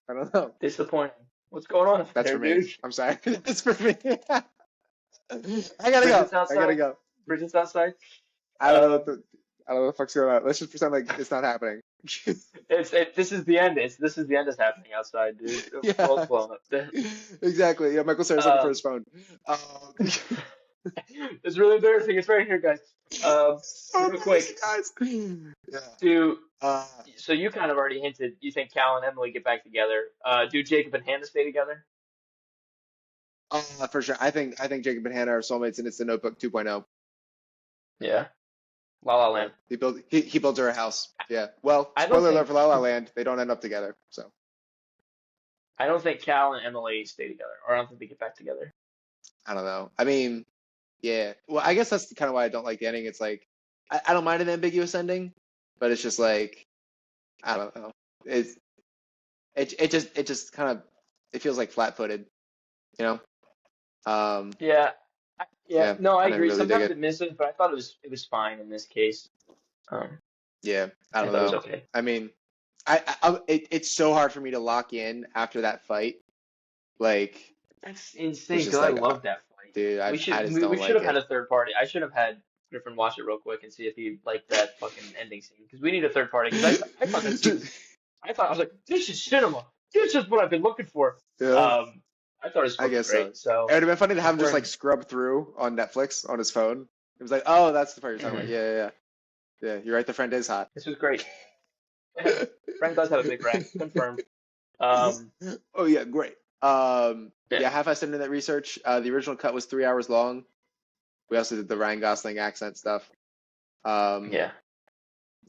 I don't know. Disappointing. What's going on That's there, for me. dude? I'm sorry. That's for me. I gotta go. Bridget's I gotta outside. go. Bridget's outside. I don't know what Um, I don't know what the fuck's going on. Let's just pretend like it's not happening. this is the end. This is the end that's happening outside, dude. The world's Yeah, blown up. exactly. Yeah, Michael Cera's looking for Um, his phone. Um, it's really embarrassing. It's right here, guys. so Real quick, embarrassing, guys. Yeah. do Uh, so you kind of already hinted you think Cal and Emily get back together. Do Jacob and Hannah stay together? for sure. I think Jacob and Hannah are soulmates, and it's the Notebook 2.0. Yeah. La La Yeah, Land. he builds her a house. Yeah. Well, I don't spoiler alert think for La La Land, they don't end up together. So I don't think Cal and Emily stay together, or I don't think they get back together. I don't know. I mean, yeah. Well, I guess that's kind of why I don't like the ending. It's like I don't mind an ambiguous ending, but it's just like I don't know. It's it just kind of it feels like flat-footed, you know. Yeah. Yeah. Yeah, No, I I didn't agree. really dig Sometimes it. it misses, but I thought it was fine in this case. Yeah, I I don't thought it was know. okay. I mean, it's so hard for me to lock in after that fight. Like, That's it's insane just because I like, love that fight. dude, We I should just we, we don't should like have had it. a third party. I should have had Griffin watch it real quick and see if he liked that fucking ending scene because we need a third party because I thought that scene was I was like this is cinema. This is what I've been looking for. Yeah, Um, I thought it was I fucking guess so. great. So It would have been funny to have him we're just in. like scrub through on Netflix on his phone. It was like, oh, that's the part you're talking about. Mhm. Yeah, yeah, yeah. Yeah, you're right. The friend is hot. This was great. Frank does have a big rack, confirmed. Um, Oh yeah, great. yeah, Yeah, half-assed internet research. The original cut was 3 hours long. We also did the Ryan Gosling accent stuff. Um, yeah.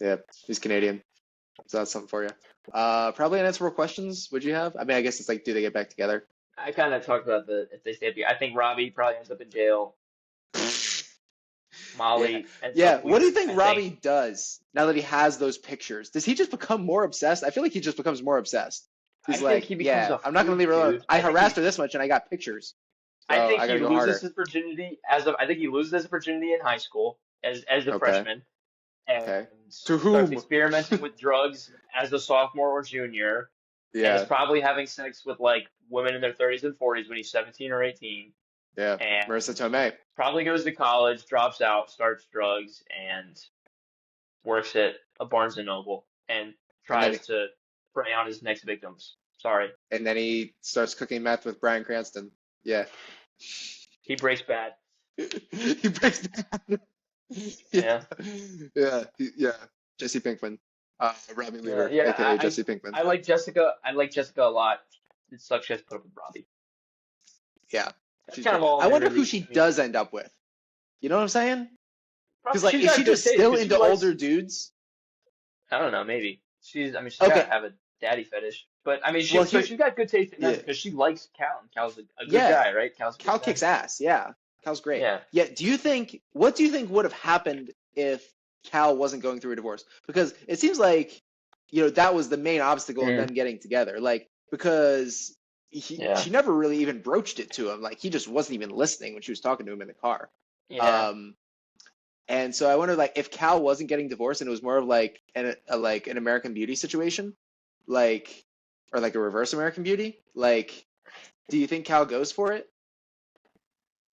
yeah, he's Canadian, so that's something for you. Probably unanswerable questions. Would you have? I mean, I guess it's like, do they get back together? I kind of talked about if they stay together. I think Robbie probably ends up in jail. Yeah, Molly ends yeah. up What do you weird. think I think. Robbie does now that he has those pictures? Does he just become more obsessed? I feel like he just becomes more obsessed. I He's think like, he becomes yeah, a I'm not gonna leave freak, her alone. dude. I harassed her this much, and I got pictures, I so think I he gotta go loses harder. his virginity I think he loses his virginity in high school as a Okay, freshman and okay. To starts whom? experimenting with drugs as a sophomore or junior and is Yeah, probably having sex with like women in their 30s and 40s when he's 17 or 18 yeah. and Marissa Tomei. probably goes to college, drops out, starts drugs and works at a Barnes and Noble and And then tries to prey on his next victims. Sorry. and then he starts cooking meth with Bryan Cranston. Yeah. He breaks bad. He breaks down. Yeah. Yeah. Yeah. Yeah. Jesse Pinkman. Robbie Yeah, Weaver, yeah. aka Jesse Pinkman. I like Jessica. I like Jessica a lot. It sucks she has to put up with Robbie. Yeah. That's She's kind great. of all I they wonder who really. she I mean, does end up with. You know what I'm saying? Because like, she's is got she good just taste still because she into likes. older dudes? I don't know. Maybe she's. I mean, she's got to Okay. have a daddy fetish. But I mean, Well, so here. she's got good taste in Yeah. that because she likes Cal, and Cal's a good Yeah. guy, right? Cal's a Cal good guy. kicks ass. Yeah. Cal's great. Yeah. Yeah. What do you think would have happened if Cal wasn't going through a divorce? Because it seems like, that was the main obstacle in Mm, them getting together. Like, because yeah. she never really even broached it to him. Like, he just wasn't even listening when she was talking to him in the car. Yeah. And so I wonder, like, if Cal wasn't getting divorced and it was more of like an American Beauty situation, like, or like a reverse American Beauty, like, do you think Cal goes for it?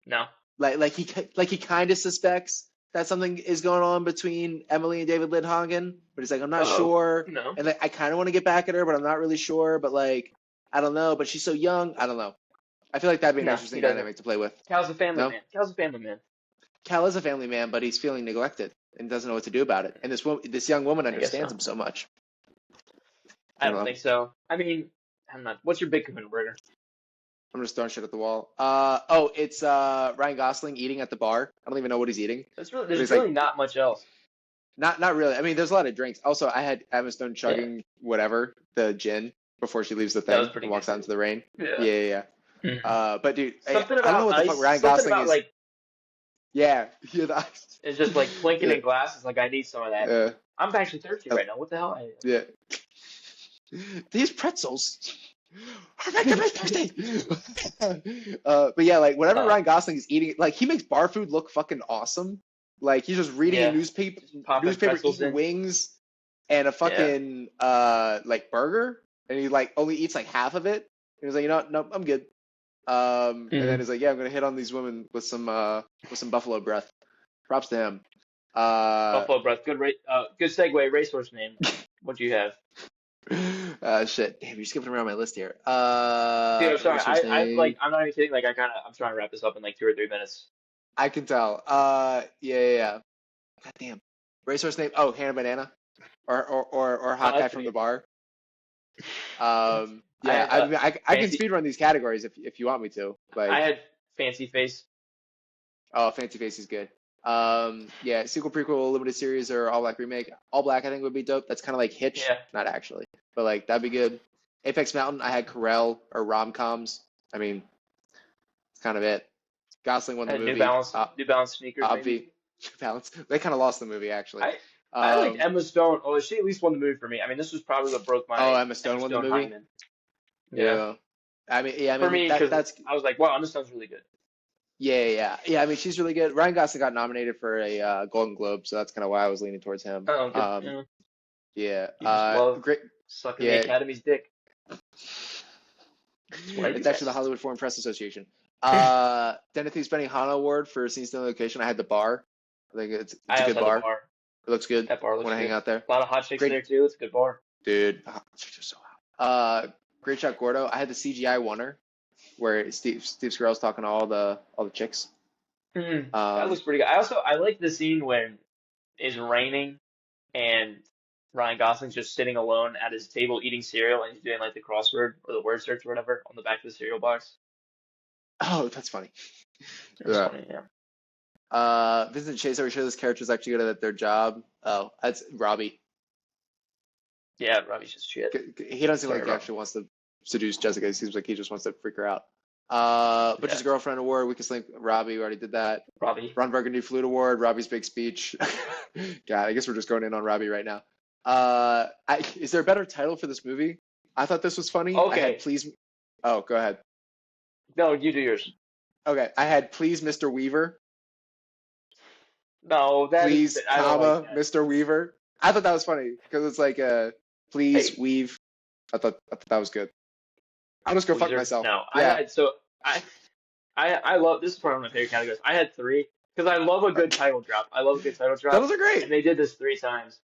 No. Like he kind of suspects that something is going on between Emily and David Lindhagen, but he's like, I'm not Oh sure, no. and like I kind of want to get back at her, but I'm not really sure, but like I don't know, but she's so young, I don't know. I feel like that'd be an No, interesting he doesn't. dynamic to play with. Cal's a family No, man. Cal's a family man. Cal is a family man, but he's feeling neglected and doesn't know what to do about it. And this young woman I guess understands so. him so much. I I don't don't know. think so. I mean, I'm not. What's your big kahuna burger? I'm just throwing shit at the wall. It's Ryan Gosling eating at the bar. I don't even know what he's eating. There's really, But there's he's really like, not much else. not really. I mean, there's a lot of drinks. Also, I had Emma Stone Yeah, chugging whatever, the gin, before she leaves the that was thing pretty and good walks out too. into the rain. Yeah. Yeah, yeah, yeah. Mhm. But dude, Something I don't know about what the fuck ice. Ryan Something Gosling about is. like Yeah, yeah, the ice. it's just like clinking Yeah, in glasses. Like I need some of that. yeah, I'm actually thirsty uh, right now. What the hell? yeah. These pretzels. Rebecca, my birthday. But yeah, like whenever Uh, Ryan Gosling is eating, like he makes bar food look fucking awesome. Like he's just reading a yeah, newspaper, just popping pretzels eating in. wings, and a Yeah. fucking like burger, and he like only eats like half of it. And he's like, you know what? Nope, I'm good. And then Mm. he's like, yeah, I'm gonna hit on these women with some buffalo breath. Props to him. Buffalo Breath. Good segue. Racehorse name. What do you have? Shit. Damn, you're skipping around my list here. Dude, I'm sorry. Racehorse name. I'm not even kidding. Like, I'm trying to wrap this up in like 2 or 3 minutes. I can tell. Yeah. God damn. Racehorse name. Oh, Hannah Banana, or Oh, Hawkeye that's from the pretty. bar. I Yeah. had I mean, I can fancy. speedrun these categories if you want me to. I Like, had fancy face. oh, Fancy Face is good. Yeah. Sequel, prequel, limited series, or all black remake. All black, I think would be dope. That's kind of like Hitch, Yeah. not actually, but like that'd be good. Apex Mountain, I had Corel or rom-coms. I mean, it's kind of it. Gosling won I the had movie. New Balance sneakers maybe. Obvi, balance. They kind of lost the movie actually. I I liked Um, Emma Stone. Oh, she at least won the movie for me. I mean, this was probably what broke oh, my Emma Stone Emma won the Stone movie. hymen. Yeah. Yeah. I mean, yeah. I For mean me, because that's I was like, wow, Emma Stone's really good. yeah. I mean, she's really good. Ryan Gosling got nominated for a Golden Globe, so that's kind of why I was leaning towards him. Oh, good. Yeah. Yeah. You just love Great. sucking the Yeah. Academy's dick. That's what I do It's actually the best. Hollywood Foreign Press Association. Timothy's Benihana Award for Scene Still Location. I had the bar. I think it's I a also good had the bar. bar. It looks good. That bar looks Want to hang good. out there? A lot of hot chicks Great, there too. It's a good bar. dude. Oh, it's just so hot. Great Shot Gordo. I had the CGI oneer where Steve Carell's talking to all the chicks. That looks pretty good. I like the scene when it's raining and Ryan Gosling's just sitting alone at his table eating cereal and he's doing like the crossword or the word search or whatever on the back of the cereal box. Oh, that's funny. It's Yeah. funny, yeah. Vincent Chase, are we sure this character is actually good at their job? Oh, that's Robbie. Yeah, Robbie's just shit. He doesn't seem Sorry, like he Rob. actually wants to seduce Jessica. He seems like he just wants to freak her out. Butcher's Yeah, Girlfriend Award, Weakest Link, Robbie, we already did that. Robbie. Ron Burgundy Flute Award, Robbie's Big Speech. God, I guess we're just going in on Robbie right now. Is there a better title for this movie? I thought this was funny. I Okay, had Please. Oh, go ahead. no, you do yours. Okay, I had Please, Mr. Weaver. No, that is, Please, I don't like comma, that. Mr. Weaver. I thought that was funny because it's like, please Hey, weave. I thought that was good. I'll just go fuck Weezer. myself. No, Yeah. I I love this is probably one of my favorite categories. I had three because I love a good title drop. I love a good title drop, Titles are great. and they did this 3 times.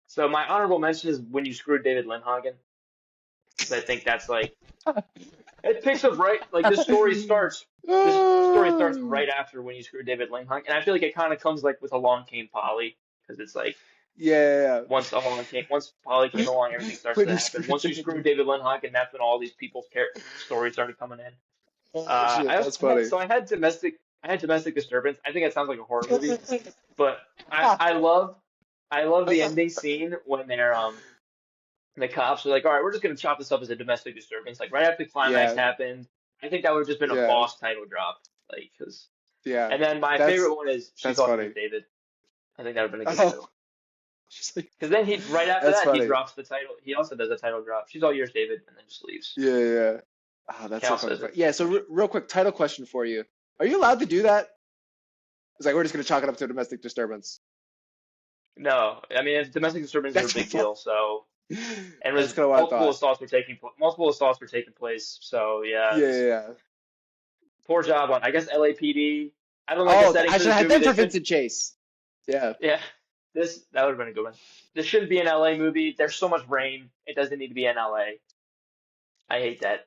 So my honorable mention is when you screwed David Lindhagen, because I think that's like it picks up right like this story starts. This story starts right after when you screwed David Lindhagen, and I feel like it kind of comes like with Along Came Polly because it's like Yeah. once Polly came along, everything starts When to you happen. screwed Once you David screwed David Lindhagen, that's when all these people's stories started coming in. Oh shit, that's funny. I had domestic disturbance. I think it sounds like a horror movie, but I love the ending scene when the cops are like, all right, we're just gonna chop this up as a domestic disturbance. Like right after the climax Yeah, happened, I think that would have just been a yeah, boss title drop. Like, cause yeah. and then my That's favorite one is She's that's Lucky funny. David. I think that would have been a good Oh, title. just like Because then he right after that's that he funny. drops the title. He also does a title drop. She's all yours, David, and then just leaves. Yeah. Oh, that's so Cal funny. says it. Yeah. So real quick, title question for you: are you allowed to do that? It's like we're just gonna chalk it up to a domestic disturbance. No, I mean domestic disturbances are a That's big deal. So and that's was kind of what I thought. multiple assaults were taking place. So yeah, Yeah, yeah. poor job on I guess LAPD. I don't like the Oh, setting I for should this have had movie. them for Vincent Chase. Yeah. Yeah, that would have been a good one. This shouldn't be an LA movie. There's so much rain. It doesn't need to be in LA. I hate that.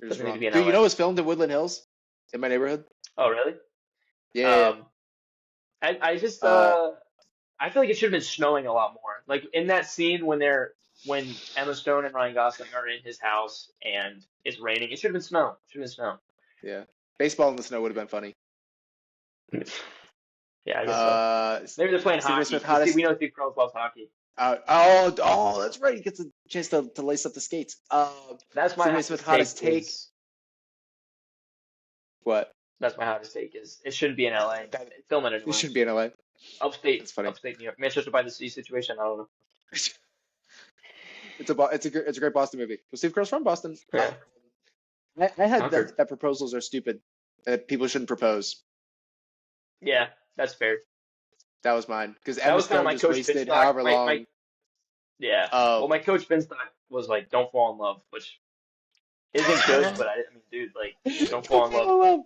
You're just Doesn't need to wrong. be in Dude, you LA. know it was filmed in Woodland Hills, in my neighborhood. Oh really? Yeah. Um, I just Uh, I feel like it should have been snowing a lot more. Like in that scene when Emma Stone and Ryan Gosling are in his house and it's raining, it should have been snow. It should have been yeah. Baseball in the snow would have been funny. snow. Yeah, I guess so. Uh, Maybe they're playing Stephen hockey. Smith 'Cause hottest. We know Steve Carell loves hockey. That's right. He gets a chance to lace up the skates. That's my Stephen Smith hottest take hottest take. is What? that's my hottest take is it shouldn't be in LA. That Film it he anywhere. should be in LA. Upstate, That's funny. upstate New York, Manchester by the Sea situation. I don't know. It's a great Boston movie. Well, Steve Carell's from Boston. Yeah. I had Concord. that proposals are stupid. That people shouldn't propose. Yeah, that's fair. That was mine because That Emma was kind of Stone my just coach wasted Finstock. however long. Yeah. Oh, Well, my coach Finstock was like, "Don't fall in love," which isn't good, but I mean, dude, like, don't fall in love.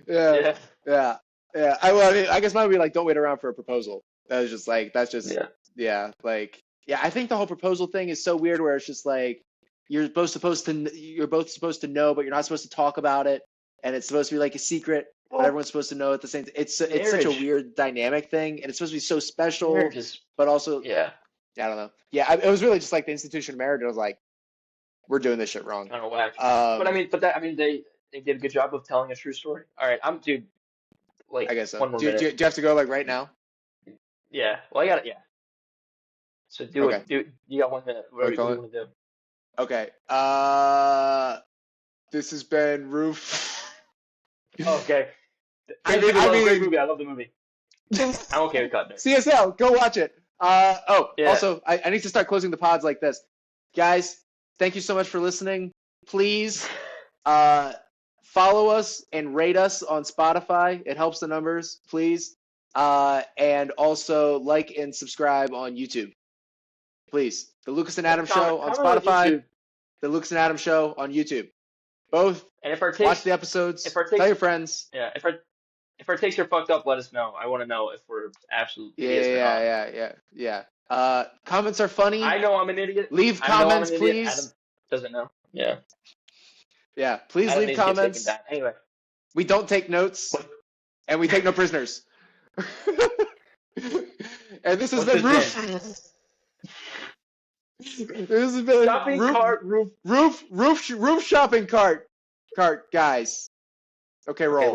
Yeah, Yeah. yeah, yeah. I guess mine would be like, don't wait around for a proposal. That's just Yeah. yeah, like yeah. I think the whole proposal thing is so weird, where it's just like you're both supposed to know, but you're not supposed to talk about it, and it's supposed to be like a secret, but Well, everyone's supposed to know at the same time. It's such a marriage. weird dynamic thing, and it's supposed to be so special, Marriage is. but also Yeah. I don't know. Yeah, it was really just like the institution of marriage. I was like, we're doing this shit wrong. Kind of whack. But I mean, they did a good job of telling a true story. All right, dude. Like, I guess so. one more Do minute. you have to go like right now? Yeah. Well, I got it. Yeah. So do Okay. it. You got 1 minute. What do you want to do? Okay. This has been Roof. Okay. I Great mean, movie. I love the movie. I'm okay with cutting it. CSL, go watch it. Yeah. Also, I need to start closing the pods like this. Guys, thank you so much for listening. Please follow us and rate us on Spotify. It helps the numbers, please. And also like and subscribe on YouTube. Please. The Lucas and Adam Show on Spotify. The Lucas and Adam Show on YouTube. Both. And if our takes, watch the episodes. Tell your friends. Yeah. If our takes are fucked up, let us know. I want to know if we're absolutely Yeah. Comments are funny. I know I'm an idiot. Leave comments, please. Adam doesn't know. Yeah. Yeah. Please Adam leave comments. Anyway. We don't take notes, and we take no prisoners. And this has been Roof. This has been Shopping cart, roof shopping cart, guys. Okay, roll.